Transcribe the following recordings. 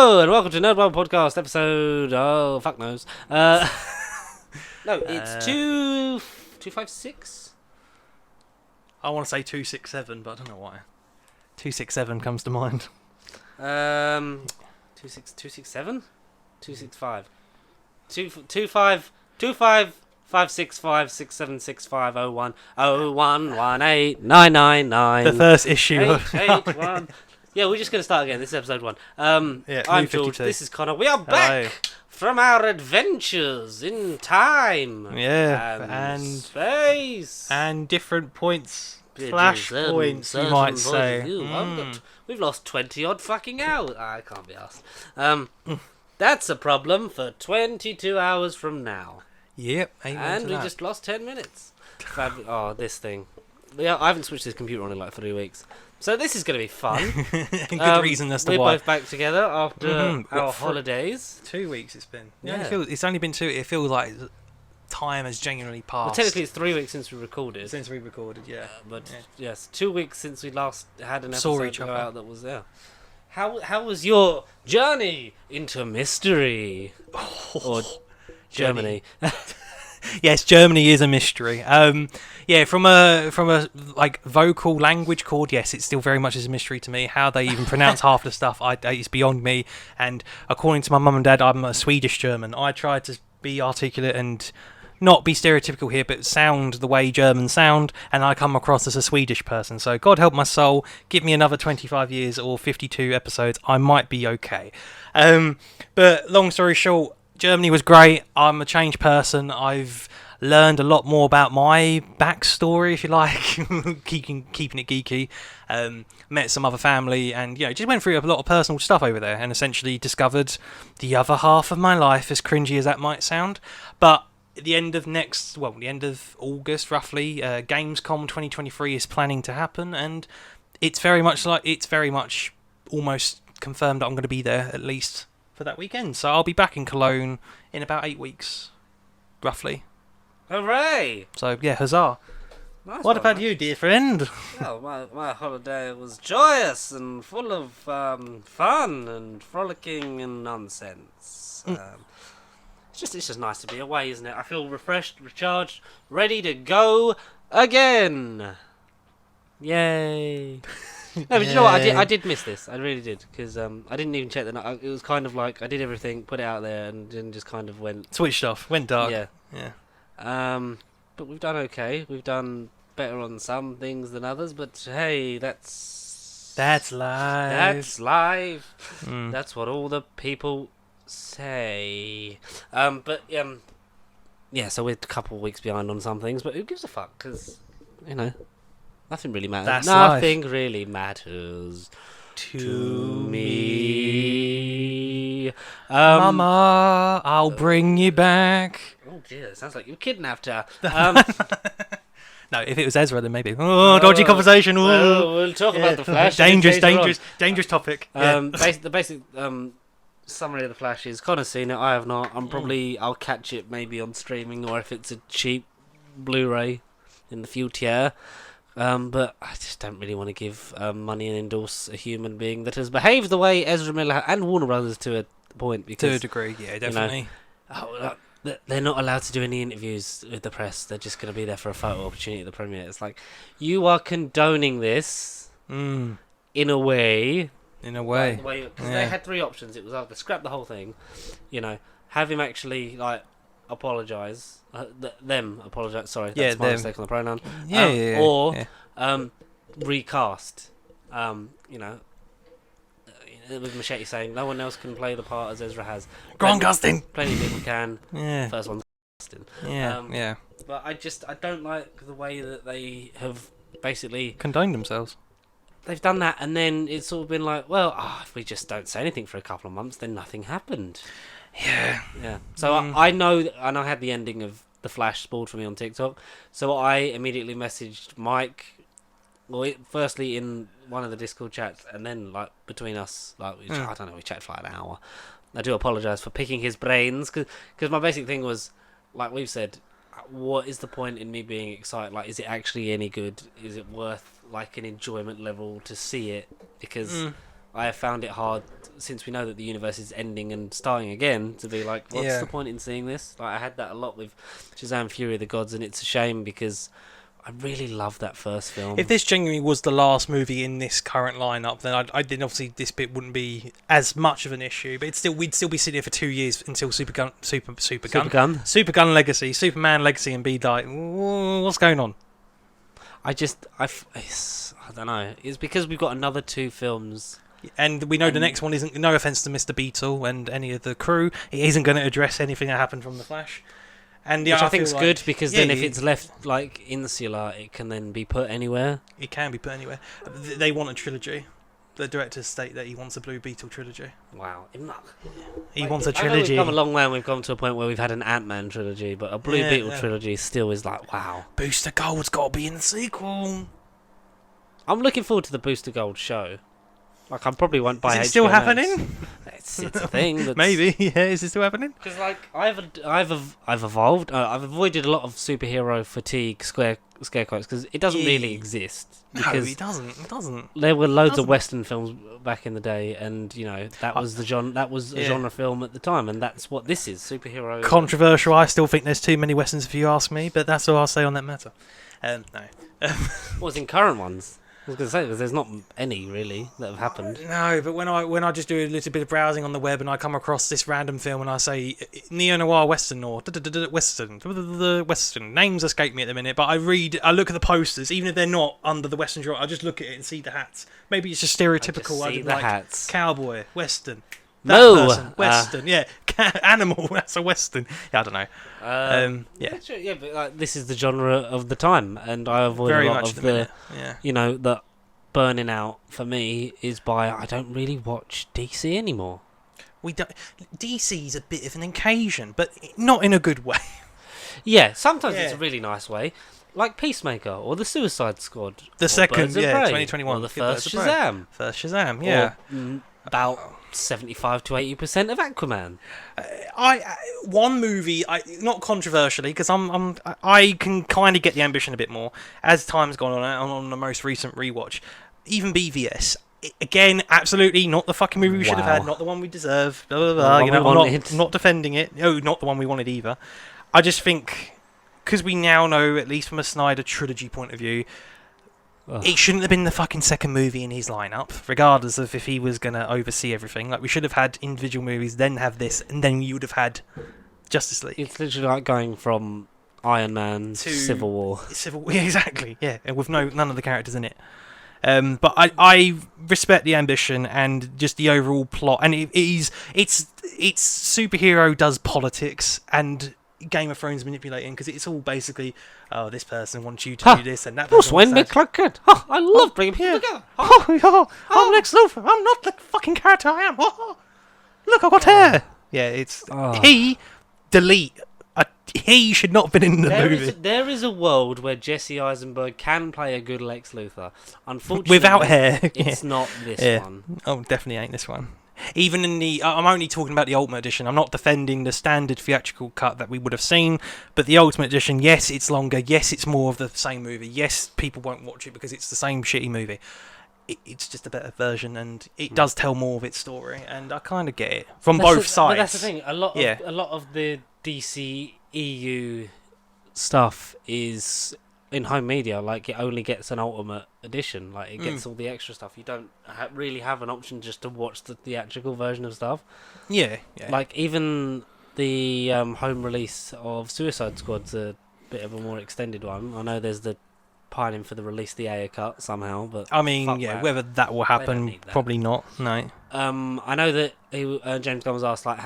Hello and welcome to Nerd One Podcast episode. Oh, fuck knows. No, it's 256. I want to say 267, but I don't know why. 267 comes to mind. 267, 265, 25 565 6765 01 0118 999. The first issue of 881. Yeah, we're just going to start again. This is episode 1. I'm George. 52. This is Connor. We are back from our adventures in time. Yeah, and space. And different points. Bridges Flash and points, you certain might points say. of view. We've lost 20 odd fucking hours. I can't be asked. That's a problem for 22 hours from now. Yep. And we just lost 10 minutes. This thing. Yeah, I haven't switched this computer on in like 3 weeks. So this is going to be fun. Good reason as to we're why. both back together after our holidays. 2 weeks it's been. Yeah. It's only been 2. It feels like time has genuinely passed. Well, technically it's 3 weeks since we recorded. Since we recorded, yeah. Yes, 2 weeks since we last had an Saw episode each go other. out that was there. How was your journey into mystery? Or Germany? Yes, Germany is a mystery. From a like vocal language chord, yes, it still very much is a mystery to me. How they even pronounce half the stuff, it's beyond me. And according to my mum and dad, I'm a Swedish German. I try to be articulate and not be stereotypical here, but sound the way Germans sound, and I come across as a Swedish person. So God help my soul, give me another 25 years or 52 episodes, I might be okay. But long story short, Germany was great. I'm a changed person. I've learned a lot more about my backstory, if you like, keeping it geeky. Met some other family, and just went through a lot of personal stuff over there, and essentially discovered the other half of my life, as cringy as that might sound. But at the end of August, roughly, Gamescom 2023 is planning to happen, and it's very much almost confirmed that I'm going to be there at least for that weekend. So I'll be back in Cologne in about 8 weeks, roughly. Hooray! So yeah, huzzah. Nice What one, about man. you, dear friend? Well, my holiday was joyous and full of fun and frolicking and nonsense. It's just nice to be away, isn't it? I feel refreshed, recharged, ready to go again. Yay! No, but you know what? I did miss this. I really did, because I didn't even check the night. It was kind of like I did everything, put it out there, and then just kind of went. Switched off, went dark. Yeah. But we've done okay. We've done better on some things than others, but hey, that's life. That's life. Mm. That's what all the people say. Yeah. So we're a couple of weeks behind on some things, but who gives a fuck? Because nothing really matters. That's nothing really matters to me. Mama, I'll bring you back. Oh dear, sounds like you kidnapped her. No, if it was Ezra, then maybe. Oh, dodgy conversation. Well, we'll talk about the Flash. Dangerous later topic. The basic summary of the Flash is Connor's seen it. I have not. I'll catch it maybe on streaming, or if it's a cheap Blu-ray in the future. But I just don't really want to give money and endorse a human being that has behaved the way Ezra Miller and Warner Brothers to a point. Because, to a degree, yeah, definitely. They're not allowed to do any interviews with the press. They're just going to be there for a photo opportunity at the premiere. It's like, you are condoning this in a way. Because they had 3 options. It was either scrap the whole thing, have him actually apologise. Them apologise. Sorry, that's my mistake on the pronoun. Or recast. With Machete saying no one else can play the part as Ezra has. Grant Gustin. Plenty of people can. Yeah. First one's Gustin. Yeah. But I don't like the way that they have basically condoned themselves. They've done that, and then it's sort of been like, well, if we just don't say anything for a couple of months, then nothing happened. Yeah. So I know, and I had the ending of The Flash spoiled for me on TikTok, so I immediately messaged Mike, firstly in one of the Discord chats, and then between us, I don't know, we chatted for an hour. I do apologise for picking his brains, because my basic thing was, like we've said, what is the point in me being excited? Is it actually any good? Is it worth an enjoyment level to see it? Because I found it hard, since we know that the universe is ending and starting again, to be like, what's the point in seeing this? Like, I had that a lot with Shazam! Fury of the Gods, and it's a shame because I really love that first film. If this genuinely was the last movie in this current lineup, then then obviously this bit wouldn't be as much of an issue. But we'd still be sitting here for 2 years until Supergun Legacy, Superman Legacy, and be like, what's going on? I don't know. It's because we've got another 2 films. And we know the next one isn't. No offense to Mr. Beetle and any of the crew, it isn't going to address anything that happened from the Flash. And which I think is good, because then if it's left like insular, it can then be put anywhere. It can be put anywhere. They want a trilogy. The directors state that he wants a Blue Beetle trilogy. Wow. He wants a trilogy. I know we've come a long way and we've come to a point where we've had an Ant-Man trilogy, but a Blue Beetle trilogy still is like, wow. Booster Gold's got to be in the sequel. I'm looking forward to the Booster Gold show. Like, I probably won't buy. Is it still happening? It's a thing. Maybe. Yeah. Is it still happening? Because like I've evolved. I've avoided a lot of superhero fatigue scare quotes because it doesn't really exist. No, it doesn't. It doesn't. There were loads of Western films back in the day, and that was the genre film at the time, and that's what this is, superhero. Controversial. I still think there's too many Westerns, if you ask me, but that's all I'll say on that matter. No. What's in current ones? I was going to say, because there's not any really that have happened. No, but when I just do a little bit of browsing on the web and I come across this random film and I say neo-noir western or western, names escape me at the minute, but I look at the posters, even if they're not under the western genre, I just look at it and see the hats. Maybe it's just stereotypical. I just see the hats. Cowboy, western. Western, yeah. Animal, that's a western. Yeah, I don't know. Yeah, but like, this is the genre of the time, and I avoid a lot of the the burning out for me is by I don't really watch DC anymore. DC's a bit of an occasion, but not in a good way. Yeah, sometimes it's a really nice way. Like Peacemaker or the Suicide Squad. The second, 2021. Or the first Shazam. First Shazam, yeah. Or, about 75 to 80% of Aquaman. One movie, not controversially, because I can kind of get the ambition a bit more as time's gone on the most recent rewatch. Even BVS, again, absolutely not the fucking movie we should have had, not the one we deserve. Blah, blah, blah. I'm not defending it. No, not the one we wanted either. I just think because we now know, at least from a Snyder trilogy point of view. It shouldn't have been the fucking second movie in his lineup, regardless of if he was going to oversee everything. Like, we should have had individual movies, then have this, and then you would have had Justice League. It's literally like going from Iron Man to Civil War. Yeah, exactly, yeah, and with none of the characters in it. But I respect the ambition and just the overall plot, and it's superhero does politics and Game of Thrones manipulating, because it's all basically, this person wants you to do this and that. Bruce Wayne makes like it. I love bringing people together. I'm Lex Luthor. I'm not the fucking character I am. Look, I've got hair. Yeah, it's he should not have been in the movie. There is a world where Jesse Eisenberg can play a good Lex Luthor. Unfortunately, without hair, it's not this one. Oh, definitely ain't this one. Even in the, I'm only talking about the Ultimate Edition. I'm not defending the standard theatrical cut that we would have seen, but the Ultimate Edition, yes, it's longer. Yes, it's more of the same movie. Yes, people won't watch it because it's the same shitty movie. It's just a better version, and it does tell more of its story, and I kind of get it from both sides. But that's the thing. A lot of the DC EU stuff is in home media. Like, it only gets an Ultimate Edition. Like, it gets all the extra stuff. You don't really have an option just to watch the theatrical version of stuff. Yeah. Like, even the home release of Suicide Squad's a bit of a more extended one. I know there's the pining for the release the Ayer cut somehow, but I mean, whether that will happen, probably not. No. I know that James Gunn was asked like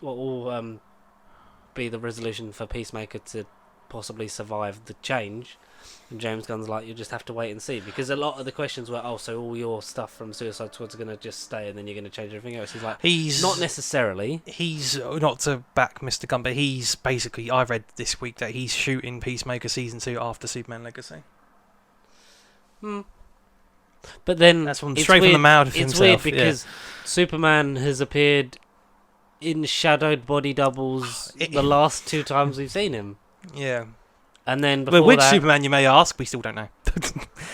what will be the resolution for Peacemaker to possibly survive the change, and James Gunn's like, you just have to wait and see, because a lot of the questions were, so all your stuff from Suicide Squad's going to just stay and then you're going to change everything else. He's like, not necessarily. He's not to back Mr. Gunn, but he's basically, I read this week that he's shooting Peacemaker season 2 after Superman Legacy. But then that's straight from the mouth of himself. It's weird because Superman has appeared in shadowed body doubles the last 2 times we've seen him. Yeah. And then before which Superman, you may ask? We still don't know.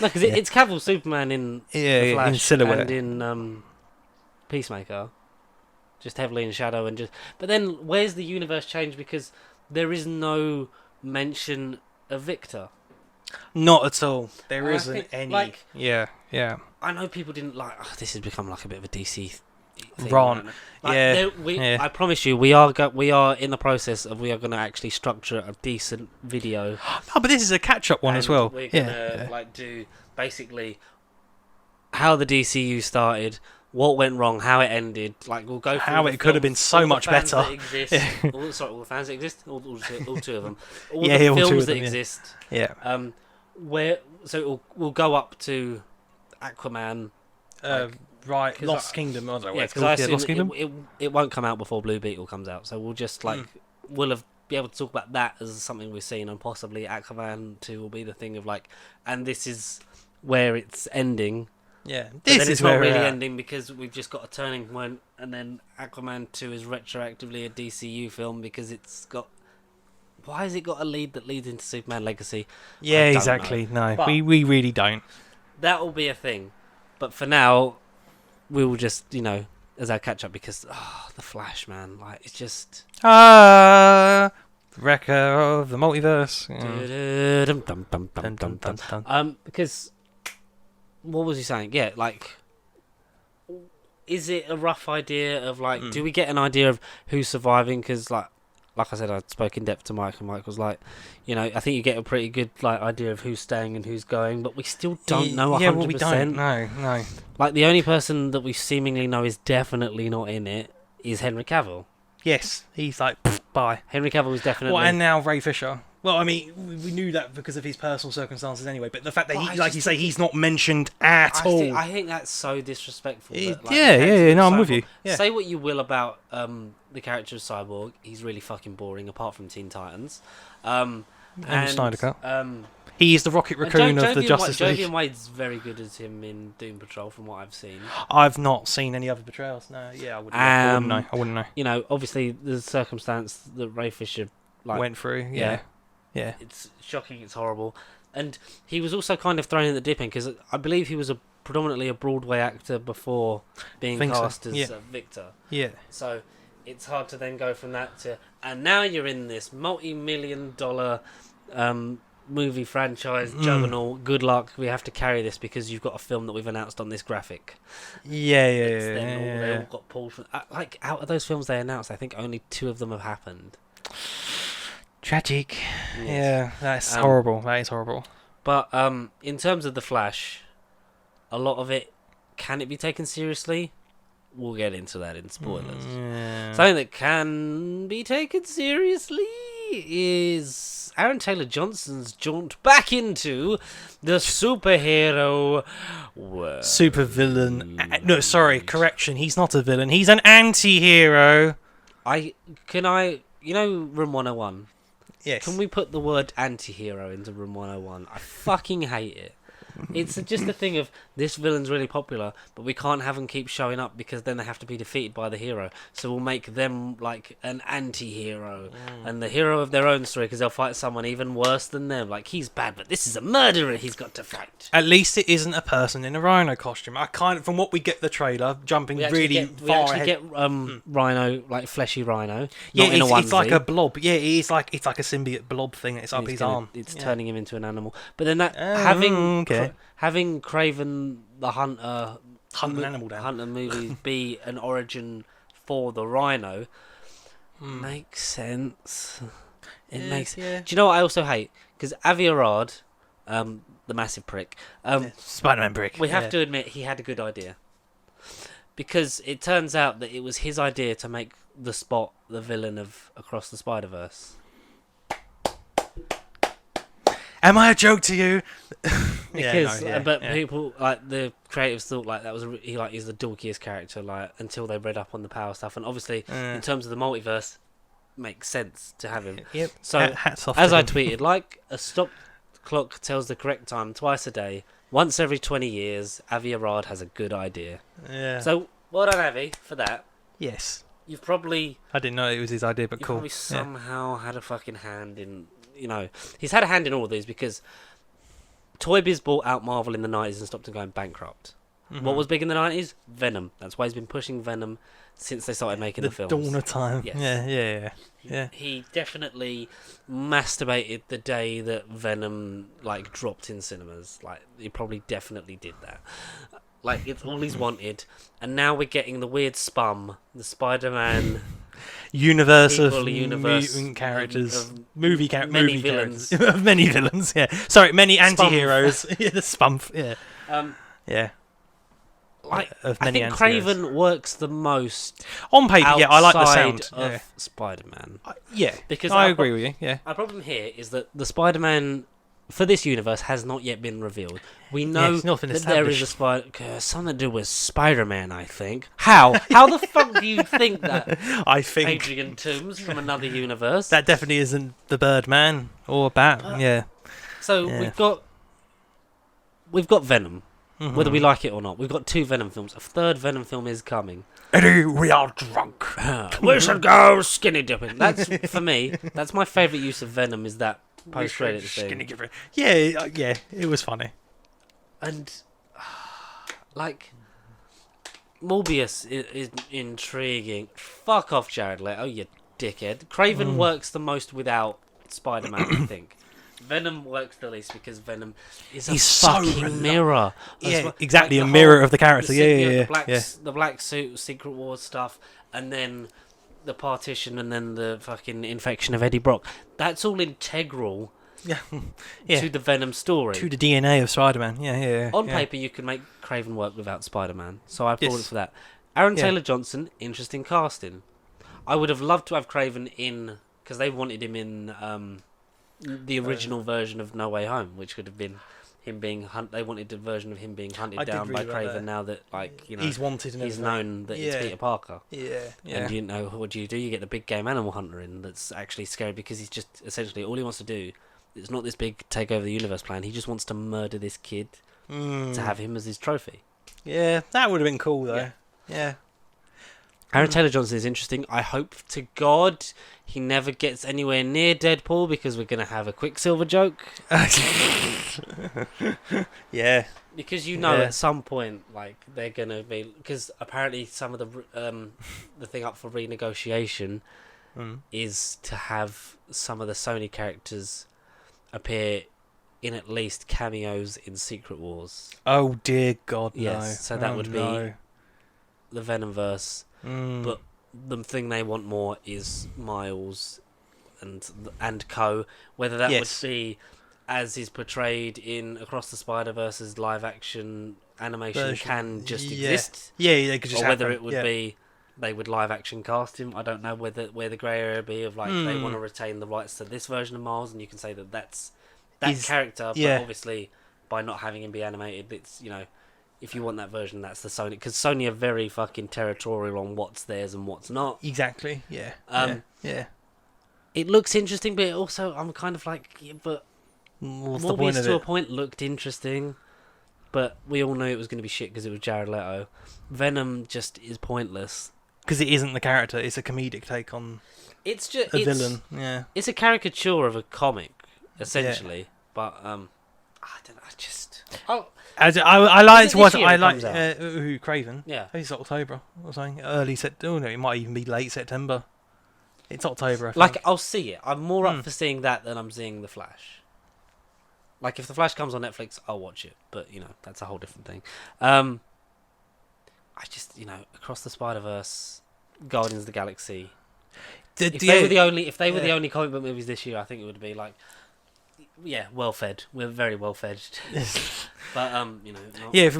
No, because it's Cavill's Superman in The Flash, in silhouette, and in Peacemaker, just heavily in shadow and just. But then where's the universe change because there is no mention of Victor. Not at all. There And I isn't think, any. like- Yeah. I know people didn't like. Oh, this has become like a bit of a DC thing. Ron. Like, Yeah. yeah. I promise you, we are in the process of we are going to actually structure a decent video. Oh, but this is a catch-up one as well. We're gonna like do basically how the DCU started, what went wrong, how it ended. Like we'll go through How the it could have been films, so all the much fans better. that exist. All the fans that exist. All two of them. All Yeah, the all two films of that them, yeah. exist. Yeah. We'll go up to Aquaman. Right. 'cause Lost Kingdom. I don't know what Yeah, it's because called. I assume Lost Kingdom. it won't come out before Blue Beetle comes out. So we'll just we'll have be able to talk about that as something we've seen, and possibly Aquaman 2 will be the thing of like, and this is where it's ending. Yeah. But This then is it's where not really we're at. ending because we've just got a turning point, and then Aquaman 2 is retroactively a DCU film because it's got. Why has it got a lead that leads into Superman Legacy? Yeah, I don't exactly. No, But- we really don't. That will be a thing, but for now, we will just as our catch up because the Flash, man, like it's just. Wrecker of the multiverse. Because what was he saying? Yeah, like, is it a rough idea of like, do we get an idea of who's surviving? Because like I said, I spoke in depth to Mike, and Mike was like, I think you get a pretty good idea of who's staying and who's going, but we still don't know 100%. Yeah, well, we don't. No. Like the only person that we seemingly know is definitely not in it is Henry Cavill. Yes, he's like, bye. Henry Cavill is definitely. Well, and now Ray Fisher. Well, I mean, we knew that because of his personal circumstances anyway, but the fact that Well, he, like you say, he's not mentioned at all. I think that's so disrespectful. That, like, Yeah, the character no, of I'm with Cyborg- you. Yeah. Say what you will about the character of Cyborg, he's really fucking boring, apart from Teen Titans. And Snyder Cut. Um, He is the Rocket Raccoon of the Justice League. Jovian Wade's very good as him in Doom Patrol, from what I've seen. I've not seen any other portrayals. No, yeah, I wouldn't know. Obviously, the circumstance that Ray Fisher Went through, yeah. It's shocking, it's horrible. And he was also kind of thrown in the deep end, because I believe he was predominantly a Broadway actor before being cast as Victor. Yeah. So it's hard to then go from that to, and now you're in this multi-million-dollar movie franchise juggernaut. Good luck. We have to carry this because you've got a film that we've announced on this graphic. Yeah. They all got pulled from. Like out of those films they announced, I think only 2 of them have happened. Tragic. Yes. Yeah, that's horrible. That is horrible. But in terms of the Flash, a lot of it, can it be taken seriously? We'll get into that in spoilers. Something that can be taken seriously is Aaron Taylor Johnson's jaunt back into the superhero world. Super villain. No, sorry, correction. He's not a villain. He's an anti-hero. Room 101? Yes. Can we put the word anti-hero into Room 101? I fucking hate it. It's just a thing of this villain's really popular, but we can't have them keep showing up because then they have to be defeated by the hero. So we'll make them like an anti-hero and the hero of their own story because they'll fight someone even worse than them. Like, he's bad, but this is a murderer he's got to fight. At least it isn't a person in a rhino costume. From what we get the trailer, jumping really far ahead. We get Rhino, like fleshy Rhino. Yeah, not in a onesie. it's like a blob. Yeah, it's like a symbiote blob thing. It's up his arm. It's turning him into an animal. But then having Craven the Hunter Hunt an animal down. Hunter movie be an origin for the Rhino makes sense. It makes. Yeah. Do you know what I also hate? Because Avi Arad, the massive prick, Spider-Man brick. we have to admit he had a good idea. Because it turns out that it was his idea to make the Spot the villain of Across the Spider-Verse. Am I a joke to you? People like the creatives thought like that was he's the dorkiest character until they read up on the power stuff, and obviously in terms of the multiverse, makes sense to have him. Yep. So hats off as to I him. tweeted, like a stop clock tells the correct time twice a day, once every 20 years, Avi Arad has a good idea. Yeah. So well done, Avi, for that. Yes. You've probably I didn't know it was his idea, but cool. probably somehow had a fucking hand in. He's had a hand in all of these because Toy Biz bought out Marvel in the 90s and stopped them going bankrupt. What was big in the 90s? Venom. That's why he's been pushing Venom since they started making the films. Dawn of time. Yes. Yeah. He definitely masturbated the day that Venom dropped in cinemas. He probably definitely did that. It's all he's wanted, and now we're getting the weird spum, the Spider-Man universe of mutant characters, movie villains, of many villains. Yeah, sorry, many anti-heroes. The spump. Yeah. Yeah. I think Craven works the most on paper. Yeah, I like the sound of Spider-Man. Because I agree with you. Yeah, our problem here is that the Spider-Man for this universe has not yet been revealed. We know that there is a something to do with Spider-Man. I think. How the fuck do you think that? I think Adrian Toomes from another universe. That definitely isn't the Birdman or Bat. Yeah. So we've got Venom. Whether we like it or not, we've got 2 Venom films. A 3rd Venom film is coming. Eddie, we are drunk. We should go skinny dipping. That's for me. That's my favourite use of Venom. Is that post-credit thing? Skinny dipping. Yeah. It was funny. And Morbius is intriguing. Fuck off, Jared Leto, you dickhead. Craven works the most without Spider-Man, I think. Venom works the least because Venom is a fucking mirror. Yeah, exactly, a mirror of the character. The black suit, Secret Wars stuff, and then the partition, and then the fucking infection of Eddie Brock. That's all integral to the Venom story. To the DNA of Spider-Man. Yeah. On paper, you can make Craven work without Spider-Man, so I applaud it for that. Aaron Taylor Johnson, interesting casting. I would have loved to have Craven in, because they wanted him in... the original version of No Way Home, which could have been him being they wanted a version of him being hunted down by Craven. Now that he's wanted and he's known that it's Peter Parker. And what do? You get the big game animal hunter in that's actually scary because he's just essentially all he wants to do. It's not this big take over the universe plan. He just wants to murder this kid to have him as his trophy. Yeah, that would have been cool though. Yeah. Aaron Taylor Johnson is interesting. I hope to God he never gets anywhere near Deadpool because we're going to have a Quicksilver joke. Yeah. Because at some point, they're going to be... Because apparently some of the thing up for renegotiation is to have some of the Sony characters appear in at least cameos in Secret Wars. Oh, dear God, no. Yes, so that would be the Venomverse. But the thing they want more is Miles and co. Whether that would be as is portrayed in Across the Spider-Verse's live action animation can just exist. Yeah, they could just or whether it would be they would live action cast him. I don't know where the grey area would be of they want to retain the rights to this version of Miles, and you can say that's character, but obviously by not having him be animated, it's if you want that version, that's the Sony, because Sony are very fucking territorial on what's theirs and what's not. Exactly. Yeah. It looks interesting, but also I'm kind of but what's the point of to it? A point looked interesting, but we all knew it was going to be shit because it was Jared Leto. Venom just is pointless because it isn't the character; it's a comedic take on. It's just a villain. Yeah. It's a caricature of a comic, essentially. Yeah. But I don't know. I like to watch. I like Craven. Yeah, it's October or something. Early September. Oh no, it might even be late September. It's October. I think. I'll see it. I'm more up for seeing that than I'm seeing The Flash. If The Flash comes on Netflix, I'll watch it. But that's a whole different thing. I just Across the Spider-Verse, Guardians of the Galaxy. If they were the only comic book movies this year, I think it would be well fed. We're very well fed. But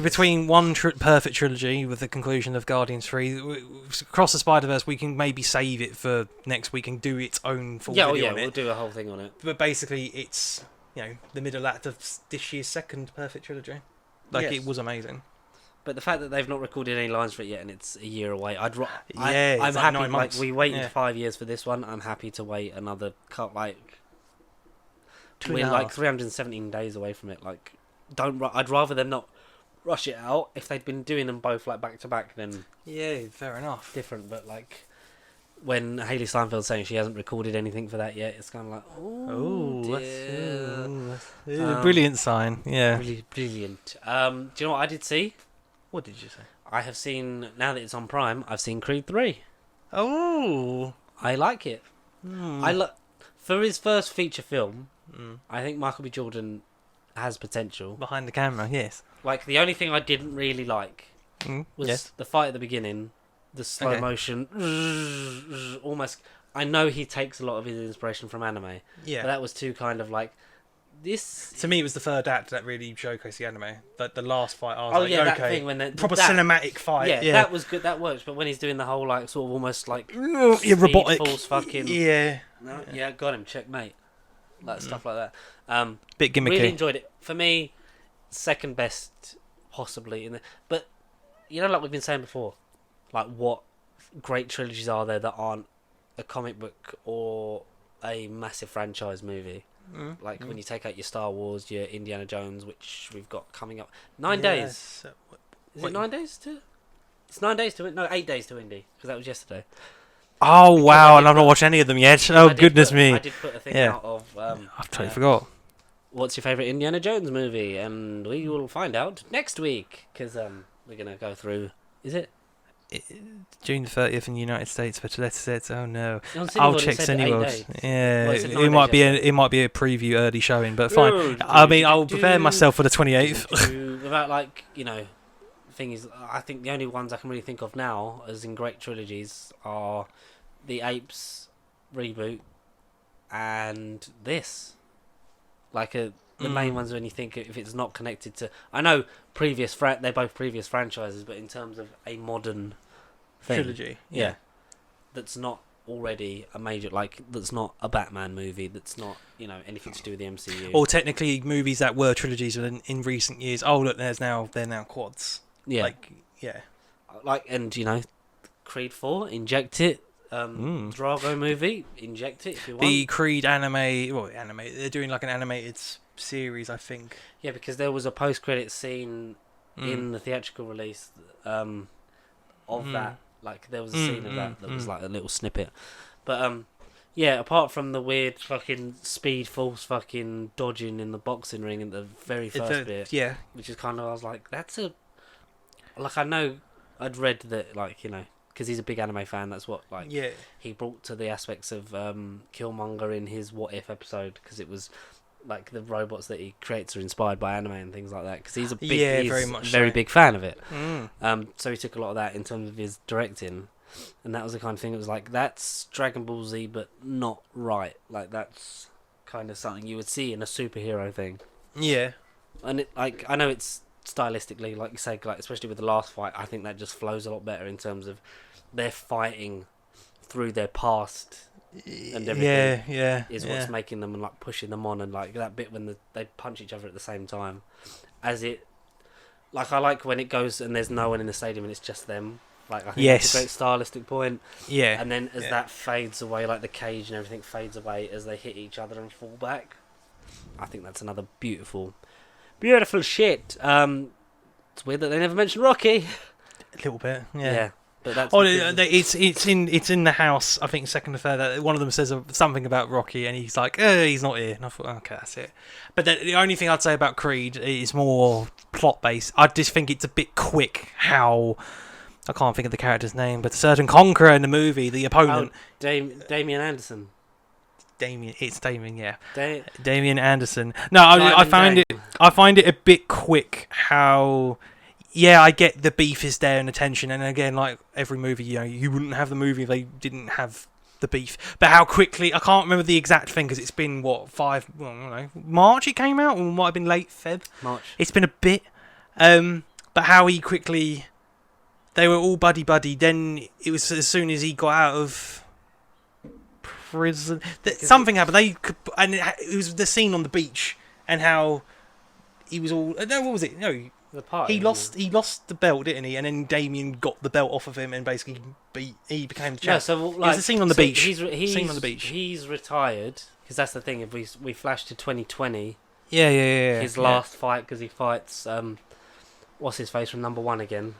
between one perfect trilogy with the conclusion of Guardians 3, Across the Spider-Verse, we can maybe save it for next week and do its own full video on it. We'll do a whole thing on it. But basically, it's the middle act of this year's second perfect trilogy. It was amazing. But the fact that they've not recorded any lines for it yet and it's a year away, I'm happy. 9 months. We waited 5 years for this one. I'm happy to wait another we're 317 days away from it. I'd rather them not rush it out. If they'd been doing them both back to back, then fair enough. Different. But when Hayley Steinfeld's saying she hasn't recorded anything for that yet, it's kind of that's a brilliant sign. Yeah, really brilliant. Do you know what I did see? What did you say? I have seen, now that it's on Prime, I've seen Creed 3. Oh. I like it. For his first feature film, I think Michael B. Jordan has potential. Behind the camera, yes. Like, the only thing I didn't really like was the fight at the beginning, the slow motion, almost. I know he takes a lot of his inspiration from anime. Yeah. But that was too kind of like, this... To me, it was the third act that really showcased the anime. The last fight, I was that thing when proper cinematic fight. Yeah, that was good. That works. But when he's doing the whole like sort of almost like robotic, false fucking got him, checkmate, like stuff like that. Bit gimmicky. Really enjoyed it. For me, second best possibly. But you know, like we've been saying before, like what great trilogies are there that aren't a comic book or a massive franchise movie? When you take out your Star Wars, your Indiana Jones, which we've got coming up 9 days. Is it 9 days to? It's 9 days to no 8 days to Indy because that was yesterday. Oh wow! And I've not watched any of them yet. Oh goodness me! I did put a thing out of. I've totally forgot. What's your favourite Indiana Jones movie? And we will find out next week because we're gonna go through. Is it? June 30th in the United States, but let's say oh no. I'll check Cineworld. Yeah, well, it might be a preview early showing, but fine. I mean, I'll prepare myself for the 28th. Without thing is, I think the only ones I can really think of now, as in great trilogies, are the Apes reboot and this. The main ones when you think if it's not connected to, I know they're both previous franchises, but in terms of a modern thing, trilogy, that's not already a major, that's not a Batman movie, that's not anything to do with the MCU, or technically movies that were trilogies in recent years. Oh look, they're now quads. Yeah, and Creed 4, inject it. Drago movie, inject it if you want. The Creed they're doing like an animated series, I think. Yeah, because there was a post-credit scene in the theatrical release of that. Like there was a scene of that was like a little snippet. But apart from the weird fucking speed force fucking dodging in the boxing ring in the very first bit, which is kind of, I was like, that's I know I'd read that because he's a big anime fan, that's what he brought to the aspects of Killmonger in his What If episode, because it was like the robots that he creates are inspired by anime and things like that, because he's a big very big fan of it. So he took a lot of that in terms of his directing, and that was the kind of thing that was like, that's Dragon Ball Z but not right, like that's kind of something you would see in a superhero thing. And it, I know it's stylistically, like you say, especially with the last fight, I think that just flows a lot better in terms of they're fighting through their past and everything. What's making them and pushing them on, and that bit when they punch each other at the same time, as it I like when it goes and there's no one in the stadium and it's just them. I think it's a great stylistic point. And then as that fades away, the cage and everything fades away as they hit each other and fall back, I think that's another beautiful shit. It's weird that they never mentioned Rocky. A little bit, but that's it's in the house. I think second or third. That one of them says something about Rocky, and he's like, he's not here. And I thought, okay, that's it. But the only thing I'd say about Creed is more plot based. I just think it's a bit quick. How I can't think of the character's name, but a certain conqueror in the movie, the opponent, Damian Anderson. It's Damien, yeah. Damien Anderson. No, I find it a bit quick how. Yeah, I get the beef is there and the tension, and again, like every movie, you wouldn't have the movie if they didn't have the beef. But how quickly, I can't remember the exact thing because it's been March it came out, or might have been late Feb. March. It's been a bit, but how he quickly, they were all buddy. Then it was as soon as he got out of prison, something happened. And it was the scene on the beach and how he was all. No, what was it? No. He lost the belt, didn't he? And then Damien got the belt off of him and basically he became the champ. So it was the scene on the beach. Scene on the beach. He's retired because that's the thing. If we flash to 2020, his last fight, because he fights what's his face from number one again?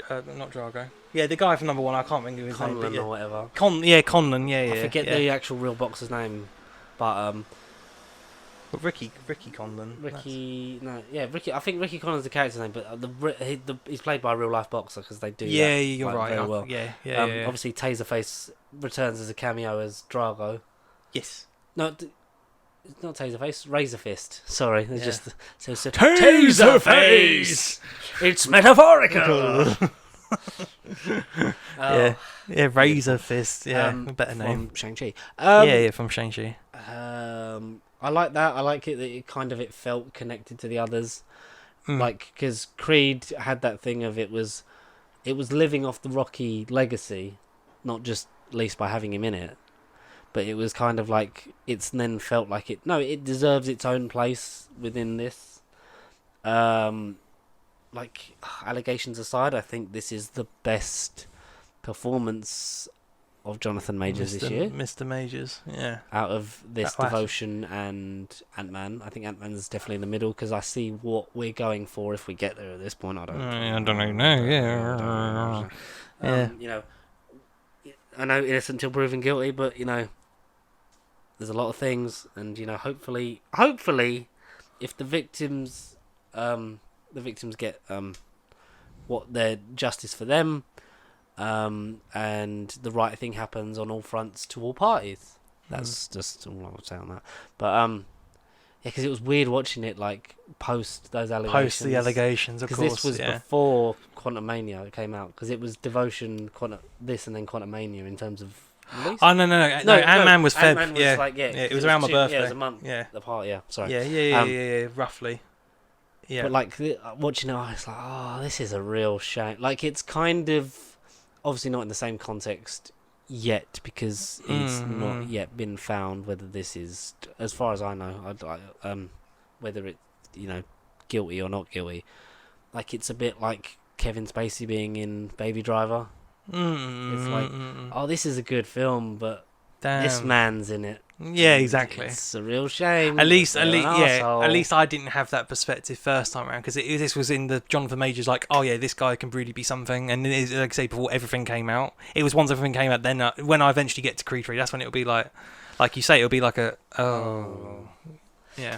Not Drago. Yeah, the guy from number one. I can't remember his name. Conlon or whatever. Conlon. Yeah. I forget the actual real boxer's name, but But Ricky Conlon. Ricky I think Ricky Conlon's the character's name, but he's played by a real life boxer because they do. Yeah, that, you're right. Very well. Yeah. Obviously, Taserface returns as a cameo as Drago. Yes. No, it's not Taserface. Razorfist. Sorry, it's just so Taserface. It's metaphorical. Yeah, Razor Fist. Yeah, a better name. From Shang-Chi. From Shang-Chi. I like that. I like it that it felt connected to the others, like because Creed had that thing of it was living off the Rocky legacy, not just least by having him in it, but it was kind of like it's then felt like it deserves its own place within this. Like allegations aside, I think this is the best performance of Jonathan Majors this year. Mr. Majors, yeah. Out of this Devotion and Ant-Man, I think Ant-Man's definitely in the middle because I see what we're going for if we get there at this point. I don't know. Yeah. I know innocent until proven guilty, but there's a lot of things, and hopefully, if the victims get what their justice for them. And the right thing happens on all fronts to all parties. That's just all I would say on that. But because it was weird watching it like post those allegations. Post the allegations, of course. Because this was before Quantum Mania came out. Because it was Devotion, this, and then Quantum Mania in terms of release. Oh no! Ant-Man was Feb. Ant-Man was it was around my birthday. Yeah, it was a month apart. Yeah, sorry. Yeah, roughly. Yeah. But like watching it, I was like, this is a real shame. Like it's kind of. Obviously not in the same context yet because it's not yet been found whether this is, as far as I know, whether it guilty or not guilty. Like it's a bit like Kevin Spacey being in Baby Driver. It's like, this is a good film, but this man's in it. Yeah, exactly. It's a real shame. At least I didn't have that perspective first time around because this was in the Jonathan Majors this guy can really be something. And like I say, before everything came out, it was once everything came out. Then when I eventually get to Creed 3, that's when it'll be like you say, it'll be like yeah.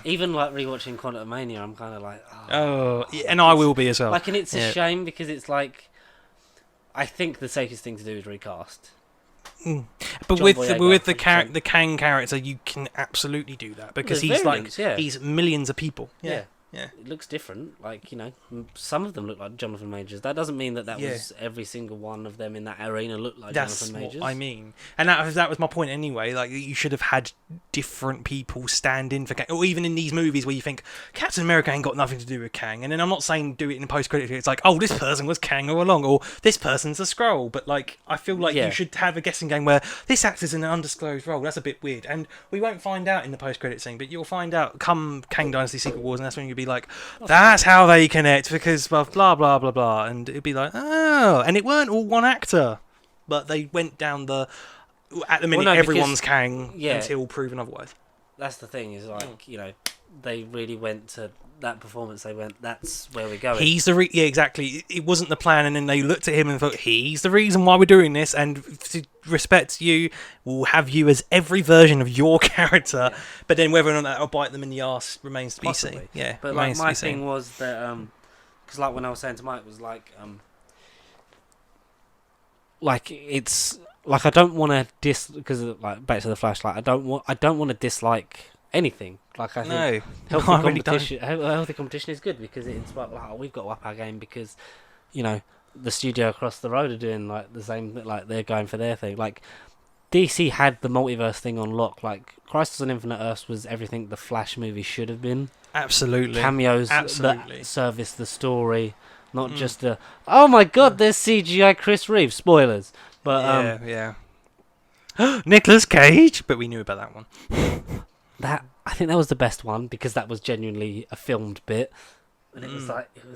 Even like rewatching Quantum Mania, I'm kind of like, and I will be as well. Like, and it's a shame because it's like, I think the safest thing to do is recast. But John with the Kang character, you can absolutely do that because he's millions of people. Yeah. It looks different. Like some of them look like Jonathan Majors. That doesn't mean that was every single one of them in that arena looked like Jonathan Majors. That's what I mean, and that was my point anyway. Like you should have had different people stand in for Kang, or even in these movies where you think Captain America ain't got nothing to do with Kang, and then I'm not saying do it in post-credit. It's like, this person was Kang all along, or this person's a Skrull. But like, I feel like you should have a guessing game where this actor's in an undisclosed role. That's a bit weird, and we won't find out in the post-credit scene, but you'll find out come Kang Dynasty Secret Wars, and that's when you'll be like, that's how they connect because blah blah blah blah blah, and it'd be like, and it weren't all one actor, but they went down at the minute everyone's Kang until proven otherwise. That's the thing is like they really went to that performance. They went, that's where we're going. He's the exactly. It wasn't the plan, and then they looked at him and thought, he's the reason why we're doing this. And to respect you, we'll have you as every version of your character. But then whether or not that'll bite them in the arse remains to be seen. Yeah, but like my thing was that because like when I was saying to Mike, it was like it's like I don't want to because like back to the Flash. Like I don't want to dislike anything. Like I think healthy competition is good because it's like we've got to up our game because the studio across the road are doing like the same, like they're going for their thing. Like DC had the multiverse thing on lock. Like Crisis on Infinite Earths was everything the Flash movie should have been. Absolutely. Cameos that service the story, not just the oh my god, there's CGI Chris Reeves. Spoilers, but Nicolas Cage, but we knew about that one. That I think that was the best one because that was genuinely a filmed bit, and it was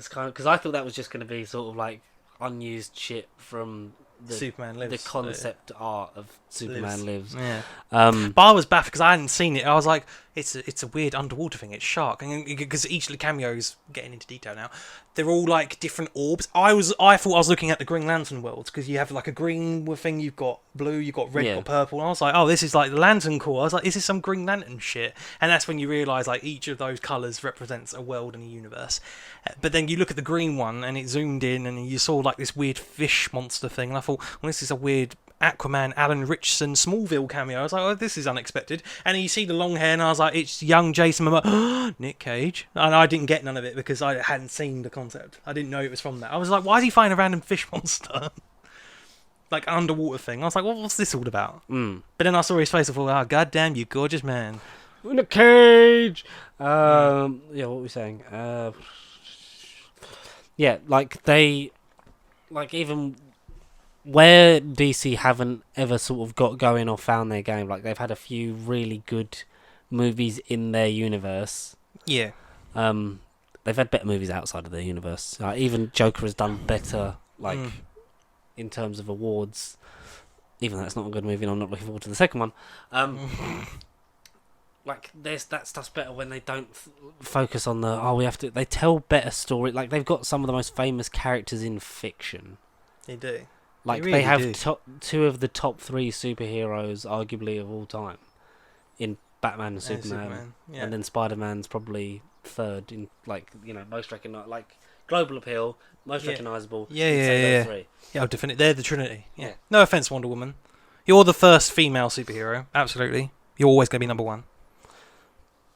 kind of because I thought that was just going to be sort of like unused shit from Superman Lives, the concept art of Superman Lives. Yeah. But I was baffled because I hadn't seen it. I was like, it's a weird underwater thing. It's shark, and because each of the cameos, getting into detail now, they're all like different orbs. I thought I was looking at the Green Lantern world because you have like a green thing, you've got blue, you've got red, you've got purple. And I was like, oh, this is like the Lantern Corps. I was like, is this some Green Lantern shit? And that's when you realise like each of those colours represents a world and a universe. But then you look at the green one and it zoomed in and you saw like this weird fish monster thing, and I thought, well, this is a weird Aquaman, Alan Richardson, Smallville cameo. I was like, oh, this is unexpected. And you see the long hair, and I was like, it's young Jason Momoa. Nick Cage. And I didn't get none of it because I hadn't seen the concept. I didn't know it was from that. I was like, why is he fighting a random fish monster? Like an underwater thing. I was like, well, what's this all about? But then I saw his face, I thought, oh, goddamn, you gorgeous man. Nick Cage! Yeah, what were we saying? Yeah, like they... Like even... Where DC haven't ever sort of got going or found their game, like they've had a few really good movies in their universe. Yeah. They've had better movies outside of their universe. Even Joker has done better, like in terms of awards. Even though it's not a good movie, and I'm not looking forward to the second one. Like that stuff's better when they don't focus on the they tell better story. Like they've got some of the most famous characters in fiction. They do. Like they have two of the top 3 superheroes, arguably of all time, in Batman and Superman, yeah. And then Spider-Man's probably third in most recognized, like global appeal, most recognizable. Yeah. Yeah, definitely. They're the Trinity. Yeah. No offense, Wonder Woman. You're the first female superhero. Absolutely. You're always going to be number 1.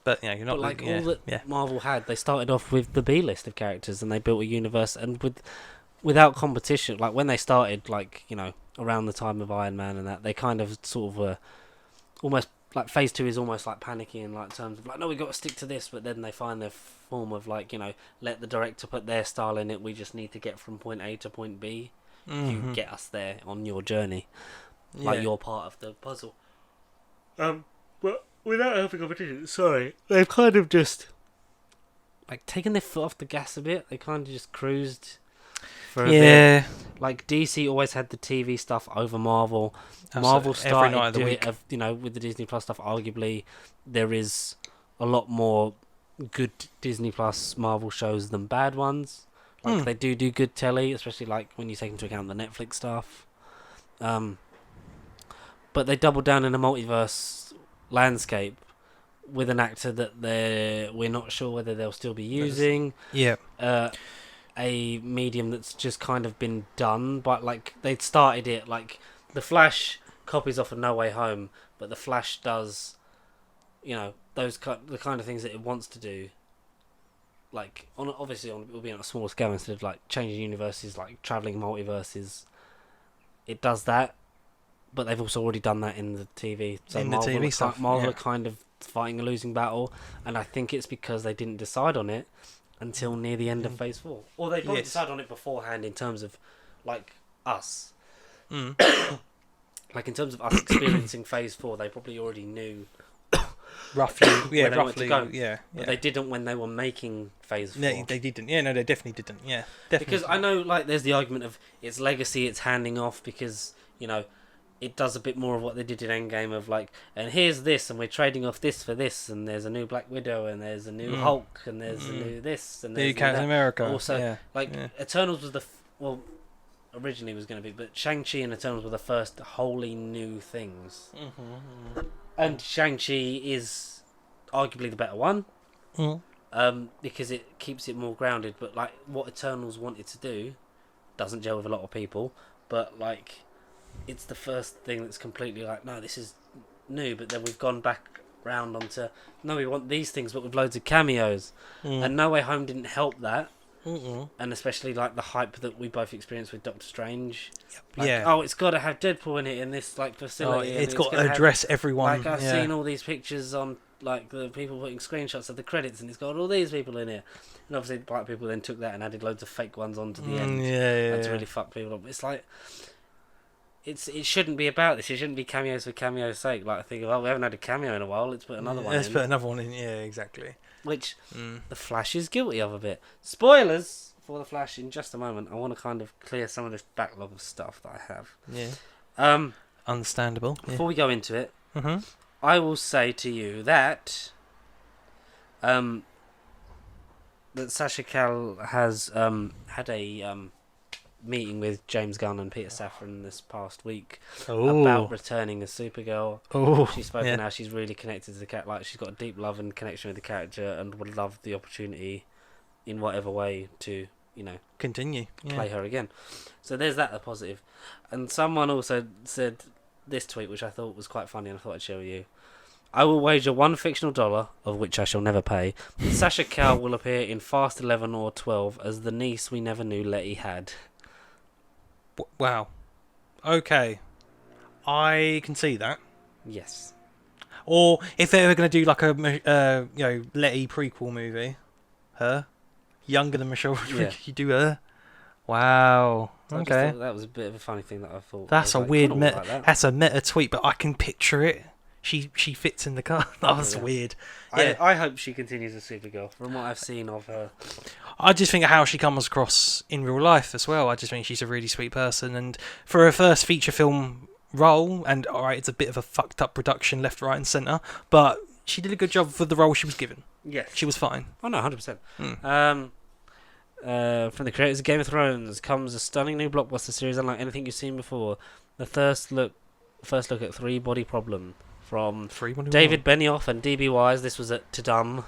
But you're not. But all that Marvel had, they started off with the B list of characters, and they built a universe, and without competition, like when they started, around the time of Iron Man and that, they kind of sort of were almost like phase 2 is almost like panicky in like terms of like, no, we got to stick to this, but then they find their form of let the director put their style in it. We just need to get from point A to point B. You get us there on your journey, like you're part of the puzzle. But without having competition, sorry, they've kind of just like taken their foot off the gas a bit. They kind of just cruised. For a bit. Like DC always had the TV stuff over Marvel. Absolutely. Marvel started doing it with the Disney Plus stuff. Arguably, there is a lot more good Disney Plus Marvel shows than bad ones. Like they do good telly, especially like when you take into account the Netflix stuff. But they doubled down in a multiverse landscape with an actor that we're not sure whether they'll still be using. Yeah. A medium that's just kind of been done, but like they'd started it, like the Flash copies off of No Way Home, but the Flash does the kind of things that it wants to do, like it'll be on a smaller scale instead of like changing universes, like traveling multiverses. It does that, but they've also already done that in the TV. So Marvel are kind of fighting a losing battle, and I think it's because they didn't decide on it until near the end of Phase 4. Or they probably decided on it beforehand in terms of, like, us. Like, in terms of us experiencing Phase 4, they probably already knew roughly where they wanted to go. Yeah. But they didn't when they were making Phase 4. No, they didn't. Yeah, no, they definitely didn't. Yeah, definitely. Because I know, like, there's the argument of its legacy, it's handing off because, it does a bit more of what they did in Endgame of like, and here's this, and we're trading off this for this, and there's a new Black Widow, and there's a new Hulk, and there's a new this, and there's new Captain America. Also, Eternals was originally was going to be, but Shang-Chi and Eternals were the first wholly new things. And Shang-Chi is arguably the better one, because it keeps it more grounded. But like what Eternals wanted to do doesn't gel with a lot of people, but like. It's the first thing that's completely like, no, this is new, but then we've gone back round onto, no, we want these things, but with loads of cameos. And No Way Home didn't help that. And especially like the hype that we both experienced with Doctor Strange. Like, oh, it's got to have Deadpool in it in this like facility. It's got to address everyone. Like I've seen all these pictures on like the people putting screenshots of the credits, and it's got all these people in it. And obviously, black people then took that and added loads of fake ones onto the end. And to really fuck people up. It's like. It shouldn't be about this. It shouldn't be cameos for cameo's sake. Like I think, we haven't had a cameo in a while. Let's put another one in. Let's put another one in. Yeah, exactly. Which the Flash is guilty of a bit. Spoilers for the Flash in just a moment. I want to kind of clear some of this backlog of stuff that I have. Yeah. Understandable. Before we go into it, I will say to you that that Sasha Cal has had a meeting with James Gunn and Peter Safran this past week about returning as Supergirl. She's spoken how she's really connected to the cat. Like she's got a deep love and connection with the character, and would love the opportunity, in whatever way, to continue play her again. So there's that, a positive. And someone also said this tweet, which I thought was quite funny, and I thought I'd share with you. I will wager $1 fictional, of which I shall never pay, that Sasha Cal will appear in Fast 11 or 12 as the niece we never knew Letty had. Wow. Okay. I can see that. Yes. Or if they were going to do like a Letty prequel movie, her younger than Michelle Rodriguez, you do her. Wow. Okay. That was a bit of a funny thing that I thought. That's a weird that's a meta tweet, but I can picture it. She fits in the car. That was weird. Yeah. I hope she continues as Supergirl. From what I've seen of her, I just think of how she comes across in real life as well. I just think she's a really sweet person, and for her first feature film role, and alright, it's a bit of a fucked up production, left, right, and centre, but she did a good job for the role she was given. Yes, she was fine. Oh no, 100%. From the creators of Game of Thrones comes a stunning new blockbuster series unlike anything you've seen before. The first look at Three Body Problem. From David Benioff and D.B. Wise. This was at Tadum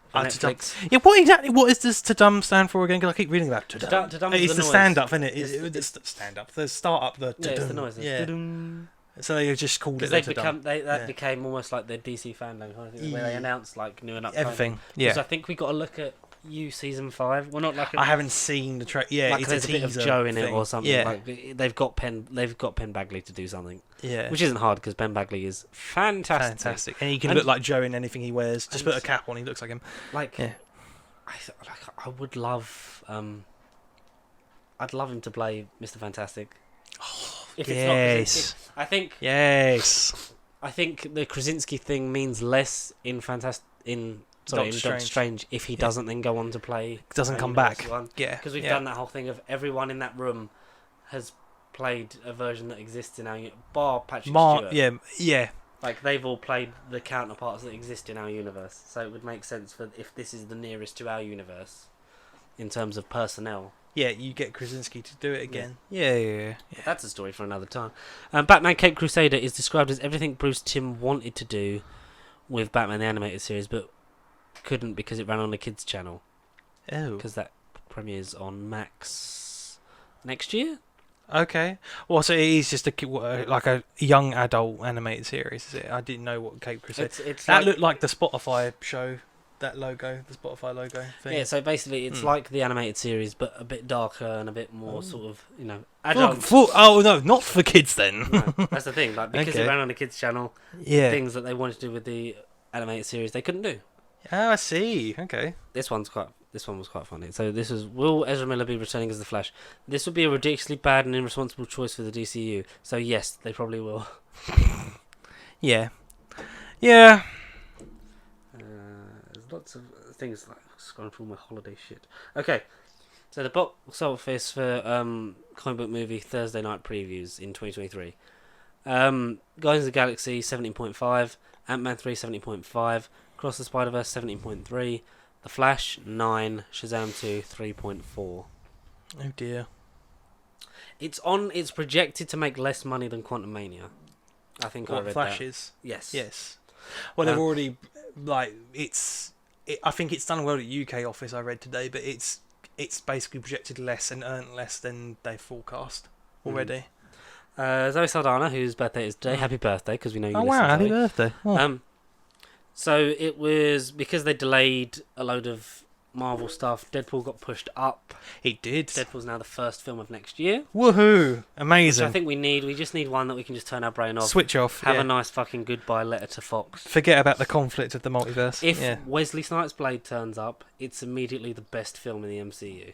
for Netflix. Yeah, what is this Tadum stand for again? Because I keep reading about Tadum. It's the stand-up, isn't it? It's the stand-up. The start-up. It's the noise. Yeah. So they just called it Tadum. That became almost like their DC fandom kind of thing, where they announced like new and upcoming. Everything. Yeah. Because I think we got to look at season 5. Well, not like I haven't seen the track. Yeah, like it's there's a bit of Joe in it or something. Yeah. Like they've got Penn Bagley to do something. Yeah, which isn't hard because Ben Bagley is fantastic, and he can look like Joe in anything he wears. Just put a cap on, he looks like him. I would love. I'd love him to play Mr. Fantastic. If it's not I think. Yes. I think the Krasinski thing means less in Doctor Strange if he doesn't then go on to play. Doesn't come back. Yeah. Because we've done that whole thing of everyone in that room has played a version that exists in our bar Patrick Stewart. Yeah. Like they've all played the counterparts that exist in our universe, so it would make sense for if this is the nearest to our universe in terms of personnel. Yeah, you get Krasinski to do it again. Yeah. That's a story for another time. Batman Cape Crusader is described as everything Bruce Timm wanted to do with Batman the Animated Series, but couldn't because it ran on the kids' channel. Oh. Because that premieres on Max next year. Okay. Well, so it is just like a young adult animated series, is it? I didn't know what Cape Crusader. That looked like the Spotify show. That logo, the Spotify logo thing. Yeah, so basically it's like the animated series, but a bit darker and a bit more sort of, adult. Oh, no, not for kids then. No, that's the thing. Like because it ran on the kids' channel, things that they wanted to do with the animated series, they couldn't do. Oh, I see. Okay. This one was quite funny. So this is, will Ezra Miller be returning as the Flash? This would be a ridiculously bad and irresponsible choice for the DCU. So yes, they probably will. Yeah. There's lots of things like scrolling through my holiday shit. Okay, so the box office for comic book movie Thursday night previews in 2023. Guardians of the Galaxy 17.5, Ant-Man 3 17.5, Across the Spider-Verse 17.3, The Flash 9, Shazam 2 3.4. Oh dear. It's projected to make less money than Quantum Mania. I think I read Flash that. is? Yes. Well, they've already I think it's done well at UK office. I read today, but it's basically projected less and earned less than they forecast already. Zoe Saldana, whose birthday is today, happy birthday, because we know you listen. Oh wow, happy Zoe. birthday! Oh. So it was because they delayed a load of Marvel stuff. Deadpool got pushed up. It did. Deadpool's now the first film of next year. Woohoo! Amazing. Which I think we just need one that we can just turn our brain off. Switch off. Have a nice fucking goodbye letter to Fox. Forget about the conflict of the multiverse. If Wesley Snipes' Blade turns up, it's immediately the best film in the MCU.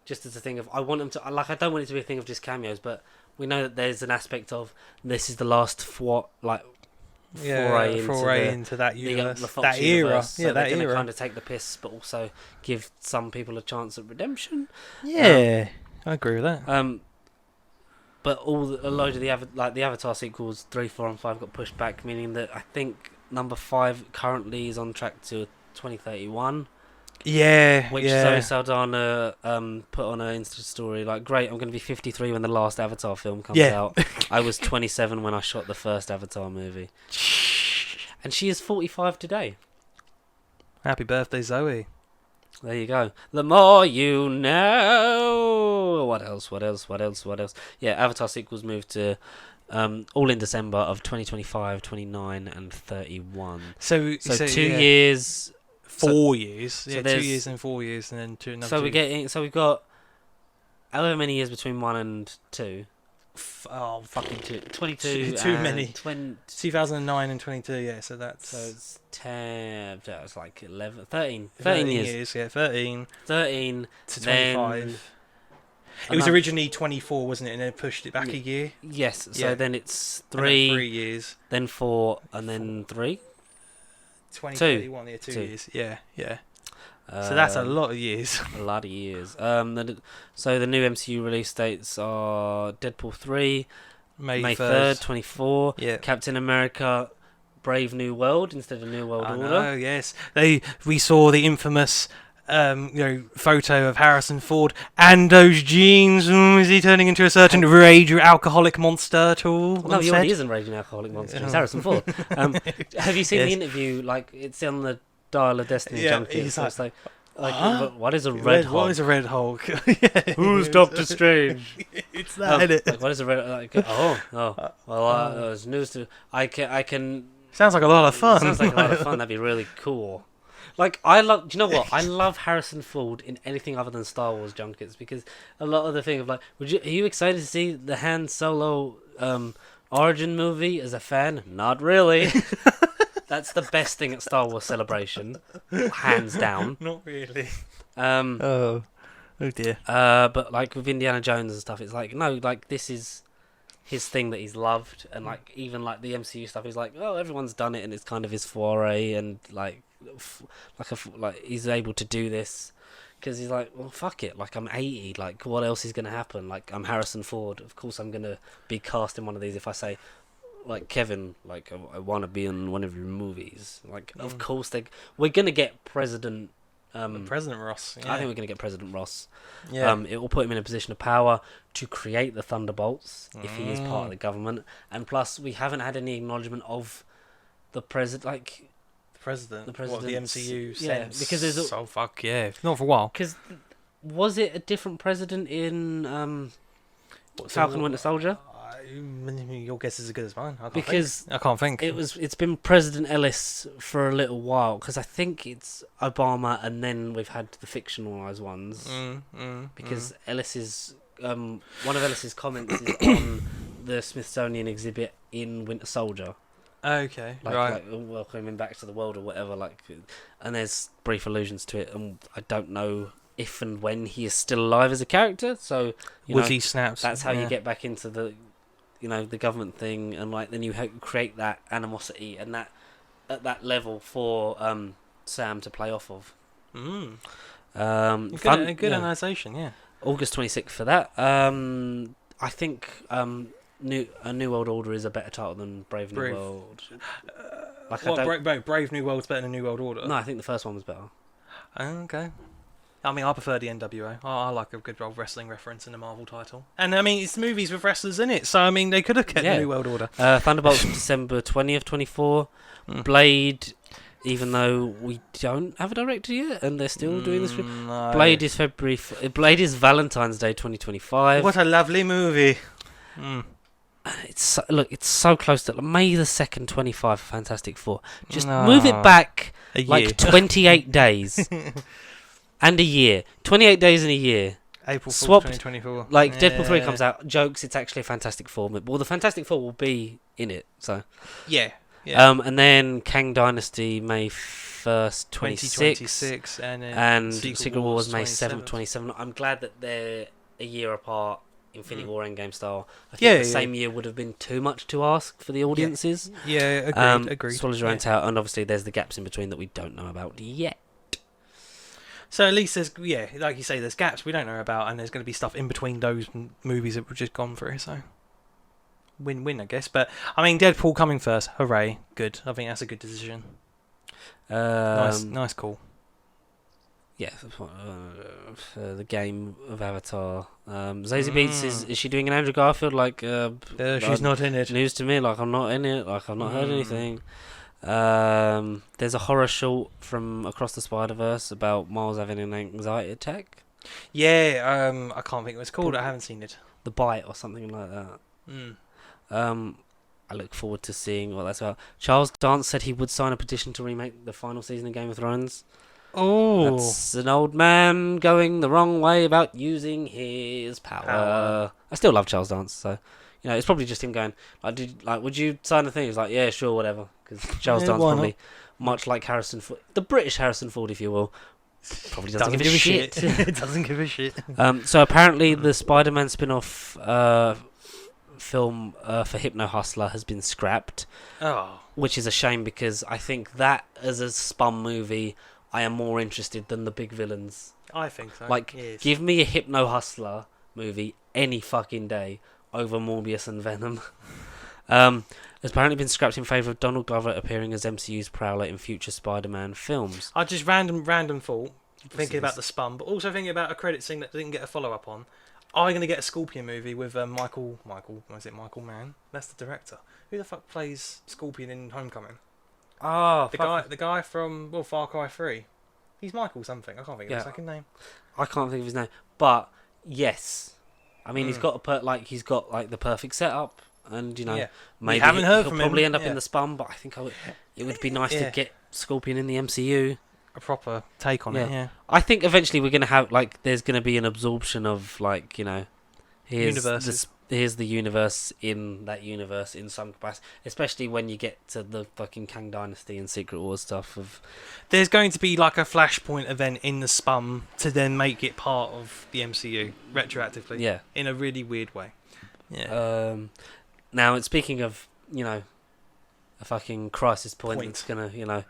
Just as a thing of, I want them to, like, I don't want it to be a thing of just cameos, but we know that there's an aspect of this is the last foray into that universe, the Fox that universe. era. So they're going to kind of take the piss, but also give some people a chance at redemption. Yeah, I agree with that. But a load of the Avatar sequels, 3, 4, and 5 got pushed back, meaning that I think number 5 currently is on track to 2031. Yeah, which Zoe Saldana put on her Insta story. Like, great, I'm going to be 53 when the last Avatar film comes out. I was 27 when I shot the first Avatar movie. And she is 45 today. Happy birthday, Zoe. There you go. The more you know. What else? Yeah, Avatar sequels moved to all in December of 2025, 29, and 31. So 2 years. 4 years. Yeah, 2 years and 4 years, and then another so 2. we've got however many years between 1 and 2. Fucking 22. Too many. 2009 and 22. Yeah, so that's. So it's 10. It's like 11, 13 years. Yeah, 13 to 25. It was originally 24, wasn't it? And then pushed it back a year. Yes. So then it's 3 years. Then 4, and then 3. 2021, yeah, 2 years. Yeah. So that's a lot of years. A lot of years. So the new MCU release dates are Deadpool 3, May 3rd, 24. Yeah. Captain America, Brave New World instead of New World Order. Oh yes. We saw the infamous photo of Harrison Ford and those jeans. Is he turning into a certain raging alcoholic monster at all? No, he already is a raging alcoholic monster. It's Harrison Ford. Have you seen the interview? Like, it's on the Dial of Destiny junket. So it's like what is a red Hulk? What is a red Hulk? Who's Doctor Strange? It's that, isn't it? Like, what is a red? Well, it's news to. I can. Sounds like a lot of fun. Sounds like a lot of fun. That'd be really cool. Like, do you know what? I love Harrison Ford in anything other than Star Wars junkets, because a lot of the thing of like, are you excited to see the Han Solo origin movie as a fan? Not really. That's the best thing at Star Wars Celebration, hands down. Not really. Oh dear. But like with Indiana Jones and stuff, it's like, no, like this is his thing that he's loved, and like even like the MCU stuff, he's like, oh, everyone's done it, and it's kind of his foray, and like he's able to do this because he's like, well, fuck it, like I'm 80, like what else is gonna happen? Like, I'm Harrison Ford, of course I'm gonna be cast in one of these. If I say, like, Kevin, like, I want to be in one of your movies, like of course we're gonna get President Ross. Yeah. I think we're gonna get President Ross. Yeah. It will put him in a position of power to create the Thunderbolts if he is part of the government, and plus we haven't had any acknowledgement of the president, like the president, what the MCU sense. Because there's not for a while. Because was it a different president in Falcon Winter Soldier? Your guess is as good as mine. I can't think. It's been President Ellis for a little while, because I think it's Obama, and then we've had the fictionalized ones. Because Ellis's one of Ellis's comments is on the Smithsonian exhibit in Winter Soldier. Okay, like welcoming back to the world or whatever, like, and there's brief allusions to it, and I don't know if and when he is still alive as a character. So he snaps. That's how you get back into the, the government thing, and like then you create that animosity and that at that level for Sam to play off of. Good analysation, yeah. August 26th for that. I think A New World Order is a better title than Brave New World. Brave New World's better than New World Order? No, I think the first one was better. Okay. I mean, I prefer the NWA. I like a good old wrestling reference in a Marvel title. And, I mean, it's movies with wrestlers in it, so, I mean, they could have kept the New World Order. Thunderbolts December 20th, 24. Blade, even though we don't have a director yet, and they're still doing this. No. Blade is Valentine's Day 2025. What a lovely movie. It's so close to May the 2nd, 25 for Fantastic Four. Just move it back like 28 days. And a year. 28 days and a year. April 4th, 2024. Like, Deadpool 3 comes out, jokes, it's actually a Fantastic Four. Well, the Fantastic Four will be in it, so. Yeah. And then Kang Dynasty, May 1st, 2026. And Secret Wars, May 7th, 27. I'm glad that they're a year apart, Infinity War Endgame style. I think the same year would have been too much to ask for the audiences. Yeah, agreed. Swallows your own tail, and obviously there's the gaps in between that we don't know about yet. So at least there's, like you say, there's gaps we don't know about, and there's going to be stuff in between those movies that we've just gone through, so win-win, I guess. But, I mean, Deadpool coming first, hooray, good. I think that's a good decision. Nice call. Yeah, the game of Avatar. Zazie Beetz is she doing an Andrew Garfield? Like, She's not in it. News to me. Like, I'm not in it. Like, I've not heard anything. There's a horror short from Across the Spider-Verse about Miles having an anxiety attack. Yeah, I can't think what it's called. I haven't seen it. The Bite or something like that. I look forward to seeing what that's about. Charles Dance said he would sign a petition to remake the final season of Game of Thrones. Oh, That's an old man going the wrong way about using his power. I still love Charles Dance, so it's probably just him going. Would you sign the thing? He's like, yeah, sure, whatever. Because Charles Dance probably, much like Harrison Ford, the British Harrison Ford, if you will, probably doesn't give a shit. It doesn't give a shit. So apparently the Spider-Man spin-off film for Hypno Hustler has been scrapped. Oh, which is a shame because I think that as a spun movie, I am more interested than the big villains. I think so. Give me a Hypno Hustler movie any fucking day over Morbius and Venom. Has apparently been scrapped in favour of Donald Glover appearing as MCU's Prowler in future Spider-Man films. I just random thought, thinking about the spun, but also thinking about a credit scene that didn't get a follow-up on. Are you going to get a Scorpion movie with Michael Mann? That's the director. Who the fuck plays Scorpion in Homecoming? The guy from Far Cry 3. He's Michael something. I can't think of his second name. I can't think of his name, but yes, I mean he's got the perfect setup, and maybe haven't heard he'll from probably him. end up in the spun. But I think it would be nice to get Scorpion in the MCU. A proper take on it. Yeah, I think eventually we're gonna have there's gonna be an absorption of here's the universe in that universe in some capacity, especially when you get to the fucking Kang Dynasty and Secret Wars stuff. There's going to be like a Flashpoint event in the spun to then make it part of the MCU retroactively. Yeah, in a really weird way. Yeah. Now, speaking of a fucking crisis point. That's gonna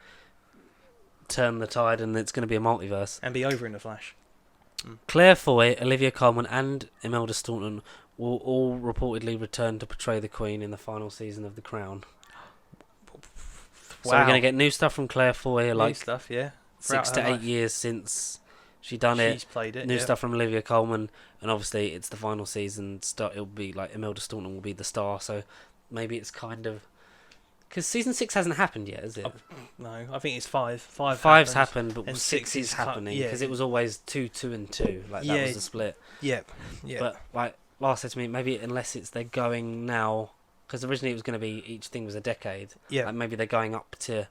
turn the tide, and it's gonna be a multiverse and be over in the Flash. Claire Foy, Olivia Colman, and Imelda Staunton will all reportedly return to portray the Queen in the final season of The Crown. Wow. So we're going to get new stuff from Claire Foy, new stuff, yeah. 6 to 8 years since she's played it. New stuff from Olivia Colman, and obviously it's the final season. It'll be Imelda Staunton will be the star, so maybe it's kind of... Because season 6 hasn't happened yet, is it? No, I think it's 5. Five's happened, but 6 is happening because it was always 2, 2, and 2. That was the split. Yep. But Lars said to me, maybe unless they're going now, because originally it was going to be each thing was a decade. Yeah. Maybe they're going up to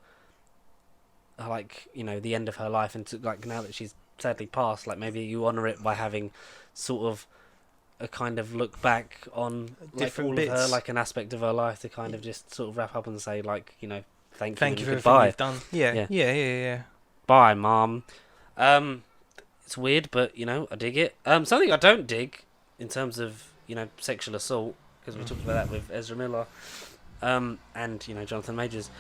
the end of her life, and now that she's sadly passed, maybe you honour it by having sort of a kind of look back on different all bits of her, an aspect of her life to kind of just sort of wrap up and say thank you for goodbye. everything you've done. Yeah. Bye, Mom. It's weird, but I dig it. Something I don't dig in terms of sexual assault, because we talked about that with Ezra Miller, and Jonathan Majors.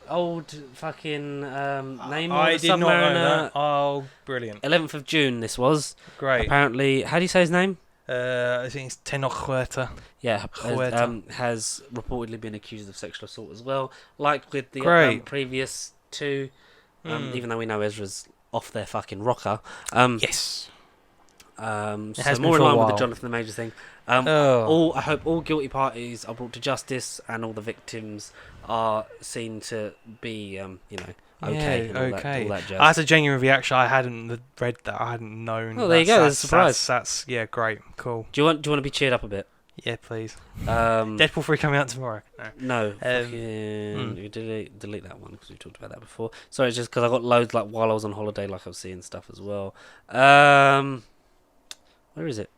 Old fucking name of I the did not know Submariner. that. Oh, brilliant. 11th of June this was. Great. Apparently, how do you say his name? I think it's Tenoch Huerta. Yeah, Huerta. has reportedly been accused of sexual assault as well, like with the previous two, even though we know Ezra's off their fucking rocker. Yes. So more in line with the Jonathan Majors thing. I hope all guilty parties are brought to justice, and all the victims are seen to be, okay. Yeah, okay. All that jazz. That's a genuine reaction. I hadn't read that. I hadn't known. Oh, there you go. There's a surprise. That's great. Cool. Do you want to be cheered up a bit? Yeah, please. Deadpool 3 coming out tomorrow. No. You delete that one because we talked about that before. Sorry, it's just because I got loads while I was on holiday, I was seeing stuff as well. Where is it?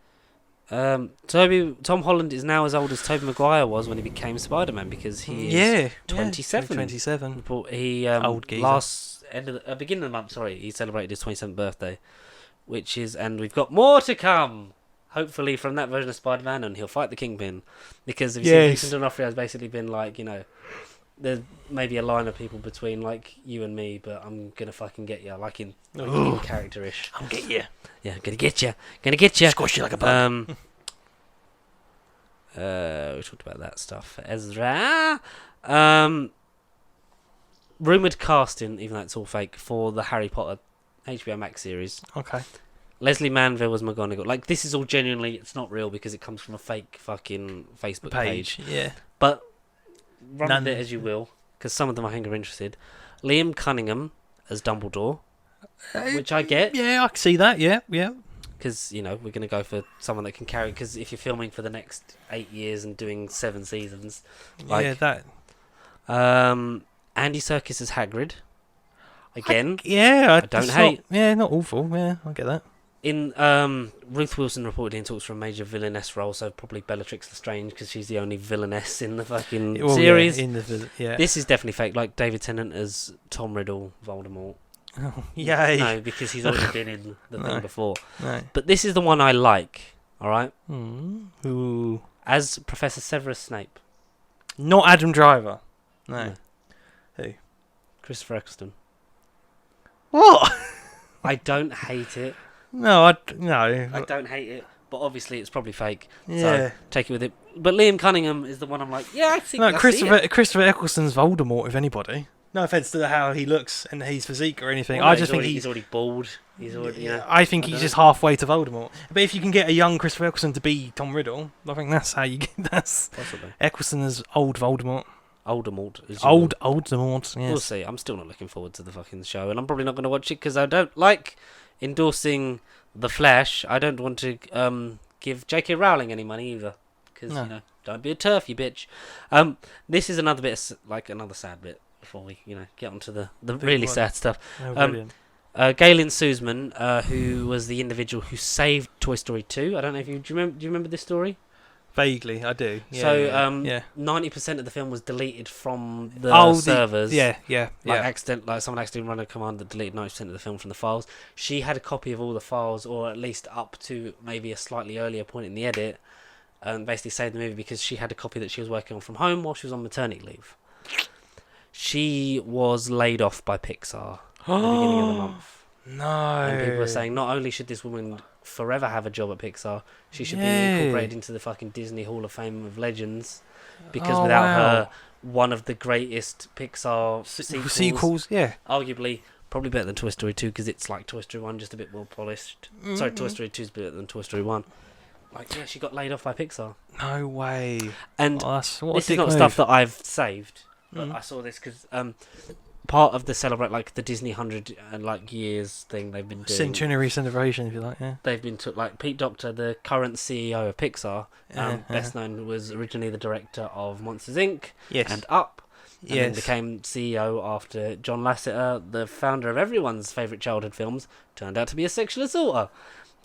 Tom Holland is now as old as Tobey Maguire was when he became Spider-Man, because he is 27. 27. He old geezer. beginning of the month. Sorry, he celebrated his 27th birthday, and we've got more to come. Hopefully from that version of Spider-Man, and he'll fight the Kingpin, because if you see, Vincent D'Onofrio has basically been there's maybe a line of people between you and me, but I'm gonna fucking get you, in character-ish. I'll get you. Yeah, gonna get you. Squash you like a bug. We talked about that stuff. Ezra. rumored casting, even though it's all fake, for the Harry Potter HBO Max series. Okay. Leslie Manville was McGonagall. Like, this is all genuinely, it's not real because it comes from a fake fucking Facebook page. Yeah. But run with it as you will, because some of them I think are interested. Liam Cunningham as Dumbledore, which I get. Yeah, I can see that. Yeah. Because, you know, we're going to go for someone that can carry... Because if you're filming for the next 8 years and doing 7 seasons... Like, that... Andy Serkis as Hagrid. Again, I don't hate... not awful. Yeah, I get that. In Ruth Wilson reportedly in talks for a major villainess role, so probably Bellatrix Lestrange, because she's the only villainess in the fucking series. Yeah. This is definitely fake, like David Tennant as Tom Riddle, Voldemort. Oh, yay. No, because he's already been in the thing before. No. But this is the one I like, alright? Ooh. As Professor Severus Snape. Not Adam Driver. No. Who? Christopher Eccleston. What? I don't hate it. No. I don't hate it, but obviously it's probably fake. Yeah. So take it with it. But Liam Cunningham is the one I'm like, yeah, I think Christopher Eccleston's Voldemort, if anybody. No offense to how he looks and his physique or anything. Well, I just think he's already bald. He's already, you know, I think he's just halfway to Voldemort. But if you can get a young Christopher Eccleston to be Tom Riddle, I think that's how you get possibly Eccleston as old Voldemort. Voldemort. Old Voldemort. Yes. We'll see. I'm still not looking forward to the fucking show, and I'm probably not going to watch it because I don't like endorsing The Flash. I don't want to give J.K. Rowling any money either, because you know, don't be a turf, you bitch. This is another bit, another sad bit before we get onto the really sad stuff. Galen Suzman, who was the individual who saved Toy Story 2. I don't know if do you remember this story? Vaguely, I do. Yeah, so 90% of the film was deleted from the servers. Someone accidentally ran a command that deleted 90% of the film from the files. She had a copy of all the files, or at least up to maybe a slightly earlier point in the edit, and basically saved the movie because she had a copy that she was working on from home while she was on maternity leave. She was laid off by Pixar at the beginning of the month. No. And people are saying not only should this woman forever have a job at Pixar, she should be incorporated into the fucking Disney Hall of Fame of Legends, because without her, one of the greatest Pixar sequels, arguably probably better than Toy Story 2, because it's like Toy Story 1, just a bit more polished. Sorry, Toy Story 2 is better than Toy Story 1. She got laid off by Pixar. No way. And this is not stuff that I've saved, but I saw this because part of the celebrate the Disney 100 years thing they've been doing. Centenary celebration, if you like. Yeah. They've been Pete Docter, the current CEO of Pixar, best known, was originally the director of Monsters Inc. and Up. And then became CEO after John Lasseter, the founder of everyone's favourite childhood films, turned out to be a sexual assaulter.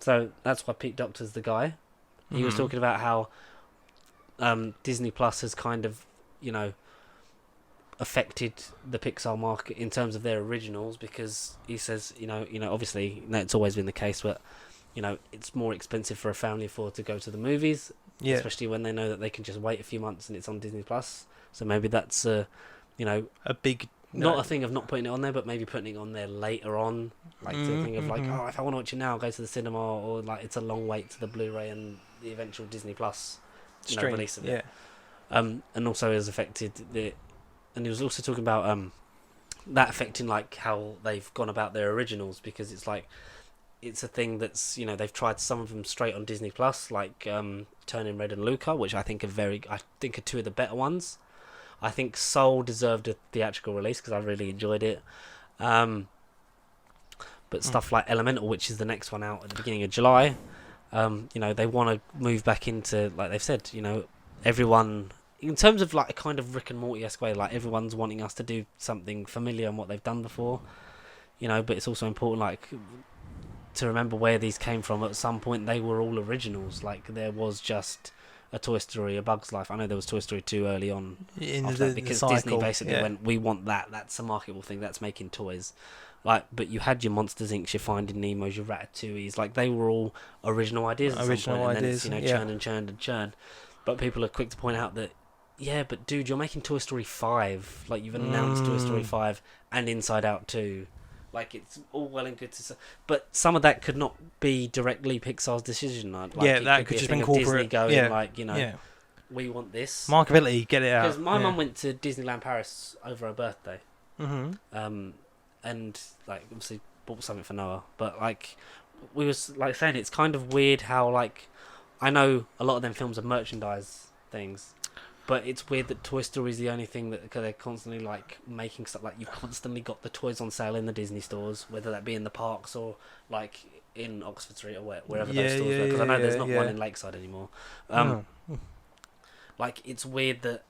So that's why Pete Docter's the guy. He was talking about how Disney Plus has kind of, affected the Pixar market in terms of their originals, because he says, obviously, it's always been the case, but, it's more expensive for a family of four to go to the movies, especially when they know that they can just wait a few months and it's on Disney Plus. So maybe that's, a big... Not a thing of not putting it on there, but maybe putting it on there later on, to a thing of if I want to watch it now, I'll go to the cinema, or it's a long wait to the Blu-ray and the eventual Disney Plus release of it. And also has affected and he was also talking about that affecting how they've gone about their originals, because it's a thing that's they've tried some of them straight on Disney Plus, Turning Red and Luca, which I think are two of the better ones. I think Soul deserved a theatrical release because I really enjoyed it. But stuff like Elemental, which is the next one out at the beginning of July, they want to move back into, like they've said, everyone, in terms of a kind of Rick and Morty-esque way, everyone's wanting us to do something familiar and what they've done before, but it's also important, to remember where these came from. At some point, they were all originals. There was just a Toy Story, a Bug's Life. I know there was Toy Story 2 early on, because Disney basically went, we want that. That's a marketable thing. That's making toys. But you had your Monsters Inc., your Finding Nemo's, your Ratatouilles. They were all original ideas. And then it's churned and churned. But people are quick to point out that, but dude, you're making Toy Story 5. You've announced Toy Story 5 and Inside Out 2. It's all well and good to... But some of that could not be directly Pixar's decision. That could just be corporate. Disney going, we want this. Markability, get it out. Because my mum went to Disneyland Paris over her birthday. And like obviously bought something for Noah, but like we was like saying, it's kind of weird how like I know a lot of them films are merchandise things, but it's weird that Toy Story is the only thing that cause they're constantly like making stuff. Like you've constantly got the toys on sale in the Disney stores, whether that be in the parks or like in Oxford Street or wherever those stores were. Because I know there's not one in Lakeside anymore. Like it's weird that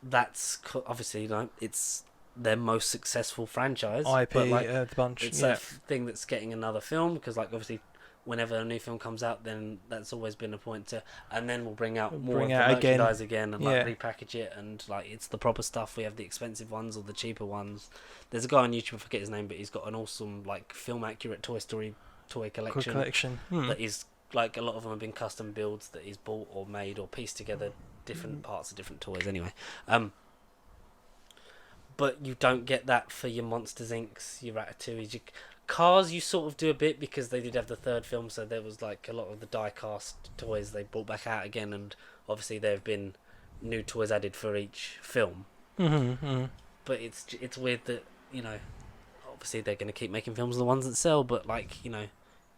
that's obviously it's their most successful franchise. IP, but like the bunch. it's that thing that's getting another film because like obviously whenever a new film comes out, then that's always been a point to, and then we'll bring out more of the merchandise again and like repackage it, and like it's the proper stuff. We have the expensive ones or the cheaper ones. There's a guy on YouTube, I forget his name, but he's got an awesome like film accurate Toy Story toy collection. That is like a lot of them have been custom builds that he's bought or made or pieced together different parts of different toys anyway. But you don't get that for your Monsters Inc.'s, your Ratatouille's, your Cars. You sort of do a bit because they did have the third film, so there was like a lot of the die-cast toys they brought back out again, and obviously there have been new toys added for each film. But it's weird that obviously they're going to keep making films of the ones that sell, but like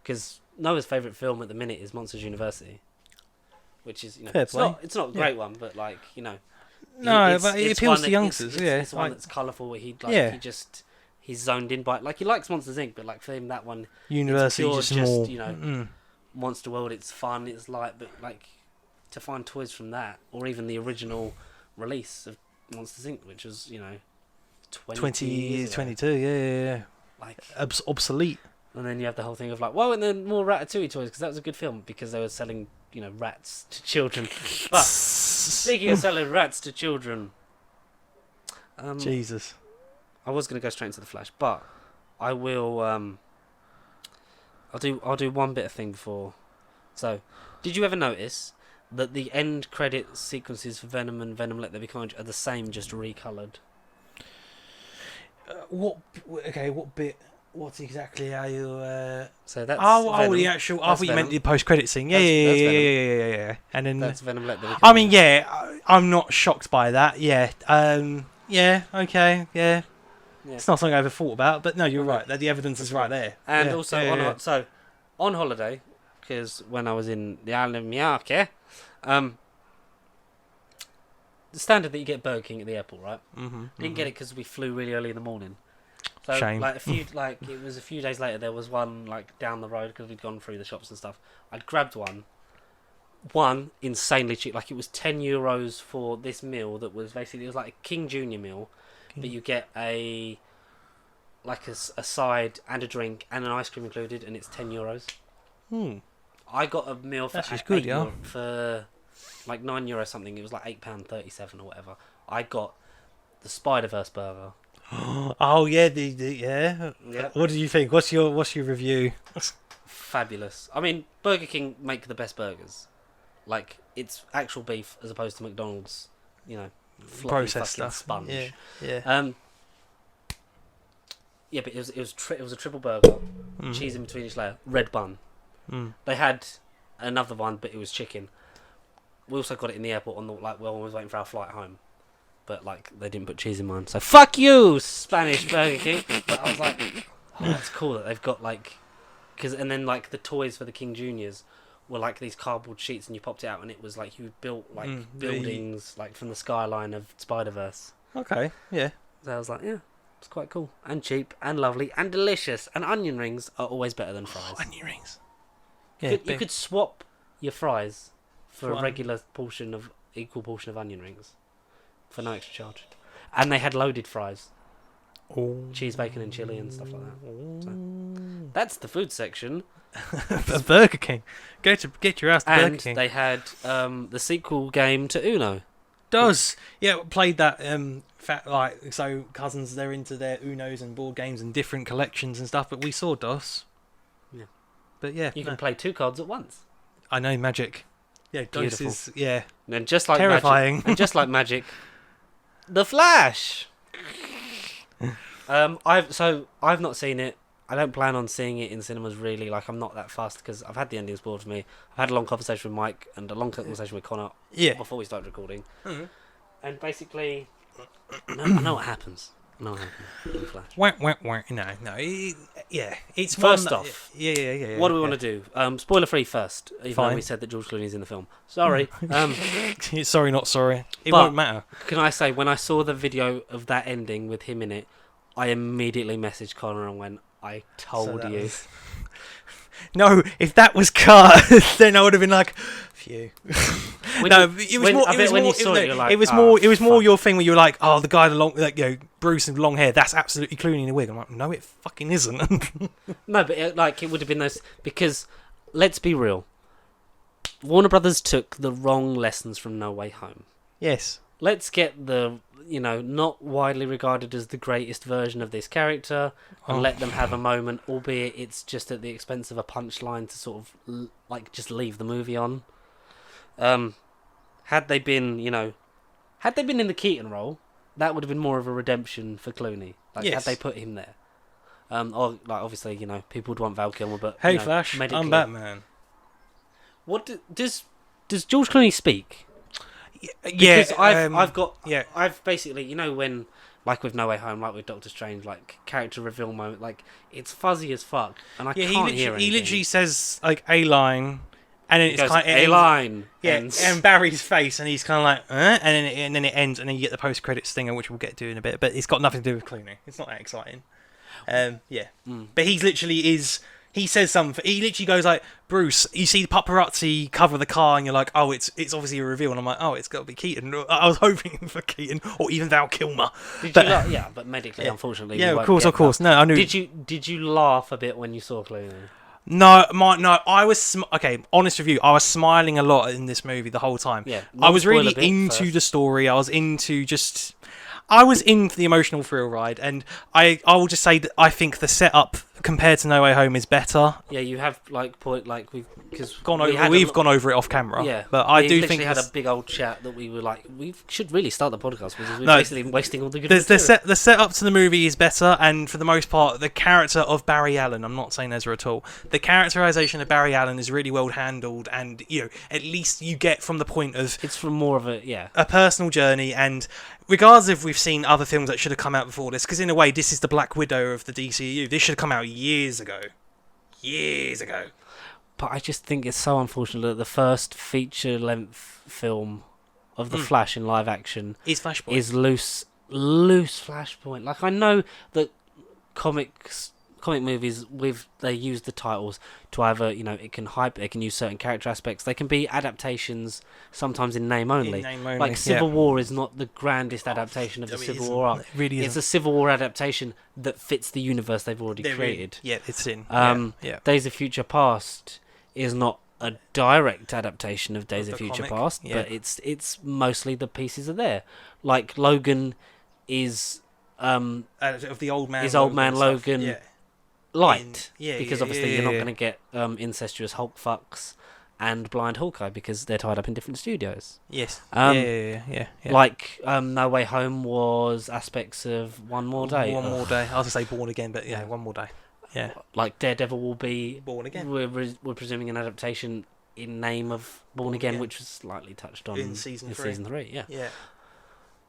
because Noah's favourite film at the minute is Monsters University, which is it's not a great one, but like no, but it appeals to youngsters. It's one that's colourful. He's zoned in by, like, he likes Monsters Inc., but like for him that one University it's just more Monster World. It's fun, it's light, but like to find toys from that, or even the original release of Monsters Inc., which was 20 years 22, yeah. Like obsolete. And then you have the whole thing of like, whoa, and then more Ratatouille toys because that was a good film because they were selling rats to children. But speaking of selling rats to children, Jesus, I was going to go straight into the Flash, but I will. I'll do one bit of thing before. So, did you ever notice that the end credit sequences for Venom and Venom Let There Be Carnage are the same, just recoloured? What bit? What exactly are you? So that's Venom. The actual. I thought you meant the post-credit scene. Yeah. And then that's Venom Let There Be Carnage. I mean, I'm not shocked by that. Yeah. Okay. Yeah. It's not something I ever thought about, but no, you're right. That the evidence is right there. And also on holiday, because when I was in the island of Miyake, the standard that you get Burger King at the airport, right? Didn't get it because we flew really early in the morning. So shame. Like it was a few days later. There was one like down the road because we'd gone through the shops and stuff. I'd grabbed one insanely cheap. Like it was €10 for this meal that was basically, it was like a King Junior meal, but you get a side and a drink and an ice cream included, and it's €10. I got a meal for for like €9 something. It was like £8.37 or whatever. I got the Spider-Verse burger. Oh yeah, yeah. What do you think? What's your review? Fabulous. I mean, Burger King make the best burgers. Like it's actual beef as opposed to McDonald's. Processed stuff. Sponge. Yeah. Yeah, but it was a triple burger, cheese in between each layer, red bun. They had another one, but it was chicken. We also got it in the airport on the when we was waiting for our flight home. But like they didn't put cheese in mine, so fuck you, Spanish Burger King. But I was like, oh, that's cool that they've got and then like the toys for the King Juniors were like these cardboard sheets, and you popped it out, and it was like you built like buildings like from the skyline of Spider-Verse. Okay, yeah. So I was like, yeah, it's quite cool and cheap and lovely and delicious. And onion rings are always better than fries. Onion rings. Yeah, you could swap your fries for a regular equal portion of onion rings. For no extra charge. And they had loaded fries. Cheese, bacon and chilli and stuff like that. So, that's the food section. Burger King. Get your ass to Burger King. And they had the sequel game to Uno. Played that so cousins, they're into their Unos and board games and different collections and stuff, but we saw DOS. Yeah. But yeah. You can play 2 cards at once. I know, magic. Yeah, DOS is And just like terrifying. Magic, and just like magic, The Flash. I've not seen it. I don't plan on seeing it in cinemas really. Like I'm not that fast because I've had the ending spoiled for me. I've had a long conversation with Mike and a long conversation with Connor before we started recording. And basically, I know what happens. No, I haven't. Flash. No. It's First one, off. Yeah. What do we want to do? Spoiler free first, even Fine. though we said that George Clooney's in the film. Sorry. Sorry, not sorry. It won't matter. Can I say, when I saw the video of that ending with him in it, I immediately messaged Connor and went, I told you. No, if that was cut, then I would have been like, phew. It was more your thing where you were like, oh, the guy Bruce with long hair, that's absolutely Clooney in a wig. I'm like, no, it fucking isn't. No, but it would have been those, because let's be real, Warner Brothers took the wrong lessons from No Way Home. Yes. Let's get the, not widely regarded as the greatest version of this character, and let them have a moment, albeit it's just at the expense of a punchline to sort of just leave the movie on. Had they been in the Keaton role, that would have been more of a redemption for Clooney. Had they put him there. Or obviously, people would want Val Kilmer, but hey, Flash, medically, I'm Batman. What does George Clooney speak? Yeah, because I've basically, when, like with No Way Home, like with Doctor Strange, character reveal moment, it's fuzzy as fuck, and I can't hear anything. He literally says a line, and then it's kind of a line. Yeah, and Barry's face, and he's kind of like, and then it ends, and then you get the post credit stinger, which we'll get to in a bit. But it's got nothing to do with Clooney. It's not that exciting. But he's literally He says something. He literally goes like, Bruce, you see the paparazzi cover the car, and you're like, oh, it's obviously a reveal. And I'm like, oh, it's got to be Keaton. I was hoping for Keaton or even Val Kilmer. But medically, unfortunately. Yeah, of course. No, I knew. Did you laugh a bit when you saw Clooney? No, I was honest with you. I was smiling a lot in this movie the whole time. Yeah, I was really into the story. I was into the emotional thrill ride, and I will just say that I think the setup compared to No Way Home is better. Yeah, you have we've gone over it off camera. Yeah, but I do think we had a big old chat that we were like, we should really start the podcast because we're basically wasting all the good. The setup to the movie is better, and for the most part, the character of Barry Allen. I'm not saying Ezra at all. The characterization of Barry Allen is really well handled, and at least you get from the point of it's from more of a personal journey. And regardless if we've seen other films that should have come out before this, because in a way this is the Black Widow of the DCU. This should have come out years ago. But I just think it's so unfortunate that the first feature-length film of the Flash in live action is Flashpoint. Is loose Flashpoint. I know that comic movies they use the titles to either it can hype, they can use certain character aspects, they can be adaptations sometimes in name only. Like Civil War is not the grandest adaptation of the Civil War arc. It's a Civil War adaptation that fits the universe they've already created. It's in. Days of Future Past is not a direct adaptation of Days of Future Past, but it's mostly the pieces are there. Like Logan is of the old man. Is Old Man Logan. Yeah. Light, because obviously you're not going to get incestuous Hulk fucks and blind Hawkeye because they're tied up in different studios. Yes. Like No Way Home was aspects of One More Day. One More Day. I was going to say Born Again, but One More Day. Yeah. Like Daredevil will be Born Again. We're presuming an adaptation in name of Born Again, which was slightly touched on in season 3. Yeah.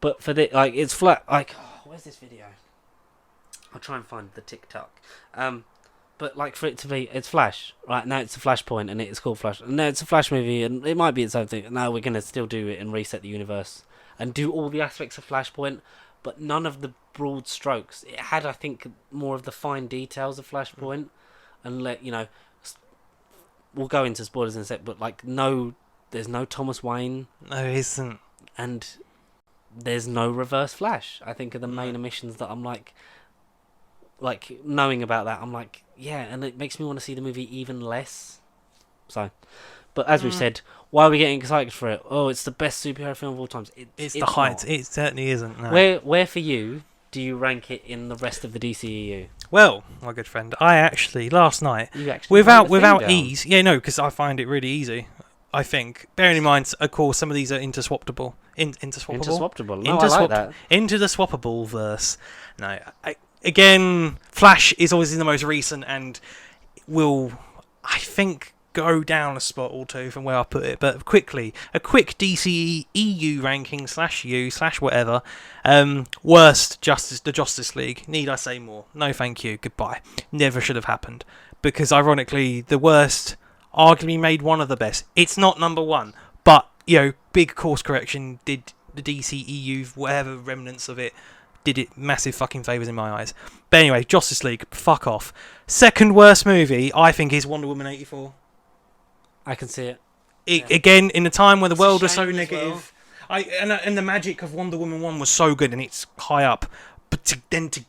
But for it's flat. Where's this video? I'll try and find the TikTok. But for it to be, it's Flash, right? Now it's a Flashpoint, and it's called Flash. No, it's a Flash movie, and it might be its own thing. Now we're gonna still do it and reset the universe and do all the aspects of Flashpoint, but none of the broad strokes. It had, I think, more of the fine details of Flashpoint, and we'll go into spoilers in a sec. But there's no Thomas Wayne. No, it isn't, and there's no Reverse Flash. I think are the main omissions that I'm knowing about that, I'm like, yeah, and it makes me want to see the movie even less. So, but as we've said, why are we getting excited for it? Oh, it's the best superhero film of all times. It's the height. It certainly isn't. No. Where for you do you rank it in the rest of the DCEU? Well, my good friend, I actually last night, without ease, because I find it really easy. I think, bearing in mind, of course, some of these are interswappable. Interswappable. No, I like that. Into the swappable verse. No, Again, Flash is obviously the most recent and will, I think, go down a spot or two from where I put it, but quickly, a quick DC EU ranking /U/whatever. Worst the Justice League. Need I say more? No, thank you. Goodbye. Never should have happened. Because ironically, the worst arguably made one of the best. It's not number one, but big course correction. Did the DC EU, whatever remnants of it, did it massive fucking favours in my eyes. But anyway, Justice League, fuck off. Second worst movie, I think, is Wonder Woman 84. I can see it. Again, in a time where the world was so shame as negative, and the magic of Wonder Woman 1 was so good, and it's high up, but to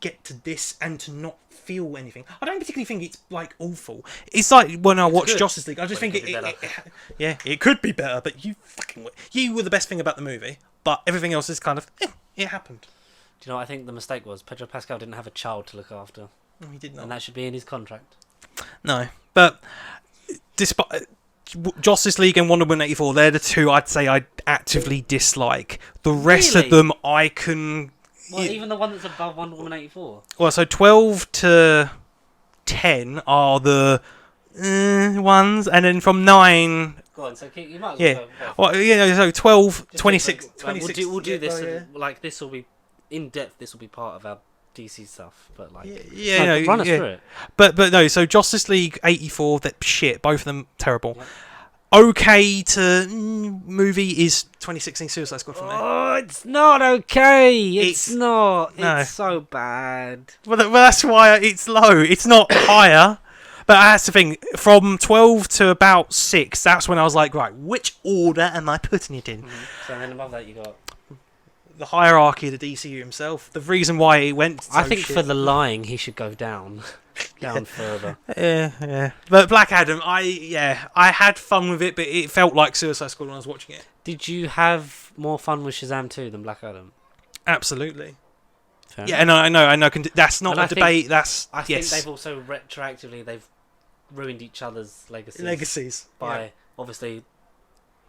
get to this and to not feel anything, I don't particularly think it's like awful. It's like when I watched Justice League, I just think it could be better, but you were the best thing about the movie, but everything else is kind of it happened. Do you know what I think the mistake was? Pedro Pascal didn't have a child to look after. No, he did not. And that should be in his contract. No, but despite Justice League and Wonder Woman 84, they're the two I'd say I actively dislike. The rest of them I can... Well, even the one that's above Wonder Woman 84? Well, so 12 to 10 are the ones, and then from 9... Go on, so you might as well go. Well, so 12, Just 26... We'll 26 do this, like, this will be... In depth, this will be part of our DC stuff, but like... run us through it. But no, so Justice League 84, that shit, both of them terrible. Yep. Okay to movie is 2016 Suicide Squad from there. Oh, it's not okay. It's not. No. It's so bad. Well, that's why it's low. It's not higher. But that's the thing. From 12 to about 6, that's when I was like, right, which order am I putting it in? Mm-hmm. So then above that you got... The hierarchy of the DCU himself. The reason why he went so I think for the lying, he should go down. Down further. Yeah. But Black Adam, I had fun with it, but it felt like Suicide Squad when I was watching it. Did you have more fun with Shazam 2 than Black Adam? Absolutely. Fair yeah, I know. That's not a debate. I think they've also they've ruined each other's legacies. By obviously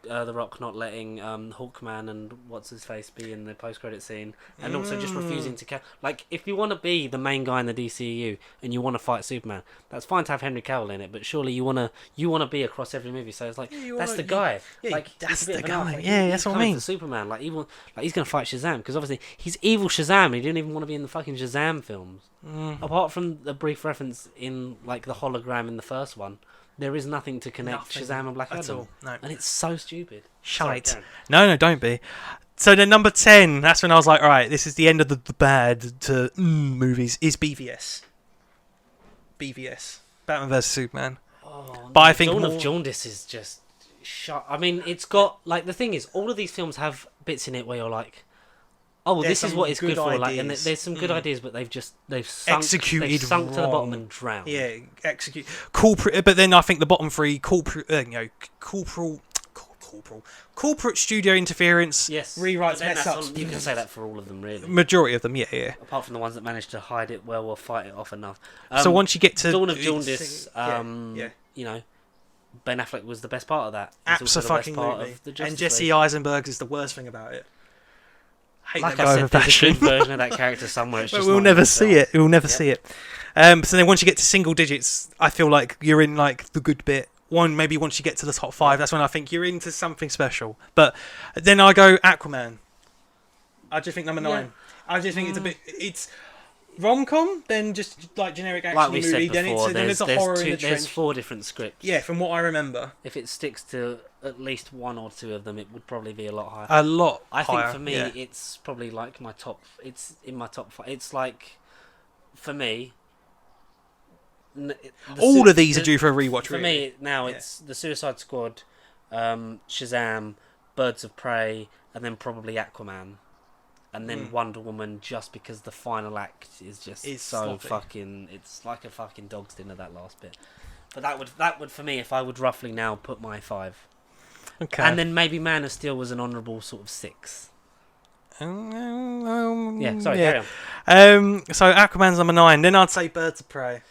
The Rock not letting Hawkman and what's his face be in the post-credit scene, and also just refusing to like, if you want to be the main guy in the DCU and you want to fight Superman, that's fine to have Henry Cavill in it, but surely you want to be across every movie. So it's like that's the guy. That's the guy. Like, that's what I mean. Superman, like he's gonna fight Shazam because obviously he's evil Shazam. And he didn't even want to be in the fucking Shazam films. Apart from the brief reference in like the hologram in the first one. There is nothing to connect Shazam and Black Adam. No. And it's so stupid. Shite. No, don't be. So then number 10, that's when I was like, alright, this is the end of the bad to movies, is BVS. Batman vs Superman. But I think Dawn of Jaundice is just... I mean, it's got... Like, the thing is, all of these films have bits in it where you're like... Oh, this is what it's good for. Like, and there's some good ideas, but they've sunk to the bottom and drowned. Yeah, but then I think the bottom three, corporate studio interference, rewrites, mess ups. You can say that for all of them, really. Majority of them, yeah. Apart from the ones that managed to hide it well or fight it off enough. So once you get to Dawn of Jaundice, you know, Ben Affleck was the best part of that. Absolutely. And Jesse Eisenberg is the worst thing about it. Like I said, there's a good version of that character somewhere. It's just we'll never see it. We'll never see it. So then once you get to single digits, I feel like you're in like the good bit. Maybe once you get to the top 5, that's when I think you're into something special. But then I go Aquaman. I just think number 9. I just think it's rom-com, then just like generic action movie. Said before, then it's a horror in the trench. There's 4 different scripts. Yeah, from what I remember. If it sticks to at least 1 or 2 of them, it would probably be a lot higher. I think for me, it's probably like my top. It's in my top 5. It's like, for me, all of these are due for a rewatch. For me now, it's the Suicide Squad, Shazam, Birds of Prey, and then probably Aquaman. And then Wonder Woman, just because the final act is just so fucking... It's like a fucking dog's dinner, that last bit. But that would for me, if I would roughly now put my 5. Okay. And then maybe Man of Steel was an honourable sort of 6. Carry on. So Aquaman's number 9. Then I'd say Birds of Prey.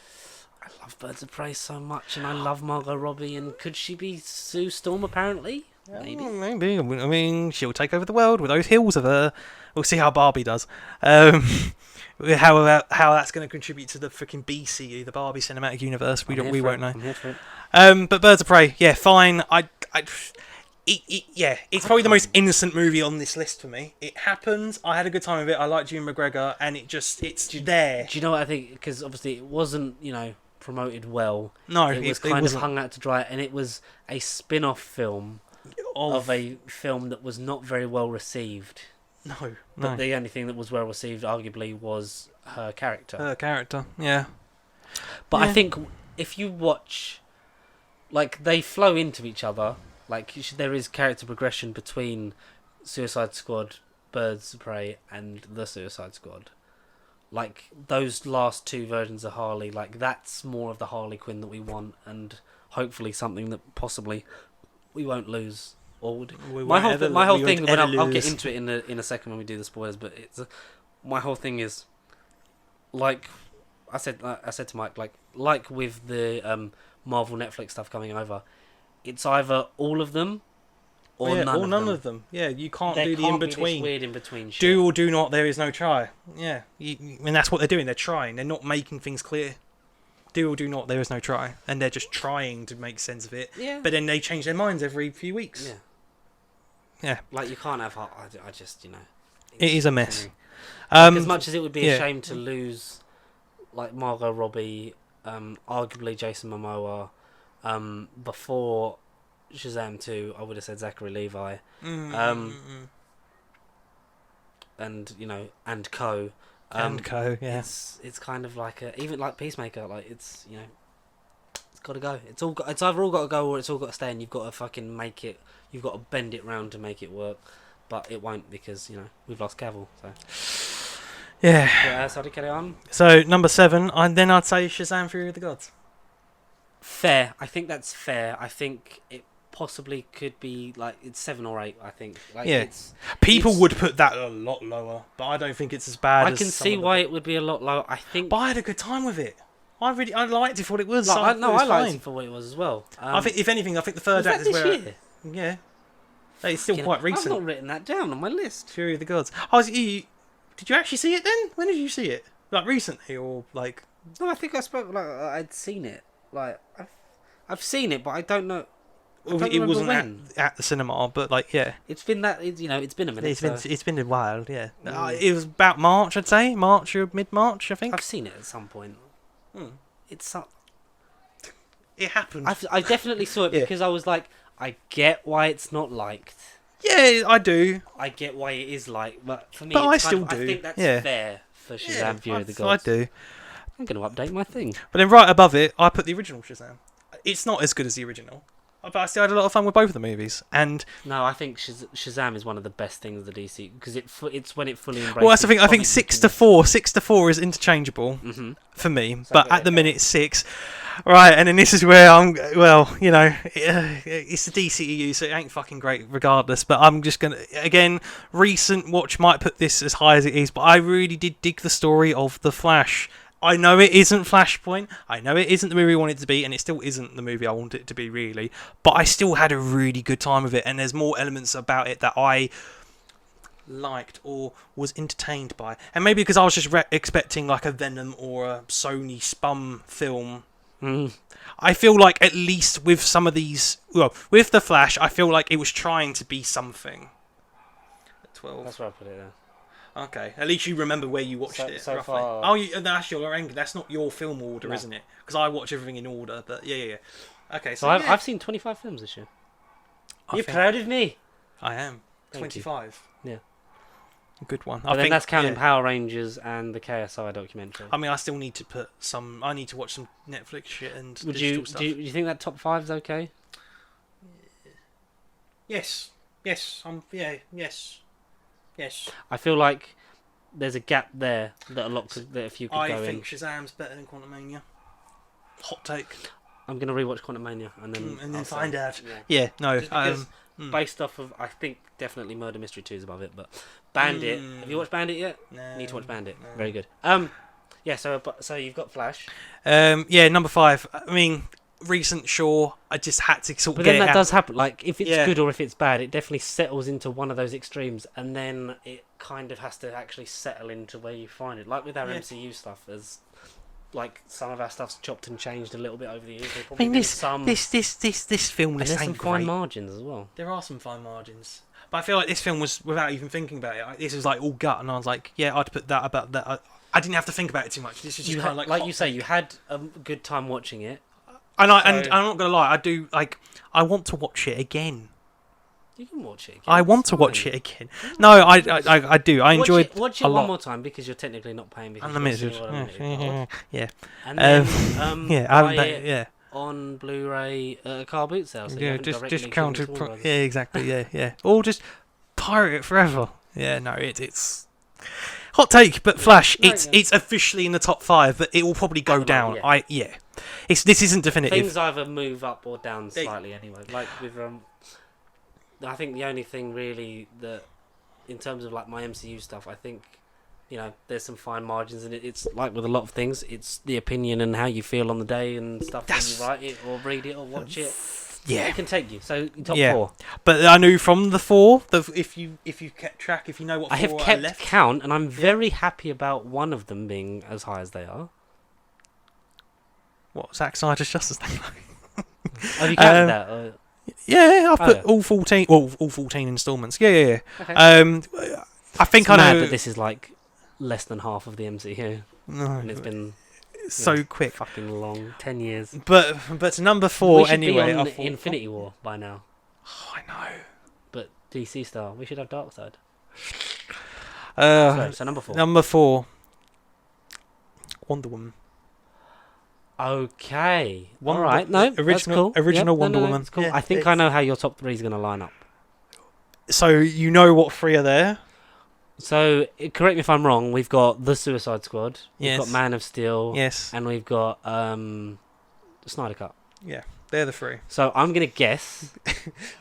I love Birds of Prey so much, and I love Margot Robbie, and could she be Sue Storm, apparently? Maybe. I mean, she'll take over the world with those heels of her. We'll see how Barbie does. But how that's going to contribute to the freaking BCU, the Barbie Cinematic Universe. We won't know. I'm here for it. But Birds of Prey, yeah, fine. It's probably the most innocent movie on this list for me. It happened. I had a good time with it. I liked Ewan McGregor, and it's there. Do you know what I think? Because obviously it wasn't, promoted well. No, it was kind of hung out to dry, and it was a spin-off film of a film that was not very well received. No. But the only thing that was well received, arguably, was her character. Yeah. But I think if you watch, they flow into each other. There is character progression between Suicide Squad, Birds of Prey, and the Suicide Squad. Those last two versions of Harley, that's more of the Harley Quinn that we want, and hopefully something that possibly we won't lose. My whole thing. I'll get into it in a second when we do the spoilers. But my whole thing is, I said to Mike, with the Marvel Netflix stuff coming over, it's either all of them or none of them. Yeah, you can't do the in between. Weird in between. Shit. Do or do not. There is no try. Yeah, that's what they're doing. They're trying. They're not making things clear. Do or do not. There is no try, and they're just trying to make sense of it. Yeah. But then they change their minds every few weeks. Yeah. Yeah. You can't have. I just it is a mess. As much as it would be a shame to lose, Margot Robbie, arguably Jason Momoa, before Shazam 2, I would have said Zachary Levi, and and co. Yeah. It's kind of even like Peacemaker, it's got to go. It's either all got to go or it's all got to stay, and you've got to fucking make it. You've got to bend it round to make it work, but it won't because we've lost Cavill. So yeah. Sorry, carry on. So number 7, I'd say Shazam: Fury of the Gods. Fair. I think that's fair. I think it possibly could be it's 7 or 8. I think. People would put that a lot lower, but I don't think it's as bad. I can see why it would be a lot lower. I think. But I had a good time with it. I liked it for what it was. I liked it for what it was as well. I think, if anything, the third act is this where. Year? Yeah. It's still quite recent. I've not written that down on my list. Fury of the Gods. Did you actually see it then? When did you see it? Recently or No, I think I spoke I'd seen it. I've seen it, but I don't know. It wasn't at the cinema, but it's been it's been a minute. It's been a while, yeah. It was about March, I'd say, March or mid-March, I think. I've seen it at some point. It happened. I definitely saw it because I was I get why it's not liked. Yeah, I do. I get why it is but for me, I still do. I think that's fair for Shazam: Fury of the Gods. I do. I'm going to update my thing. But then right above it, I put the original Shazam. It's not as good as the original, but I still had a lot of fun with both of the movies. And no, I think Shazam is one of the best things of the DC because it's when it fully embraces. Well, that's the thing. I think 6 to 4. 6 to 4 is interchangeable for me, exactly, but at the minute 6. Right, and then this is where it's the DCEU, so it ain't fucking great regardless. But I'm just gonna recent watch might put this as high as it is, but I really did dig the story of the Flash. I know it isn't Flashpoint. I know it isn't the movie I want it to be, and it still isn't the movie I want it to be, really. But I still had a really good time with it, and there's more elements about it that I liked or was entertained by. And maybe because I was just expecting a Venom or a Sony Spum film. I feel at least with some of these... Well, with The Flash, I feel it was trying to be something. 12. That's where I put it there. Okay, at least you remember where you watched it. So roughly. far... that's your ranking. That's not your film order, isn't it? Because I watch everything in order. But yeah. Okay, so I've seen 25 films this year. You're proud of me? I am. 25. Yeah. Good one. But then that's counting Power Rangers and the KSI documentary. I mean, I still need to put some... I need to watch some Netflix shit and digital stuff. Do you think that top 5's okay? Yes. Yes. I feel like there's a gap there that a few could go in. I think Shazam's better than Quantumania. Hot take. I'm going to rewatch Quantumania and then find out. Yeah, no. Based off of, I think definitely Murder Mystery 2 is above it, but Bandit. Have you watched Bandit yet? No. Need to watch Bandit. No. Very good. Yeah. So you've got Flash. Yeah, number 5. I mean, recent, sure. I just had to sort But of get then it that out. does happen. Like, if it's Yeah. good or if it's bad, it definitely settles into one of those extremes, and then it kind of has to actually settle into where you find it. Like with our Yeah. MCU stuff, as like some of our stuff's chopped and changed a little bit over the years. There's I probably mean, been this some, film and list there's some ain't fine great. margins as well. There are some fine margins, but I feel like this film was, without even thinking about it, this was like all gut, and I was like, yeah, I'd put that about that. I didn't have to think about it too much. This was just kind of like you say, you had a good time watching it. and I'm not gonna lie, I do like. I want to watch it again. You can watch it again. I want to watch it again. No, I do. I enjoyed it. Watch it one more time because you're technically not paying. Unlimited. Yeah. And Um, then yeah, buy it yeah. on Blu-ray at a car boot sale. So Yeah, you just directly counter. click into Warner Yeah, exactly. Yeah. Or just pirate it forever. Yeah, no, it's hot take, but Flash, No, it's officially in the top 5, but it will probably go At the down. moment, This isn't definitive. Things either move up or down slightly anyway. Like with I think the only thing really that, in terms of like my MCU stuff, I think, there's some fine margins in it. It's like with a lot of things, it's the opinion and how you feel on the day and stuff when you write it or read it or watch it. Yeah, It can take you. So top 4. But I knew from the 4, if you kept track, if you know what 4 I have are kept left. count, and I'm very happy about one of them being as high as they are. What, Zack Snyder's Justice League? Have you counted that? Or? Yeah, I've put all 14. Well, all 14 installments. Yeah. Okay. I think It's I mad know that this is like less than half of the MCU, No, and it's been so quick. fucking long, 10 years. But to number 4 we should anyway. be on I thought, Infinity War by now, Oh, I know. but DC style. We should have Darkseid. Uh, So number 4. Number 4. Wonder Woman. Okay. All right. No, that's cool. Original Wonder no, Woman. That's cool. Yeah, I think I know how your top 3 is going to line up. So you know what 3 are there? So correct me if I'm wrong. We've got the Suicide Squad. We've Yes. got Man of Steel. Yes. And we've got Snyder Cut. Yeah, they're the 3. So I'm gonna guess.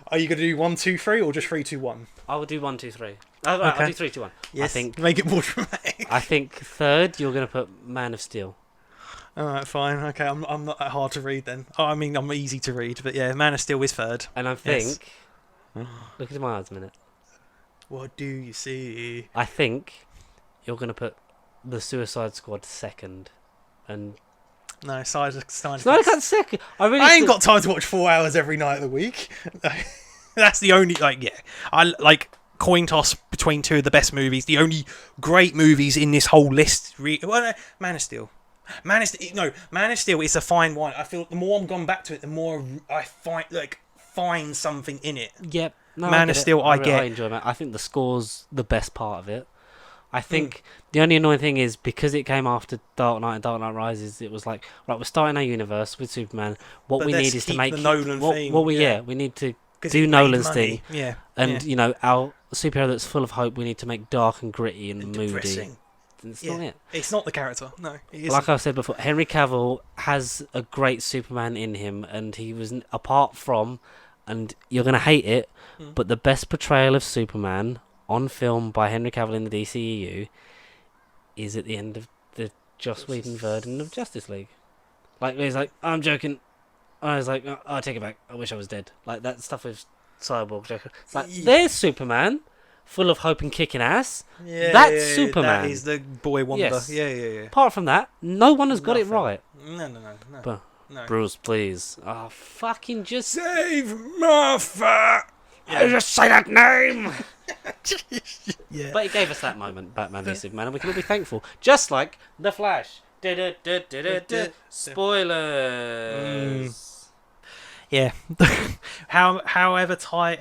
Are you gonna do 1, 2, 3, or just 3, 2, 1? I will do 1, 2, 3. I'll do 3, 2, 1. Yes. I think. Make it more dramatic. I think third you're gonna put Man of Steel. All right, fine. Okay, I'm not that hard to read then. Oh, I mean, I'm easy to read, but yeah, Man of Steel is 3rd. And I think. Look into my eyes a minute. What do you see? I think you're gonna put the Suicide Squad 2nd, and No, Snyder Snyder Cut 2nd. I ain't got time to watch 4 hours every night of the week. That's the only I like coin toss between 2 of the best movies. The only great movies in this whole list. Man of Steel. Man of Steel is a fine wine. I feel the more I'm gone back to it, the more I find something in it. Yep. No, Man of Steel, I get. I enjoy it. I think the score's the best part of it. I think the only annoying thing is because it came after Dark Knight and Dark Knight Rises, it was like, right, we're starting our universe with Superman. What we need is to make the Nolan theme. We need to do Nolan's thing. Yeah. And our superhero that's full of hope, we need to make dark and gritty and moody. Depressing. It's not it. It's not the character. No, it isn't. Like I said before, Henry Cavill has a great Superman in him, and he was apart from, and you're gonna hate it, but the best portrayal of Superman on film by Henry Cavill in the DCEU is at the end of the Joss Whedon version of Justice League. Like he's like, I'm joking. I was like, oh, I take it back. I wish I was dead. Like that stuff with Cyborg Joker. It's like there's Superman, full of hope and kicking ass. That's Superman. That is the boy wonder. Yes. Yeah. Apart from that, no one has got it right. No. But No. Bruce, please. Oh, fucking just Save Martha! I just say that name. Yeah. But he gave us that moment, Batman v Superman, and we can all be thankful. Just like The Flash. Spoilers. Yeah. However tied,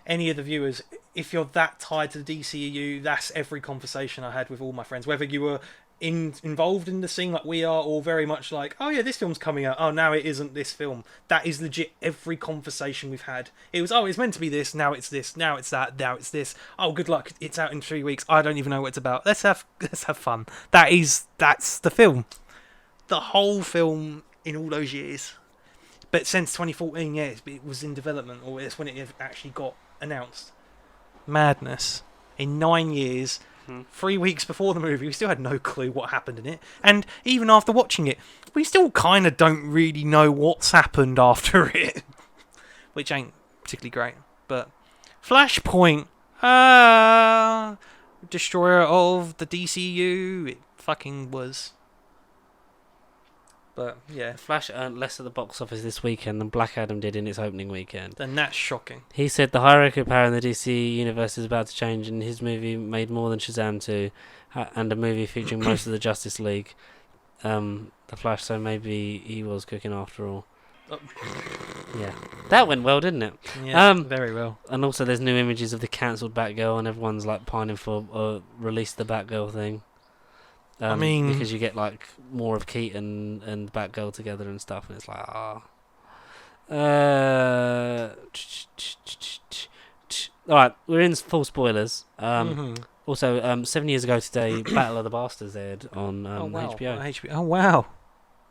any of the viewers, if you're that tied to the DCEU, that's every conversation I had with all my friends. Whether you were involved in the scene like we are, or very much like, oh yeah, this film's coming out. Oh, now it isn't this film. That is legit every conversation we've had. It was, oh, it's meant to be this. Now it's this. Now it's that. Now it's this. Oh, good luck. It's out in 3 weeks. I don't even know what it's about. Let's have fun. That's the film. The whole film in all those years. But since 2014, yeah, it was in development, or it's when it actually got announced. Madness. In 9 years, 3 weeks before the movie. We still had no clue what happened in it. And even after watching it, we still kind of don't really know what's happened after it. Which ain't particularly great. But Flashpoint, destroyer of the DCU, it fucking was. But, yeah. Flash earned less at the box office this weekend than Black Adam did in its opening weekend. And that's shocking. He said the hierarchy of power in the DC universe is about to change, and his movie made more than Shazam 2, and a movie featuring most of the Justice League. The Flash, so maybe he was cooking after all. Yeah. That went well, didn't it? Yeah, very well. And also there's new images of the cancelled Batgirl, and everyone's like pining for release the Batgirl thing. I mean, because you get like more of Keaton and Batgirl together and stuff, and it's like, Alright, we're in full spoilers. Also, 7 years ago today, Battle of the Bastards aired on HBO. Oh wow!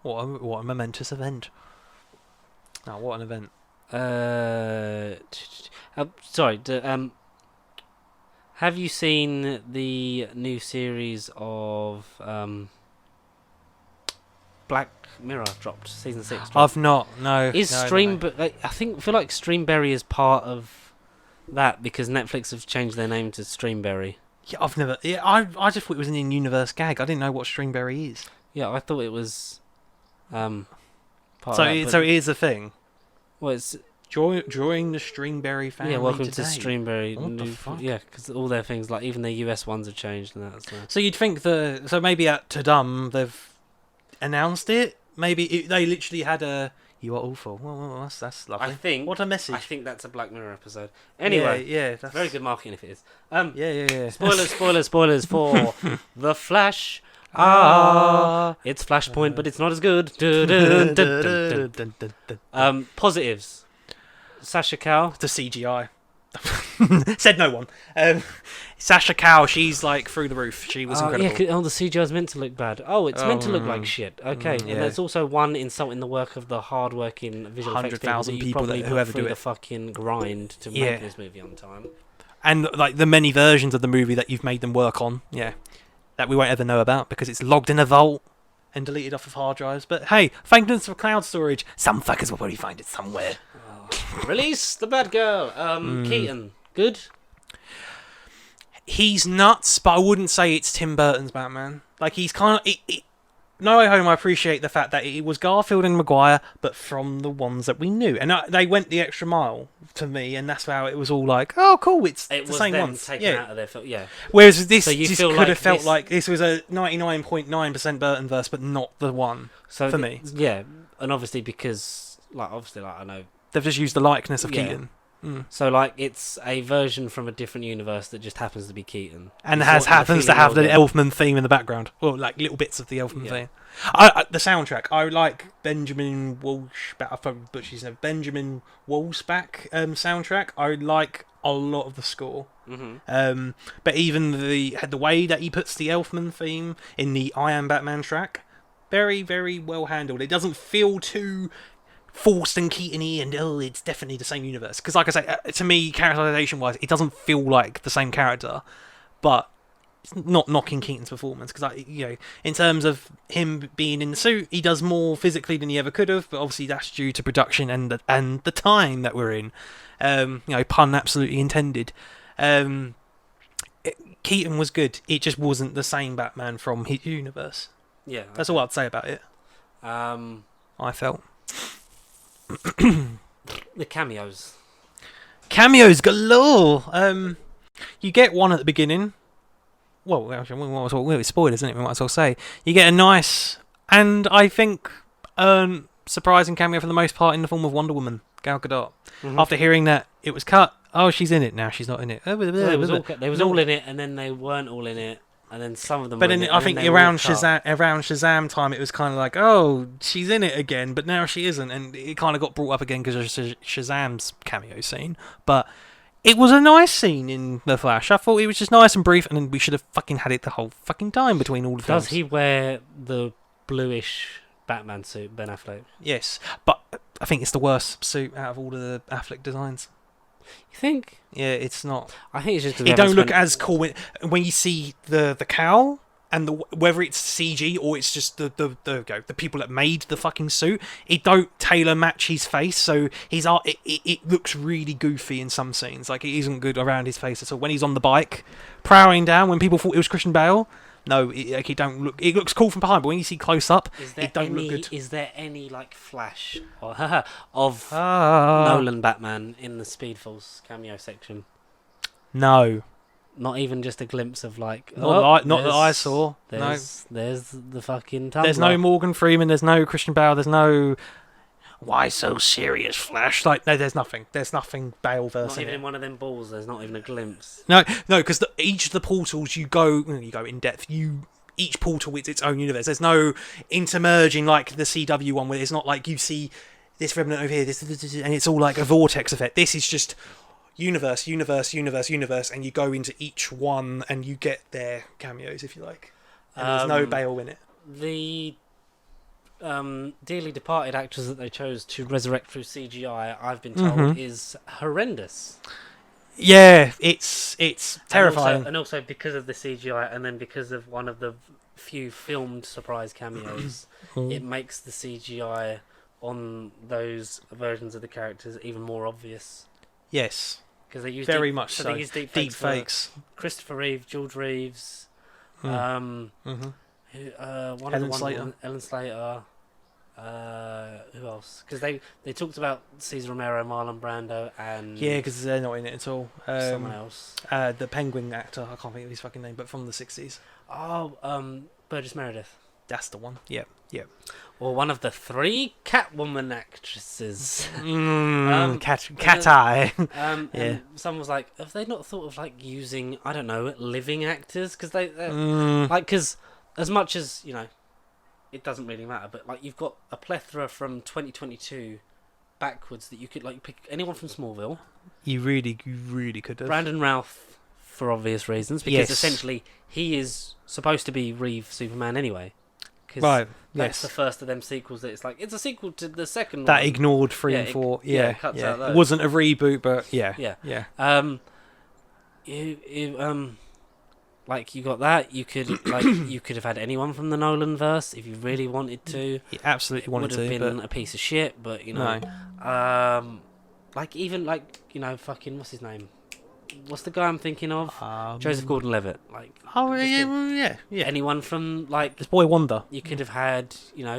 What a momentous event! Oh, what an event! Sorry. Have you seen the new series of Black Mirror dropped? Season 6 dropped? I've not. No. I feel like Streamberry is part of that because Netflix have changed their name to Streamberry. Yeah, I've never. Yeah, I just thought it was an in-universe gag. I didn't know what Streamberry is. Yeah, I thought it was. Part so of that, so it is a thing. Well, it's. Join the Streamberry family. Yeah, welcome today. to Streamberry. What the fuck? Yeah, because all their things, like even their US ones, have changed and that. So you'd think so maybe at Tadum they've announced it. Maybe they literally had a. You are awful. Well, that's lovely. I think. What a message. I think that's a Black Mirror episode. Anyway, yeah, that's very good marketing if it is. Yeah. Spoilers for The Flash. It's Flashpoint, but it's not as good. Positives. Sasha Cow. The CGI. Said no one. Sasha Cow, she's like through the roof. She was incredible. Yeah, the CGI's meant to look bad. It's meant to look like shit. Okay, and there's also one insulting the work of the hard-working visual effects 100,000 people that whoever do it. The fucking grind to make this movie on time. And like the many versions of the movie that you've made them work on, that we won't ever know about because it's logged in a vault and deleted off of hard drives. But hey, thank goodness for cloud storage. Some fuckers will probably find it somewhere. Release the Batgirl. Keaton, good? He's nuts, but I wouldn't say it's Tim Burton's Batman. Like, he's kind of... No Way Home, I appreciate the fact that it was Garfield and Maguire, but from the ones that we knew. And they went the extra mile to me, and that's how it was all like, oh, cool, it's the same ones. Taken out of their film, Whereas this, so this could have felt like this was a 99.9% Burton verse, but not the one for me. Yeah, and obviously because, I know... They've just used the likeness of Keaton. So, it's a version from a different universe that just happens to be Keaton. And happens to have the Elfman theme in the background. Well, like, little bits of the Elfman theme. The soundtrack. I like Benjamin Walshback. I probably butchered his name. Benjamin Walshback soundtrack. I like a lot of the score. Mm-hmm. But even the way that he puts the Elfman theme in the I Am Batman track, very, very well handled. It doesn't feel too... forced and Keaton-y and it's definitely the same universe because like I say to me characterization wise it doesn't feel like the same character, but it's not knocking Keaton's performance because in terms of him being in the suit he does more physically than he ever could have, but obviously that's due to production and the time that we're in, pun absolutely intended. Keaton was good, it just wasn't the same Batman from his universe. That's all I'd say about it. I felt the cameos galore. You get one at the beginning. Well, actually, it's spoilers, isn't it? We might as well say you get a nice and I think surprising cameo for the most part in the form of Wonder Woman, Gal Gadot. Mm-hmm. After hearing that it was cut, she's in it now. She's not in it. They was all in it, and then they weren't all in it. And then some of them. But then I think around Shazam time, it was kind of like, oh, she's in it again, but now she isn't, and it kind of got brought up again because of Shazam's cameo scene. But it was a nice scene in The Flash. I thought it was just nice and brief, and then we should have fucking had it the whole fucking time between all the films. Does he wear the bluish Batman suit, Ben Affleck? Yes, but I think it's the worst suit out of all the Affleck designs. You think? Yeah, it's not. I think it's just because It don't look as cool when you see the cowl and whether it's CG or it's just the people that made the fucking suit. It don't tailor match his face, so his art it looks really goofy in some scenes. Like, it isn't good around his face at all. When he's on the bike, prowling down, when people thought it was Christian Bale. No, it don't look. It looks cool from behind, but when you see close up, it don't look good. Is there any like flash of Nolan Batman in the Speed Force cameo section? No, not even just a glimpse of like. Not that I saw. There's the fucking Tumblr. There's no Morgan Freeman. There's no Christian Bale. There's no. Why so serious, Flash? Like, no, there's nothing. There's nothing Bale-verse. Not even in one of them balls. There's not even a glimpse. No, because each of the portals you go in depth. Each portal is its own universe. There's no intermerging like the CW one, where it's not like you see this remnant over here, this, and it's all like a vortex effect. This is just universe, and you go into each one and you get their cameos, if you like. And there's no Bale in it. The dearly departed actors that they chose to resurrect through CGI, I've been told, is horrendous. Yeah, it's terrifying. And also because of the CGI, and then because of one of the few filmed surprise cameos, it makes the CGI on those versions of the characters even more obvious. Yes, because they use very much so. They use deep fakes. Christopher Reeve, George Reeves, Ellen Slater. Who else? Because they talked about Cesar Romero, Marlon Brando, and because they're not in it at all. Someone else. The Penguin actor, I can't think of his fucking name, but from the 60s. Burgess Meredith. That's the one. Yep. Or one of the 3 Catwoman actresses. Cat Eye. And someone was like, have they not thought of like using, I don't know, living actors? Because because as much as it doesn't really matter, but like you've got a plethora from 2022 backwards that you could like pick anyone from Smallville. You really could have. Brandon Routh, for obvious reasons, because essentially he is supposed to be Reeve Superman anyway. Right. That's the first of them sequels that it's like it's a sequel to the second that one. Ignored 3 and 4. It cuts out those. It wasn't a reboot, but yeah. Like you got that, you could you could have had anyone from the Nolan verse if you really wanted to. You absolutely wanted to. Would have been a piece of shit, but no. Fucking what's his name? What's the guy I'm thinking of? Joseph Gordon-Levitt. Yeah. Anyone from this boy Wonder. You could have had Mr.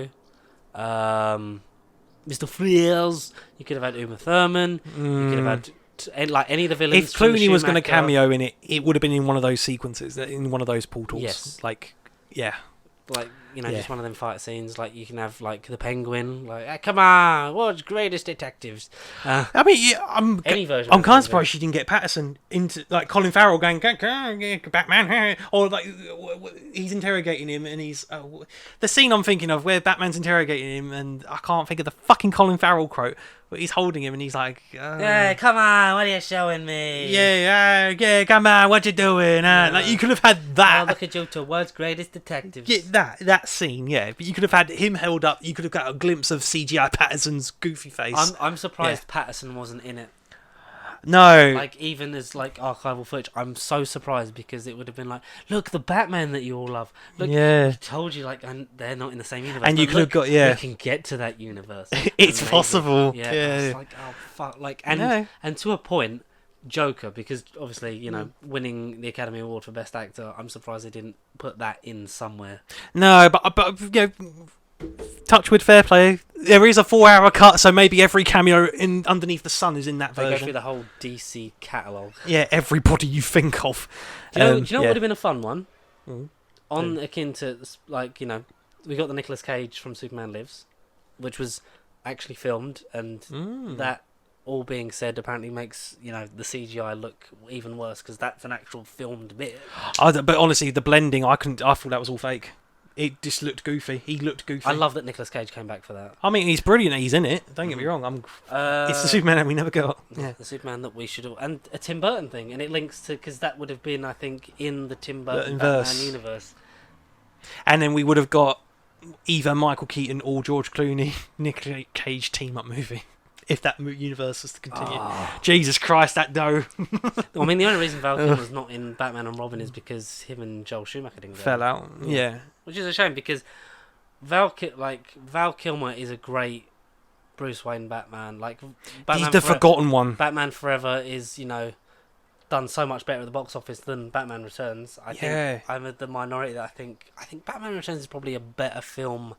Frears. You could have had Uma Thurman. You could have had. Any of the villains. If Clooney was going to cameo in it, it would have been in one of those sequences, in one of those portals. Yes. Just one of them fight scenes. Like you can have the Penguin. Come on, watch Greatest Detectives. Any version. I'm kind of surprised she didn't get Patterson into Colin Farrell going Batman, or he's interrogating him, and he's the scene I'm thinking of where Batman's interrogating him, and I can't think of the fucking Colin Farrell quote. But he's holding him and he's like, yeah, come on, what are you showing me? Yeah, come on, what you doing? You could have had that. Look at you to World's Greatest Detectives. Yeah, that scene, but you could have had him held up. You could have got a glimpse of CGI Patterson's goofy face. I'm surprised Patterson wasn't in it. No. Even as archival footage, I'm so surprised because it would have been look, the Batman that you all love. Look, I told you, and they're not in the same universe. And you could have got, we can get to that universe. It's possible. Yeah. It's oh, fuck. And to a point, Joker, because obviously, winning the Academy Award for Best Actor, I'm surprised they didn't put that in somewhere. No, but Touchwood, fair play. There is a 4-hour cut, so maybe every cameo in Underneath the Sun is in that version. They go through the whole DC catalogue. Yeah, everybody you think of. Do you know what would have been a fun one? Akin to, we got the Nicolas Cage from Superman Lives, which was actually filmed, and that, all being said, apparently makes, the CGI look even worse, because that's an actual filmed bit. But honestly, the blending, I thought that was all fake. It just looked goofy. He looked goofy. I love that Nicolas Cage came back for that. I mean, he's brilliant. He's in it. Don't get me wrong. It's the Superman that we never got. Yeah, the Superman that we should have, and a Tim Burton thing, and it links to because that would have been, I think, in the Tim Burton Batman universe. And then we would have got either Michael Keaton or George Clooney, Nicolas Cage team up movie. if that universe was to continue. Jesus Christ, that no. I mean, the only reason Val Kilmer's not in Batman and Robin is because him and Joel Schumacher didn't fell out. Yeah. Which is a shame because Val Kilmer is a great Bruce Wayne Batman. Like Batman he's the forgotten one. Batman Forever is, done so much better at the box office than Batman Returns. I think I'm the minority that I think Batman Returns is probably a better film.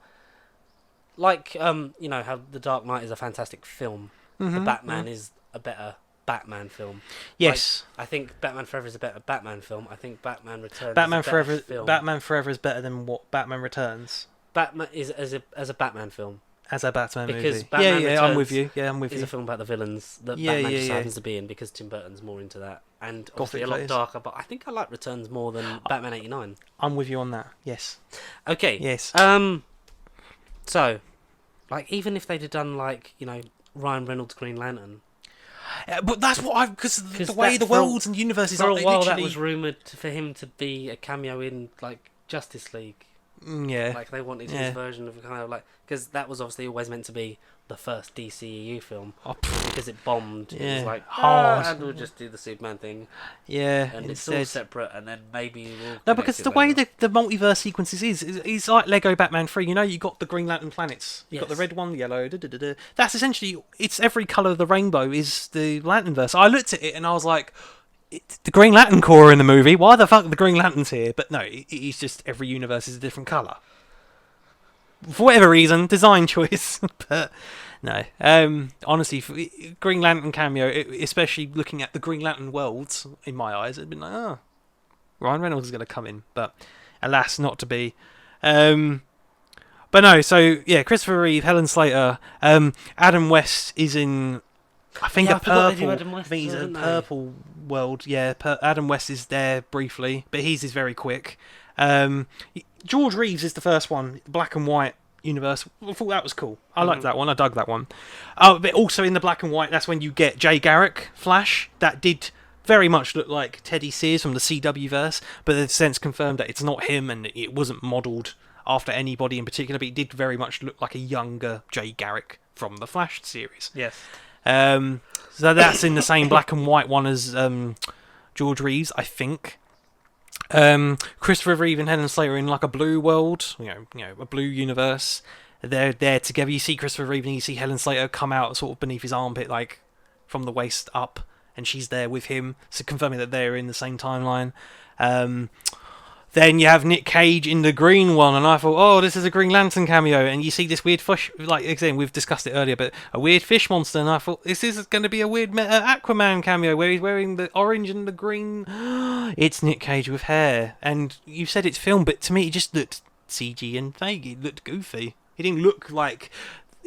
Like how The Dark Knight is a fantastic film. The Batman is a better Batman film. Yes. Like, I think Batman Forever is a better Batman film. I think Batman Returns Batman is a Forever better film. Batman Forever is better than what Batman Returns. Batman is as a Batman film. As a Batman because movie. Batman Returns I'm with you. Yeah, I'm with you. It's a film about the villains that Batman just happens to be in because Tim Burton's more into that. And obviously a lot darker, but I think I like Returns more than Batman 89. I'm with you on that, yes. Okay. Yes. So, like, even if they'd have done, like, Ryan Reynolds' Green Lantern. But that's what because the way the worlds and universes are. For a while literally... that was rumoured for him to be a cameo in, like, Justice League. Yeah. Like, they wanted his version of kind of like... Because that was obviously always meant to be the first DCEU film. Because it bombed. It was like, hard. And we'll just do the Superman thing. Yeah. And it's all separate, and then maybe we'll... No, because the way the multiverse sequences is like Lego Batman 3. You got the Green Lantern planets. You've got the red one, the yellow, That's essentially... It's every colour of the rainbow is the Lanternverse. I looked at it and I was like... It's the Green Lantern Corps in the movie. Why the fuck are the Green Lanterns here? But no, it's just every universe is a different colour. For whatever reason, design choice. But no, honestly, Green Lantern cameo, especially looking at the Green Lantern worlds, in my eyes, it'd been like, Ryan Reynolds is going to come in, but alas, not to be. But no, so yeah, Christopher Reeve, Helen Slater, Adam West is in. I think a purple. I think he's a purple world. Yeah, Adam West is there briefly, but his is very quick. George Reeves is the first one, black and white universe. I thought that was cool. I liked that one. I dug that one. But also in the black and white, that's when you get Jay Garrick Flash. That did very much look like Teddy Sears from the CW verse, but they've since confirmed that it's not him and it wasn't modelled after anybody in particular. But it did very much look like a younger Jay Garrick from the Flash series. Yes. So that's in the same black and white one as George Reeves, I think. Christopher Reeve and Helen Slater in like a blue world, a blue universe. They're there together. You see Christopher Reeve and you see Helen Slater come out sort of beneath his armpit, like from the waist up, and she's there with him, so confirming that they're in the same timeline. Then you have Nick Cage in the green one, and I thought, this is a Green Lantern cameo. And you see this weird fish, like again, we've discussed it earlier, but a weird fish monster. And I thought, this is going to be a weird Aquaman cameo where he's wearing the orange and the green. It's Nick Cage with hair. And you said it's film, but to me, it just looked CG and fake. It looked goofy. It didn't look like...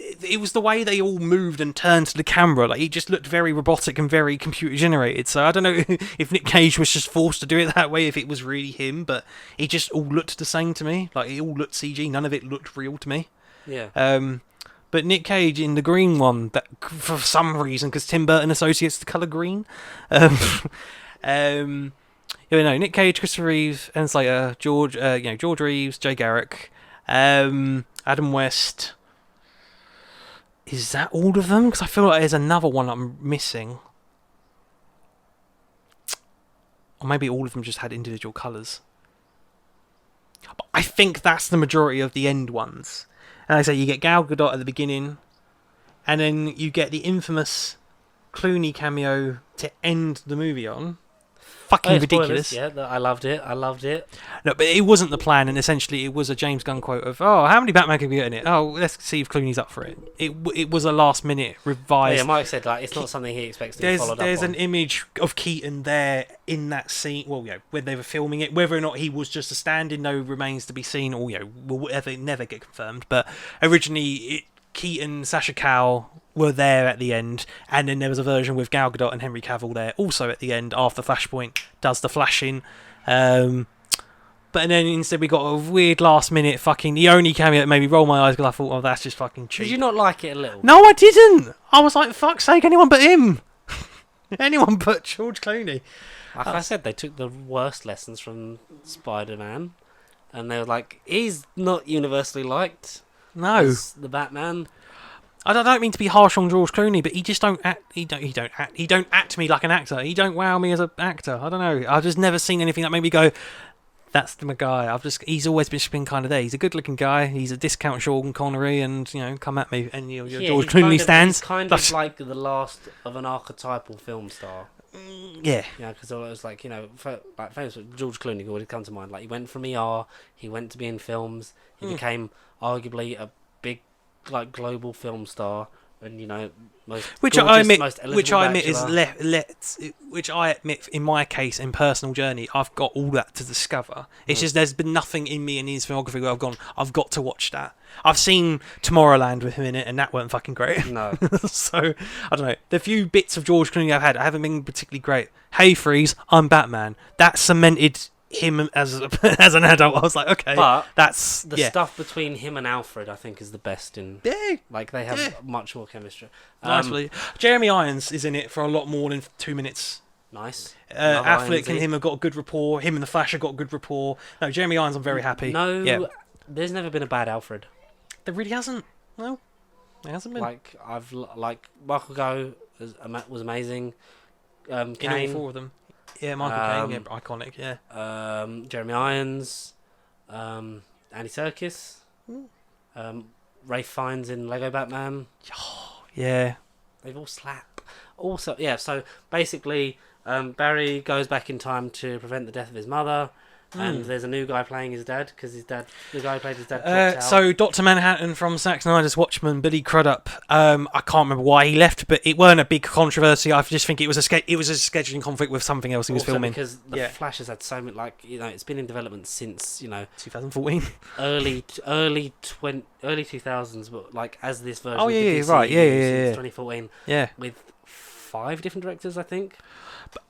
It was the way they all moved and turned to the camera. Like, it just looked very robotic and very computer generated. So I don't know if Nick Cage was just forced to do it that way, if it was really him, but it just all looked the same to me. Like, it all looked CG. None of it looked real to me. Yeah. But Nick Cage in the green one, that for some reason, because Tim Burton associates the colour green. Nick Cage, Christopher Reeve, Helen Slater, George Reeves, Jay Garrick, Adam West. Is that all of them? Because I feel like there's another one I'm missing. Or maybe all of them just had individual colours. But I think that's the majority of the end ones. And like I say, you get Gal Gadot at the beginning, and then you get the infamous Clooney cameo to end the movie on. Fucking ridiculous. Spoilers, yeah, I loved it. No, but it wasn't the plan, and essentially it was a James Gunn quote of, how many Batman can we get in it? Let's see if Clooney's up for it. It was a last minute revised... Yeah, Mike said, it's not something he expects to be followed up on. There's an image of Keaton there in that scene, when they were filming it. Whether or not he was just a stand-in, remains to be seen, or, will never get confirmed. But originally, Keaton, Sacha Cowell were there at the end, and then there was a version with Gal Gadot and Henry Cavill there also at the end after Flashpoint does the flashing. But then instead we got a weird last minute the only cameo that made me roll my eyes because I thought, that's just fucking cheap. Did you not like it a little? No, I didn't. I was like, fuck's sake, anyone but him. Anyone but George Clooney. Like I said, they took the worst lessons from Spider-Man, and they were like, he's not universally liked. No. As the Batman. I don't mean to be harsh on George Clooney, but he just don't act. He don't act me like an actor. He don't wow me as an actor. I don't know. I've just never seen anything that made me go, "That's my guy." He's always been kind of there. He's a good-looking guy. He's a discount Sean Connery, and come at me. And your George Clooney stands. He's kind of like the last of an archetypal film star. Yeah. Yeah, because it was like like famous George Clooney would come to mind. Like he went from ER, he went to be in films, he became arguably a big like global film star, and most which gorgeous, I admit, most which I admit bachelor. which I admit in my case in personal journey, I've got all that to discover. It's just there's been nothing in me in his filmography where I've got to watch that. I've seen Tomorrowland with him in it, and that weren't fucking great. No. So I don't know. The few bits of George Clooney I've had, I haven't been particularly great. Hey Freeze, I'm Batman. That cemented him as an adult. I was like, okay, but that's the stuff between him and Alfred. I think is the best in. Yeah, like they have much more chemistry. Nicely, Jeremy Irons is in it for a lot more than 2 minutes. Nice. Affleck and him have got a good rapport. Him and the Flash have got a good rapport. No, Jeremy Irons, I'm very happy. No, there's never been a bad Alfred. There really hasn't. No, there hasn't been. Like Michael Gough was amazing. Kane, in all four of them. Yeah, Michael Caine, iconic. Yeah. Jeremy Irons, Andy Serkis, Ralph Fiennes in Lego Batman. Oh, yeah. They've all slapped. Also, yeah. So basically, Barry goes back in time to prevent the death of his mother. And there's a new guy playing his dad because the guy who played his dad dropped out. So Dr. Manhattan from Zack Snyder's Watchmen, Billy Crudup. I can't remember why he left, but it weren't a big controversy. I just think it was a scheduling conflict with something else he was filming. Because the Flash has had so many, it's been in development since 2014, early 2000s, but like as this version. Oh of the yeah, DC right, yeah, since 2014. Yeah, with 5 different directors, I think.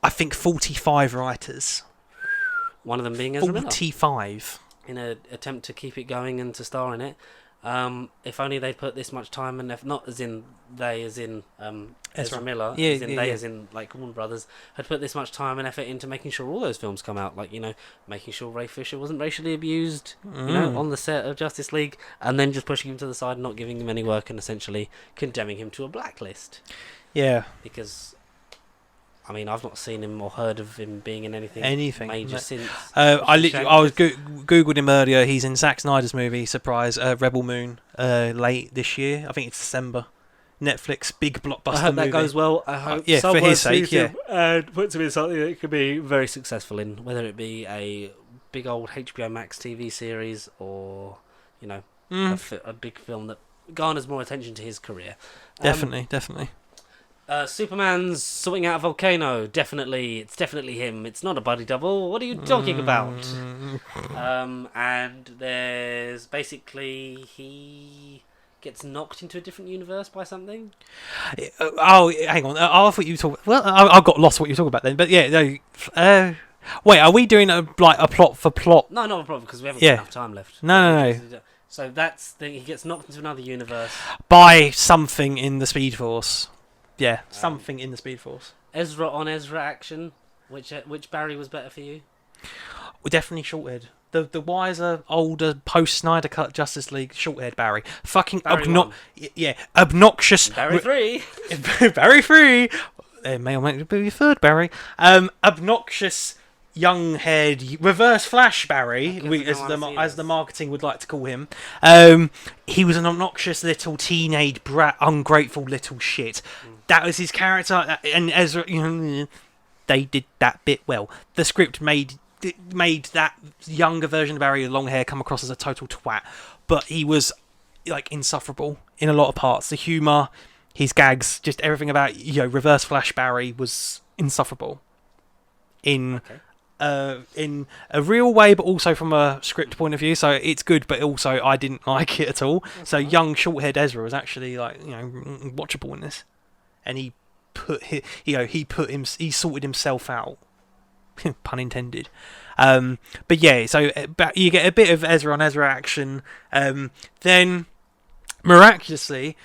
I think 45 writers. One of them being Ezra Miller. 45. In an attempt to keep it going and to star in it. If only they'd put this much time and effort, not as in they, as in Ezra Miller, as in like Warner Brothers, had put this much time and effort into making sure all those films come out. Like, making sure Ray Fisher wasn't racially abused, on the set of Justice League, and then just pushing him to the side and not giving him any work and essentially condemning him to a blacklist. Yeah. Because I've not seen him or heard of him being in anything major since. I was googled him earlier. He's in Zack Snyder's movie, surprise, Rebel Moon, late this year. I think it's December. Netflix big blockbuster. I hope movie. that goes well. I hope for his sake, and puts him in something that could be very successful in, whether it be a big old HBO Max TV series or a big film that garners more attention to his career. Definitely. Superman's sorting out a volcano. It's definitely him. It's not a buddy double. What are you talking about? And there's basically he gets knocked into a different universe by something. Oh, hang on. I thought you were talking. Well, I got lost what you were talking about then. But yeah, no. Wait, are we doing a plot for plot? No, not a problem because we haven't got enough time left. No. So that's the he gets knocked into another universe by something in the Speed Force. Yeah, something in the Speed Force. Ezra on Ezra action. Which Barry was better for you? Well, definitely Shorthead. The wiser, older, post-Snyder Cut Justice League Shorthead Barry. Fucking obnoxious. Barry 3. Barry 3. It may or may not be your third Barry. Obnoxious, young-haired, reverse Flash Barry, as the marketing would like to call him. He was an obnoxious little teenage brat, ungrateful little shit. That was his character, and Ezra, they did that bit well. The script made that younger version of Barry with long hair come across as a total twat, but he was insufferable in a lot of parts. The humour, his gags, just everything about Reverse Flash Barry was insufferable in a real way, but also from a script point of view. So it's good, but also I didn't like it at all. So young short-haired Ezra was actually watchable in this. And he sorted himself out, pun intended. But yeah, so you get a bit of Ezra on Ezra action. Then miraculously,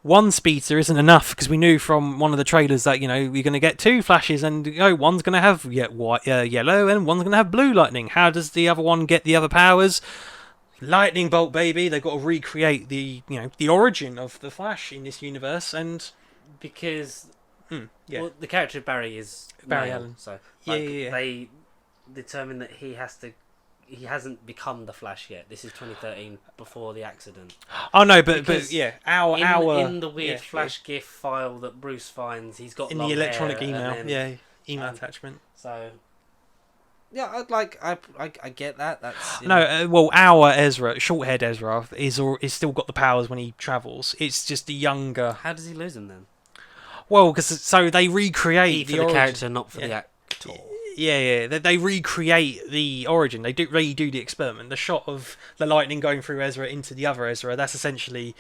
one speedster isn't enough because we knew from one of the trailers that you're going to get 2 flashes and one's going to have yellow and one's going to have blue lightning. How does the other one get the other powers? lightning bolt, baby. They've got to recreate the origin of the Flash in this universe, and because yeah, the character of Barry is Barry male, Allen. so Yeah. they determine that he hasn't become the Flash yet. This is 2013, before the accident. Oh no, but Because yeah, in the weird Flash GIF file that Bruce finds, he's got in long the electronic hair, email, and then, email attachment. So yeah, I get that. That's well, our Ezra, short-haired Ezra, is still got the powers when he travels. It's just the younger. How does he lose them then? Well, because so they recreate the character, not for the actor. Yeah. They recreate the origin. They redo the experiment. The shot of the lightning going through Ezra into the other Ezra. That's essentially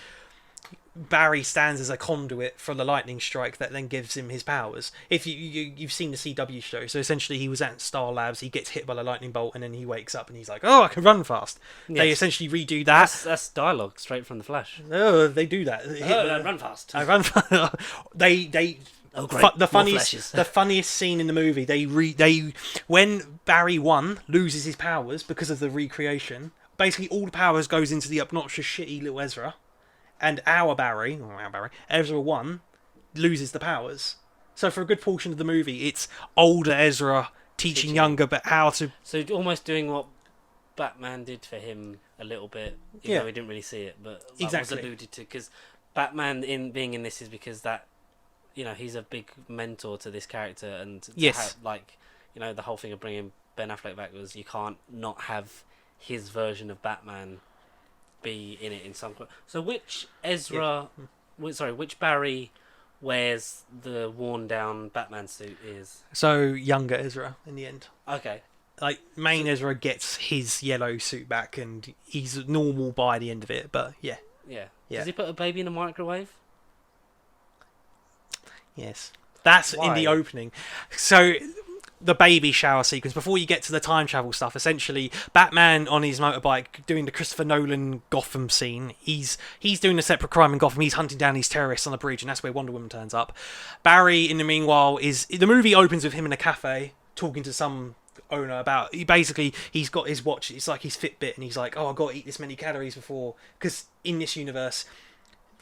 Barry stands as a conduit for the lightning strike that then gives him his powers. If you've seen the CW show, so essentially he was at Star Labs, he gets hit by the lightning bolt, and then he wakes up and he's like, "Oh, I can run fast." Yes. They essentially redo that. That's dialogue straight from the Flash. Oh, they do that. I run fast. I run fast. They. Oh, great. The funniest scene in the movie. When Barry 1 loses his powers because of the recreation, basically all the powers goes into the obnoxious, shitty little Ezra. And Ezra 1, loses the powers. So for a good portion of the movie, it's older Ezra teaching younger, but how to... So almost doing what Batman did for him a little bit, even though we didn't really see it, but that was alluded to. Because Batman being in this is because that, he's a big mentor to this character. And yes. The whole thing of bringing Ben Affleck back was you can't not have his version of Batman be in it in some. So which Ezra, which Barry wears the worn down Batman suit is? So younger Ezra in the end. Okay. Ezra gets his yellow suit back and he's normal by the end of it, but yeah. Does he put a baby in a microwave? Yes. That's in the opening. So the baby shower sequence, before you get to the time travel stuff, essentially Batman on his motorbike doing the Christopher Nolan Gotham scene. He's doing a separate crime in Gotham. He's hunting down these terrorists on the bridge, and that's where Wonder Woman turns up. Barry, in the meanwhile, the movie opens with him in a cafe talking to some owner about he's got his watch. It's like his Fitbit, and he's like, "Oh, I've got to eat this many calories before," because in this universe,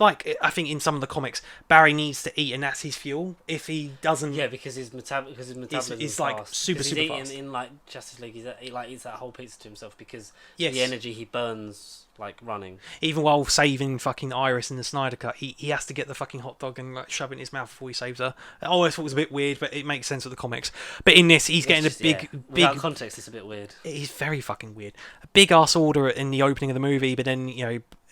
like I think in some of the comics, Barry needs to eat, and that's his fuel. If he doesn't, because his metabolism is like super fast. In like Justice League, he eats that whole pizza to himself because the energy he burns running. Even while saving fucking Iris in the Snyder Cut, he has to get the fucking hot dog and shove it in his mouth before he saves her. I always thought it was a bit weird, but it makes sense with the comics. But in this, he's getting a big without context, it's a bit weird. It's very fucking weird. A big ass order in the opening of the movie, but then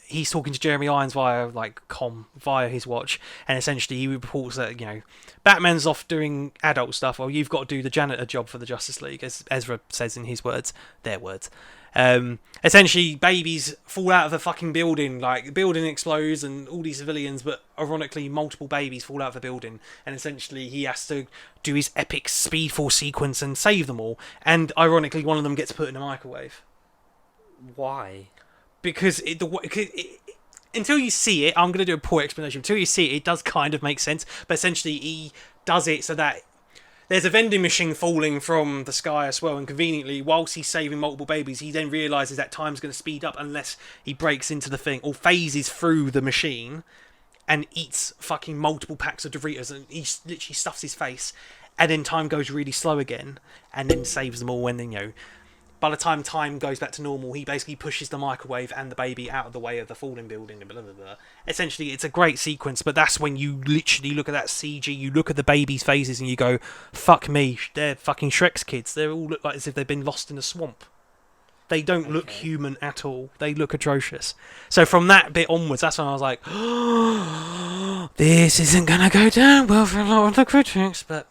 he's talking to Jeremy Irons via his watch, and essentially he reports that Batman's off doing adult stuff. Well, you've got to do the janitor job for the Justice League, as Ezra says in his words, their words. Essentially, babies fall out of the fucking building. Like, the building explodes and all these civilians, but ironically, multiple babies fall out of the building. And essentially, he has to do his epic Speed Force sequence and save them all. And ironically, one of them gets put in a microwave. Why? Because until you see it, I'm going to do a poor explanation. Until you see it, it does kind of make sense. But essentially, he does it so that there's a vending machine falling from the sky as well, and conveniently, whilst he's saving multiple babies, he then realises that time's going to speed up unless he breaks into the thing or phases through the machine and eats fucking multiple packs of Doritos, and he literally stuffs his face, and then time goes really slow again, and then saves them all, and then, by the time time goes back to normal, he basically pushes the microwave and the baby out of the way of the falling building. Blah, blah, blah. Essentially, it's a great sequence, but that's when you literally look at that CG, you look at the babies' faces, and you go, fuck me, they're fucking Shrek's kids. They all look like as if they've been lost in a swamp. They don't look human at all. They look atrocious. So from that bit onwards, that's when I was like, oh, this isn't going to go down well for a lot of the critics. But,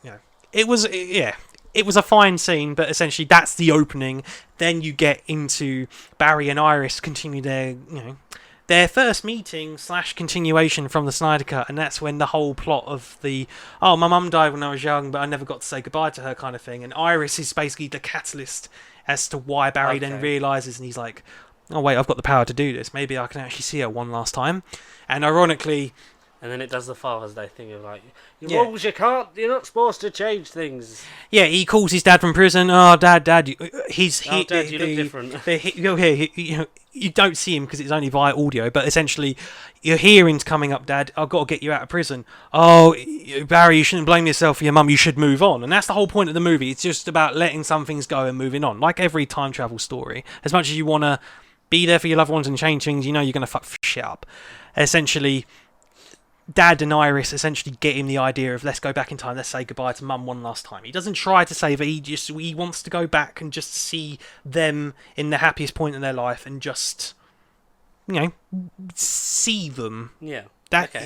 it was a fine scene, but essentially that's the opening. Then you get into Barry and Iris continue their first meeting / continuation from the Snyder Cut, and that's when the whole plot of my mum died when I was young, but I never got to say goodbye to her kind of thing. And Iris is basically the catalyst as to why Barry then realises, and he's like, oh wait, I've got the power to do this. Maybe I can actually see her one last time. And ironically, And then it does the Father's Day thing of like, your rules, you're not supposed to change things. Yeah, he calls his dad from prison. Oh, Dad, Dad, Dad, you look different. You don't see him because it's only via audio, but essentially, your hearing's coming up, Dad. I've got to get you out of prison. Oh, Barry, you shouldn't blame yourself for your mum. You should move on. And that's the whole point of the movie. It's just about letting some things go and moving on. Like every time travel story. As much as you want to be there for your loved ones and change things, you know you're going to fuck shit up. Essentially, Dad and Iris essentially get him the idea of, let's go back in time, let's say goodbye to Mum one last time. He doesn't try to save her, he wants to go back and just see them in the happiest point in their life and just, see them. Yeah.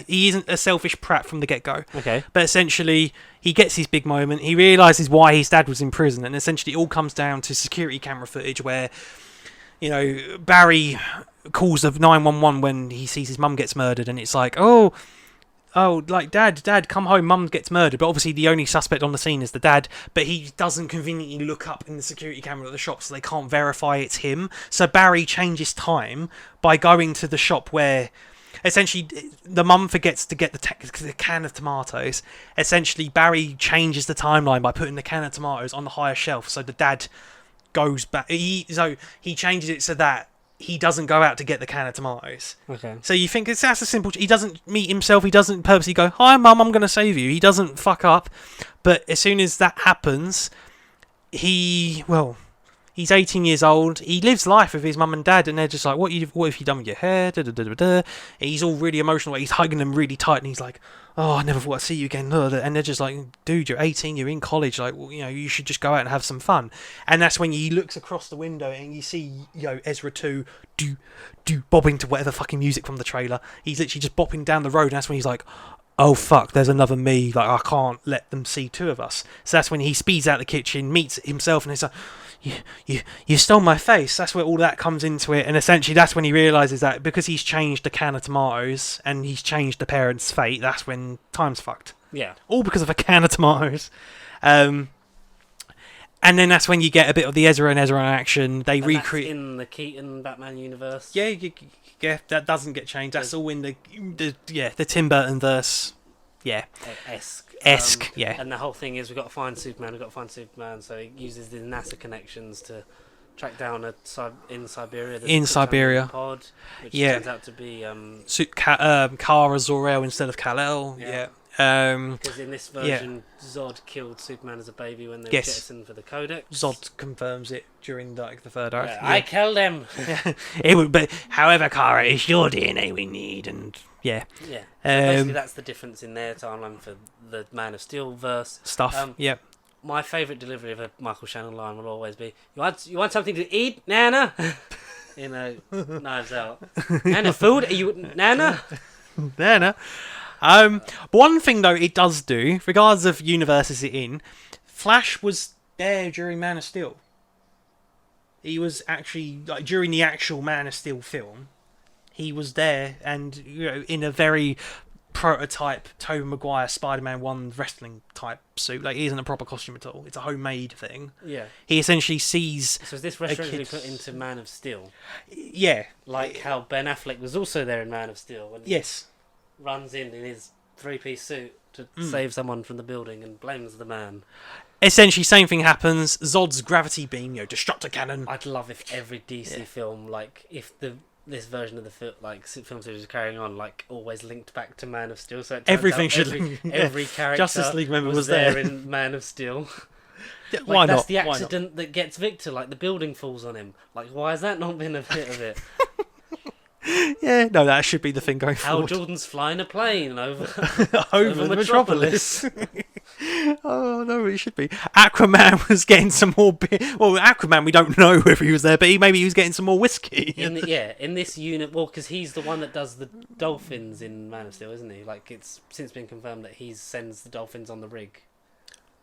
He isn't a selfish prat from the get-go. Okay. But essentially, he gets his big moment, he realises why his dad was in prison, and essentially it all comes down to security camera footage where, Barry calls the 911 when he sees his mum gets murdered, and it's like, like, Dad, come home, Mum gets murdered. But obviously the only suspect on the scene is the dad, but he doesn't conveniently look up in the security camera at the shop, so they can't verify it's him. So Barry changes time by going to the shop where, essentially, the mum forgets to get the can of tomatoes. Essentially, Barry changes the timeline by putting the can of tomatoes on the higher shelf, so the dad goes back. So he changes it so that he doesn't go out to get the can of tomatoes. Okay. So you think that's a simple... He doesn't meet himself. He doesn't purposely go, hi, Mum, I'm going to save you. He doesn't fuck up. But as soon as that happens, he's 18 years old. He lives life with his mum and dad, and they're just like, what have you done with your hair? Da, da, da, da, da. He's all really emotional. He's hugging them really tight, and he's like, oh, I never thought I'd see you again. And they're just like, dude, you're 18, you're in college. Like, you should just go out and have some fun. And that's when he looks across the window and you see, Ezra 2 bobbing to whatever fucking music from the trailer. He's literally just bopping down the road, and that's when he's like, oh fuck, there's another me. Like, I can't let them see two of us. So that's when he speeds out the kitchen, meets himself, and he's like, you stole my face. That's where all that comes into it, and essentially that's when he realises that because he's changed the can of tomatoes and he's changed the parents' fate, that's when time's fucked. Yeah. All because of a can of tomatoes. And then that's when you get a bit of the Ezra and Ezra in action. They recreate in the Keaton Batman universe. Yeah, that doesn't get changed. That's all in the Tim Burton verse. Yeah. Esque, yeah. And the whole thing is we've got to find Superman, so he uses the NASA connections to track down in Siberia. Pod, which turns out to be Kara Zor-El instead of Kal-El. Yeah. Because in this version, Zod killed Superman as a baby when they were jettisoned for the Codex. Zod confirms it during the third act. I killed him. But however, Kara, it's your DNA we need, and yeah. So basically, that's the difference in their timeline for the Man of Steel verse stuff. My favourite delivery of a Michael Shannon line will always be, "You want something to eat, Nana?" Knives Out. Nana, food? Are you Nana? Nana. But one thing though it does do, regardless of universes it's in, Flash was there during Man of Steel. He was actually during the actual Man of Steel film. He was there, and in a very prototype Tobey Maguire Spider-Man 1 wrestling type suit. Like, he isn't a proper costume at all. It's a homemade thing. Yeah. He essentially sees. So is this retroactively put into Man of Steel? Yeah. Like how Ben Affleck was also there in Man of Steel. When yes. Runs in his three-piece suit to save someone from the building and blames the man. Essentially, same thing happens. Zod's gravity beam, destructor cannon. I'd love if every DC film, if this version of the film series is carrying on, always linked back to Man of Steel. So everything should every character Justice League member was there in Man of Steel. Yeah, why that's not? the accident that gets Victor. The building falls on him. Why has that not been a bit of it? Yeah, no, that should be the thing going forward. Hal Jordan's flying a plane over Metropolis. Oh no, it should be. Aquaman was getting some more Aquaman, we don't know if he was there, but maybe he was getting some more whiskey. In this unit, because he's the one that does the dolphins in Man of Steel, isn't he? It's since been confirmed that he sends the dolphins on the rig.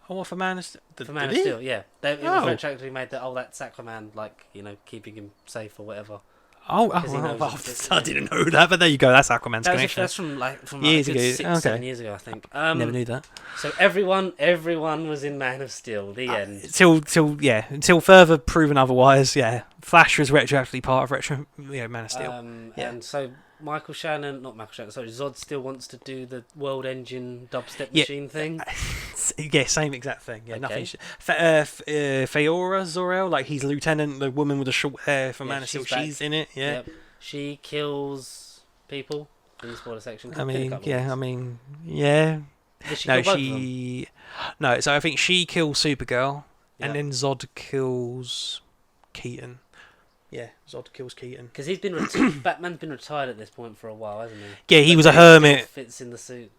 Oh, what, for Man of Steel? For Man of Steel, yeah. It was retroactively made that, that's Aquaman, keeping him safe or whatever. I didn't know that, but there you go. That's Aquaman's connection. That's from years ago. 7 years ago, I think. Never knew that. So everyone was in Man of Steel. The end. Until further proven otherwise. Yeah, Flash was retroactively part of Man of Steel. And so Zod still wants to do the World Engine dubstep machine thing. Yeah, same exact thing. Yeah, Okay. nothing. Feora Zor-El, like he's lieutenant, the woman with the short hair from Man of Steel. She's in it. Yeah. Yep. She kills people in the spoiler section. I mean, yeah. Does she kill both of them? No, so I think she kills Supergirl, Yep. and then Zod kills Keaton. Yeah, Zod kills Keaton. Because he's been Batman's been retired at this point for a while, hasn't he? Yeah, he But was a still hermit. Fits in the suit.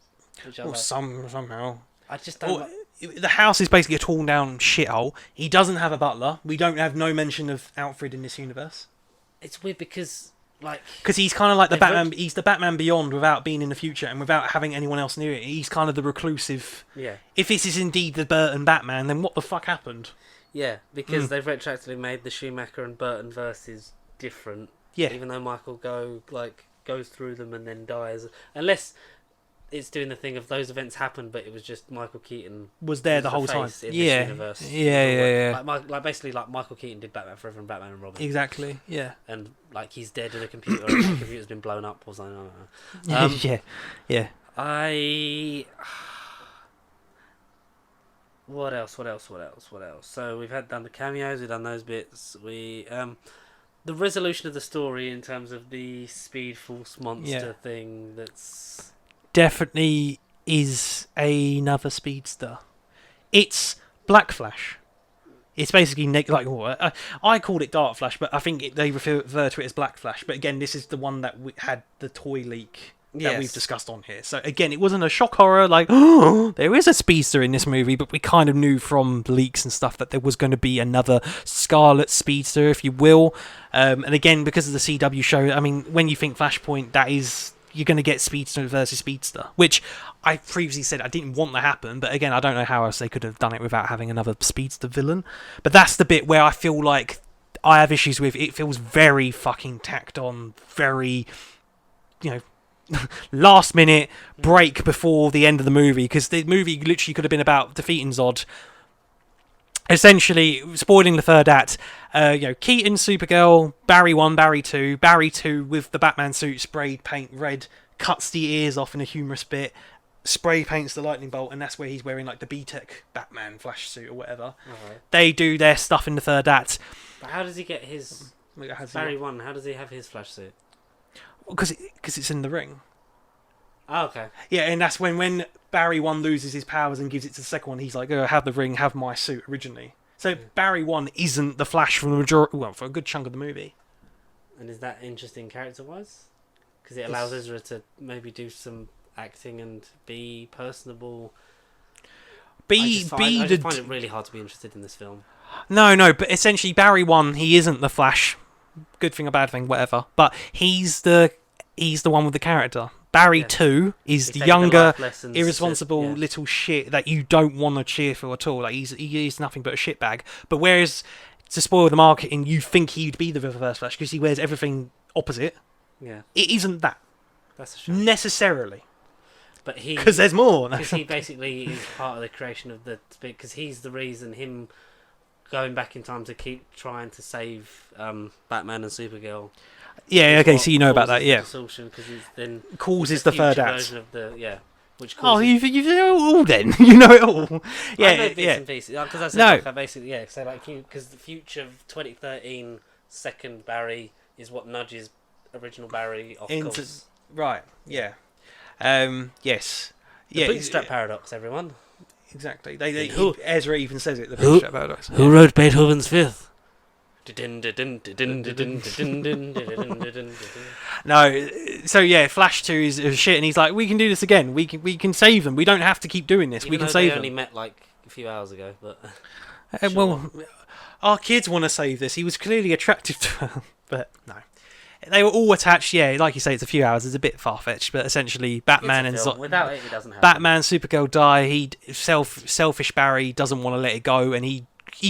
Which I Or like. somehow. I just don't. The house is basically a torn down shithole. He doesn't have a butler. We don't have no mention of Alfred in this universe. It's weird because He's kind of like the They've Batman. He's the Batman Beyond without being in the future and without having anyone else near it. He's kind of the reclusive. Yeah. If this is indeed the Burton Batman, then what the fuck happened? Yeah, because they've retroactively made the Schumacher and Burton verses different. Yeah. Even though Michael goes through them and then dies, unless it's doing the thing of those events happened, but it was just Michael Keaton Was there the whole time? in Yeah. This universe. Yeah. Basically, Michael Keaton did Batman Forever and Batman and Robin. Exactly. Yeah. And he's dead in a computer, and the computer's been blown up or something. I don't know. Yeah. What else? So we've done the cameos, we've done those bits. The resolution of the story in terms of the Speed Force monster thing. That's Definitely is another speedster. It's Black Flash. It's basically I called it Dark Flash, but I think they refer to it as Black Flash. But again, this is the one that had the toy leak that we've discussed on here. So again, it wasn't a shock horror like, oh, there is a speedster in this movie, but we kind of knew from leaks and stuff that there was going to be another Scarlet Speedster, if you will. And again, because of the CW show, I mean, when you think Flashpoint, that is, you're going to get Speedster versus Speedster, which I previously said I didn't want to happen, but again, I don't know how else they could have done it without having another Speedster villain. But that's the bit where I feel like I have issues with. It feels very fucking tacked on, very, last minute break before the end of the movie, because the movie literally could have been about defeating Zod. Essentially, spoiling the third act, Keaton, Supergirl, Barry 1, Barry 2, Barry 2 with the Batman suit sprayed paint red, cuts the ears off in a humorous bit, spray paints the lightning bolt, and that's where he's wearing like the B-Tech Batman flash suit or whatever. right. They do their stuff in the third act. But how does he get his Barry 1? How does he have his flash suit? Because it's in the ring. Oh, okay. Yeah, and that's when Barry 1 loses his powers and gives it to the second one, he's like, oh, have the ring, have my suit originally. So Barry 1 isn't the Flash from the majority, well, for a good chunk of the movie. And is that interesting character-wise? Because it allows Ezra to maybe do some acting and be personable. I just find it really hard to be interested in this film. No, but essentially Barry 1, he isn't the Flash. Good thing or bad thing, whatever. But he's the one with the character. Barry 2 is the younger, irresponsible little shit that you don't want to cheer for at all. Like he is nothing but a shitbag. But whereas, to spoil the marketing, you think he'd be the Reverse Flash because he wears everything opposite. Yeah, it isn't that. That's a shame. Necessarily. But because there's more. Because he basically is part of the creation of the Speed. Because he's the reason him going back in time to keep trying to save Batman and Supergirl. Yeah, okay, so you know about that, yeah. Because he's then causes the third act. Of the, which causes... Oh, you know it all then. You know it all. Yeah, I know bits and pieces. Because I said, because the future of 2013 second Barry is what nudges original Barry off course. Right, yeah. Yes. The bootstrap paradox, everyone. Exactly. Ezra even says it, the bootstrap paradox. Who wrote Beethoven's Fifth? No, so yeah, Flash 2 is shit, and he's like, we can do this again. We can save them. We don't have to keep doing this. We can save them. They only met like a few hours ago, but well, our kids want to save this. He was clearly attractive to her, but no. They were all attached, yeah, like you say, it's a few hours, it's a bit far-fetched, but essentially Batman and without it doesn't happen. Batman, Supergirl die, selfish Barry doesn't want to let it go, and he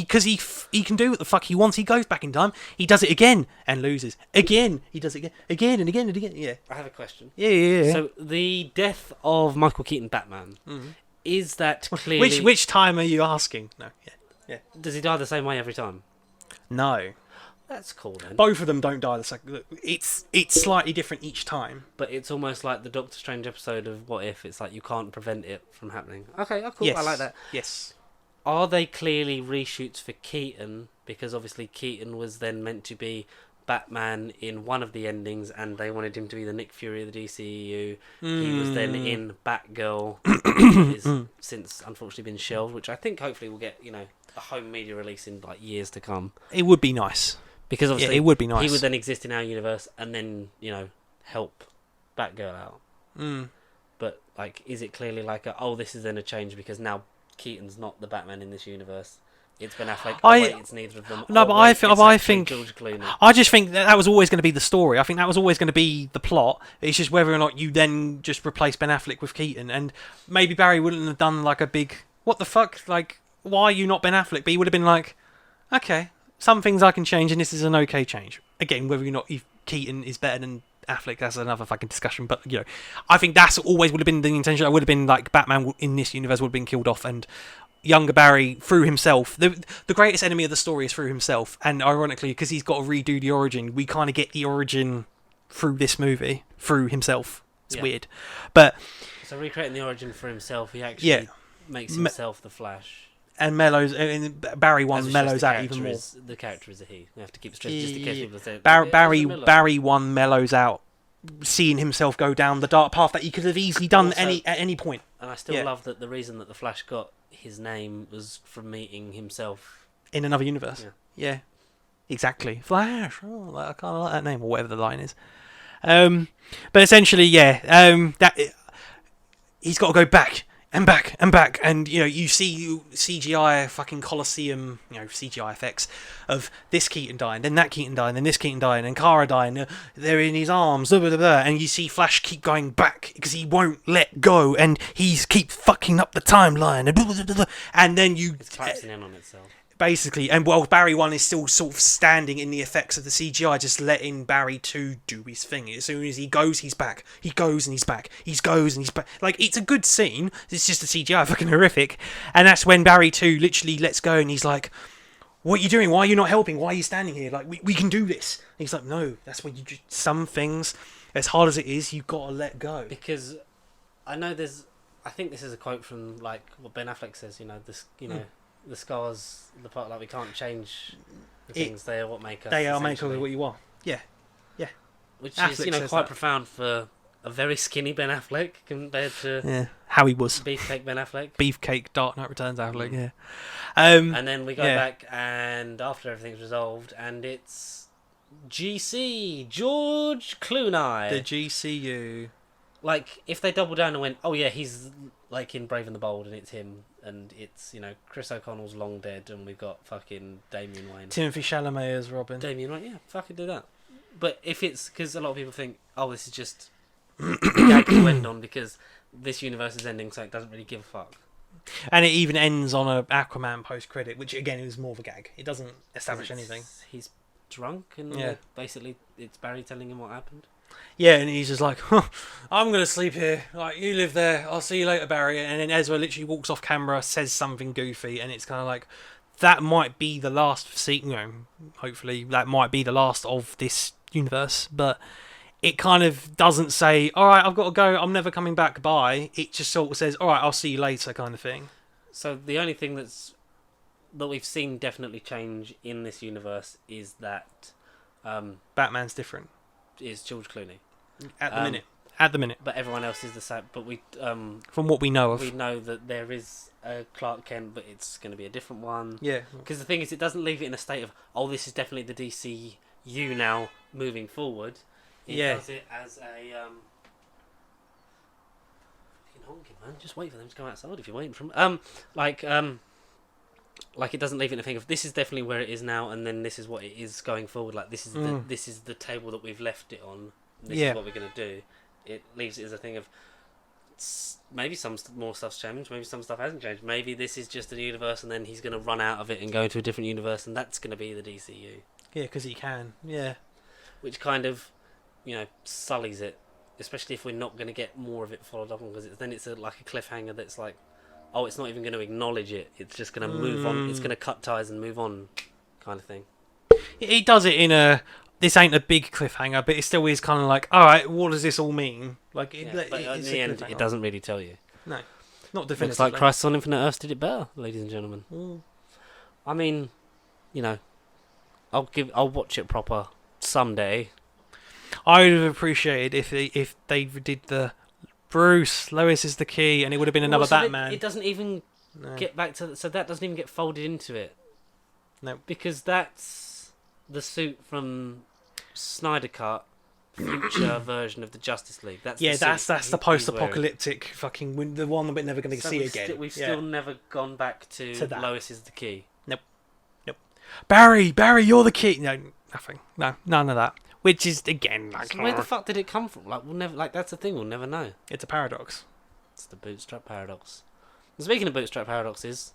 can do what the fuck he wants. He goes back in time, he does it again and loses. Again, he does it again and again and again. Yeah. I have a question. Yeah. So the death of Michael Keaton Batman, is that clearly... Which time are you asking? No, yeah. Does he die the same way every time? No. That's cool then. Both of them don't die the second. It's slightly different each time. But it's almost like the Doctor Strange episode of What If. It's like you can't prevent it from happening. Okay, cool. Yes. I like that. Yes. Are they clearly reshoots for Keaton? Because obviously Keaton was then meant to be Batman in one of the endings, and they wanted him to be the Nick Fury of the DCEU. He was then in Batgirl, which has since unfortunately been shelved. Which I think hopefully will get a home media release in like years to come. It would be nice. Because obviously, it would be nice. He would then exist in our universe and then, help Batgirl out. But, like, is it clearly like, this is then a change because now Keaton's not the Batman in this universe? It's Ben Affleck. Wait, it's neither of them. No, but I think George Clooney. I just think that was always going to be the story. I think that was always going to be the plot. It's just whether or not you then just replace Ben Affleck with Keaton, and maybe Barry wouldn't have done like a big what the fuck, like why are you not Ben Affleck? But he would have been like, okay. Some things I can change, and this is an okay change. Again, whether or not if Keaton is better than Affleck, that's another fucking discussion. But I think that's always would have been the intention. I would have been like Batman in this universe would have been killed off, and younger Barry through himself. The greatest enemy of the story is through himself, and ironically, because he's got to redo the origin, we kind of get the origin through this movie through himself. It's weird, but so recreating the origin for himself, he actually makes himself the Flash. And Barry one mellows out even more. The character is a he. We have to keep stressing just in case people say Barry one mellows out, seeing himself go down the dark path that he could have easily done at any point. And I still love that the reason that the Flash got his name was from meeting himself in another universe. Yeah, exactly. Flash. Oh, I kind of like that name or whatever the line is. But essentially, that he's got to go back. And back, and you see CGI fucking Colosseum, CGI effects of this Keaton dying, then that Keaton dying, then this Keaton dying, and Kara dying. They're in his arms, blah, blah, blah, blah, and you see Flash keep going back because he won't let go, and he's keeps fucking up the timeline, and blah, blah, blah, blah, and then it's collapsing in on itself. Basically, and while Barry 1 is still sort of standing in the effects of the CGI, just letting Barry 2 do his thing. As soon as he goes, he's back. He goes and he's back. He goes and he's back. Like, it's a good scene. It's just the CGI fucking horrific. And that's when Barry 2 literally lets go and he's like, what are you doing? Why are you not helping? Why are you standing here? Like, we can do this. And he's like, no, that's when you just, some things, as hard as it is, you've got to let go. Because I think this is a quote from, like, what Ben Affleck says, the scars, the part like we can't change the things. They are what make us. They are make us what you are. Yeah. Which Affleck is quite profound for a very skinny Ben Affleck compared to how he was Beefcake Ben Affleck. Beefcake Dark Knight Returns Affleck. Yeah. And then we go back, and after everything's resolved, and it's GC George Clooney. The GCU. Like, if they double down and went, oh yeah, he's like in Brave and the Bold, and it's him, and it's Chris O'Connell's long dead, and we've got fucking Damian Wayne, Timothy Chalamet as Robin. Damian Wayne, fucking do that. But if it's because a lot of people think, oh, this is just a gag to end on because this universe is ending, so it doesn't really give a fuck. And it even ends on a Aquaman post credit, which again is more of a gag. It doesn't establish anything. He's drunk, and basically it's Barry telling him what happened. Yeah, and he's just like, I'm going to sleep here. Like, you live there. I'll see you later, Barry. And then Ezra literally walks off camera, says something goofy, and it's kind of like, that might be the last scene, hopefully that might be the last of this universe, but it kind of doesn't say, all right, I've got to go, I'm never coming back, bye. It just sort of says, all right, I'll see you later kind of thing. So the only thing that we've seen definitely change in this universe is that Batman's different. Is George Clooney at the minute, but everyone else is the same. But we, from what we know of, we know that there is a Clark Kent, but it's going to be a different one. Yeah, because the thing is, it doesn't leave it in a state of, oh, this is definitely the DCU now moving forward. It does it as a fucking honking, man. Just wait for them to come outside if you're waiting for them. Like it doesn't leave it in a thing of, this is definitely where it is now, and then this is what it is going forward. Like this is the table that we've left it on. This is what we're going to do. It leaves it as a thing of, maybe some more stuff's changed, maybe some stuff hasn't changed. Maybe this is just a universe, and then he's going to run out of it and go to a different universe, and that's going to be the DCU. Yeah, because he can. Yeah, which kind of, sullies it, especially if we're not going to get more of it followed up on, because then it's like a cliffhanger that's like, oh, it's not even going to acknowledge it. It's just going to move on. It's going to cut ties and move on, kind of thing. He does it in a. This ain't a big cliffhanger, but it still is kind of like, all right, what does this all mean? Like, but in the end, it doesn't really tell you. No, not definitively. Looks like Crisis on Infinite Earths did it better, ladies and gentlemen. I mean, I'll watch it proper someday. I would have appreciated if they did the Bruce, Lois is the key, and it would have been another Batman. It doesn't even get back to so that doesn't even get folded into it. No, because that's the suit from Snyder Cut future version of the Justice League. That's the post-apocalyptic fucking the one that we're never going to see again. We've still never gone back to that. Lois is the key. Nope. Barry, you're the key. No, nothing. No, none of that. Which is again like. So where the fuck did it come from? Like we'll never. Like that's the thing. We'll never know. It's a paradox. It's the bootstrap paradox. And speaking of bootstrap paradoxes,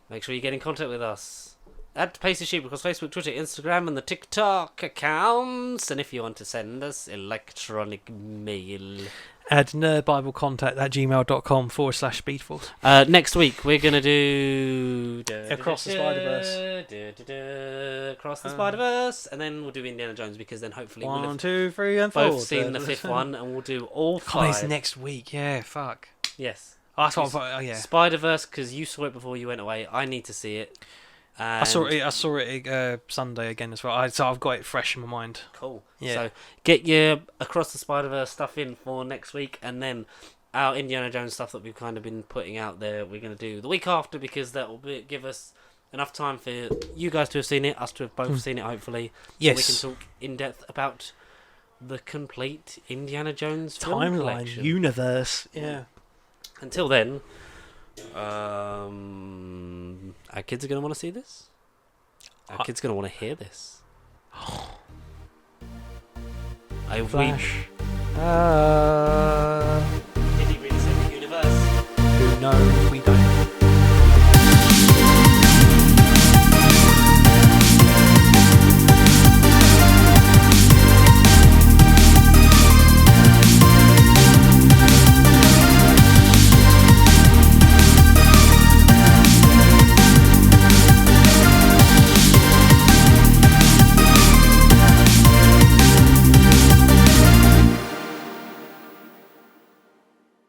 make sure you get in contact with us. At Pacey Sheep across Facebook, Twitter, Instagram, and the TikTok accounts. And if you want to send us electronic mail, add nerdbiblecontact@gmail.com/speedforce. Next week we're gonna do Across the Spider-Verse. Across the Spider-Verse, and then we'll do Indiana Jones because then hopefully 1, 2, 3, and 4. Both seen the 5th one, and we'll do all 5. It's next week. Yeah, fuck. Yes. Oh, that's what. Yeah. Spider-Verse because you saw it before you went away. I need to see it. And I saw it Sunday again as well. So I've got it fresh in my mind. Cool. Yeah. So get your Across the Spider-Verse stuff in for next week, and then our Indiana Jones stuff that we've kind of been putting out there, we're going to do the week after because that will give us enough time for you guys to have seen it, us to have both seen it, hopefully. Yes. So we can talk in depth about the complete Indiana Jones film timeline collection. Universe. Yeah. Until then. Our kids are going to want to see this. Our kids are going to want to hear this. Flash. Did he really save the universe? Who knows?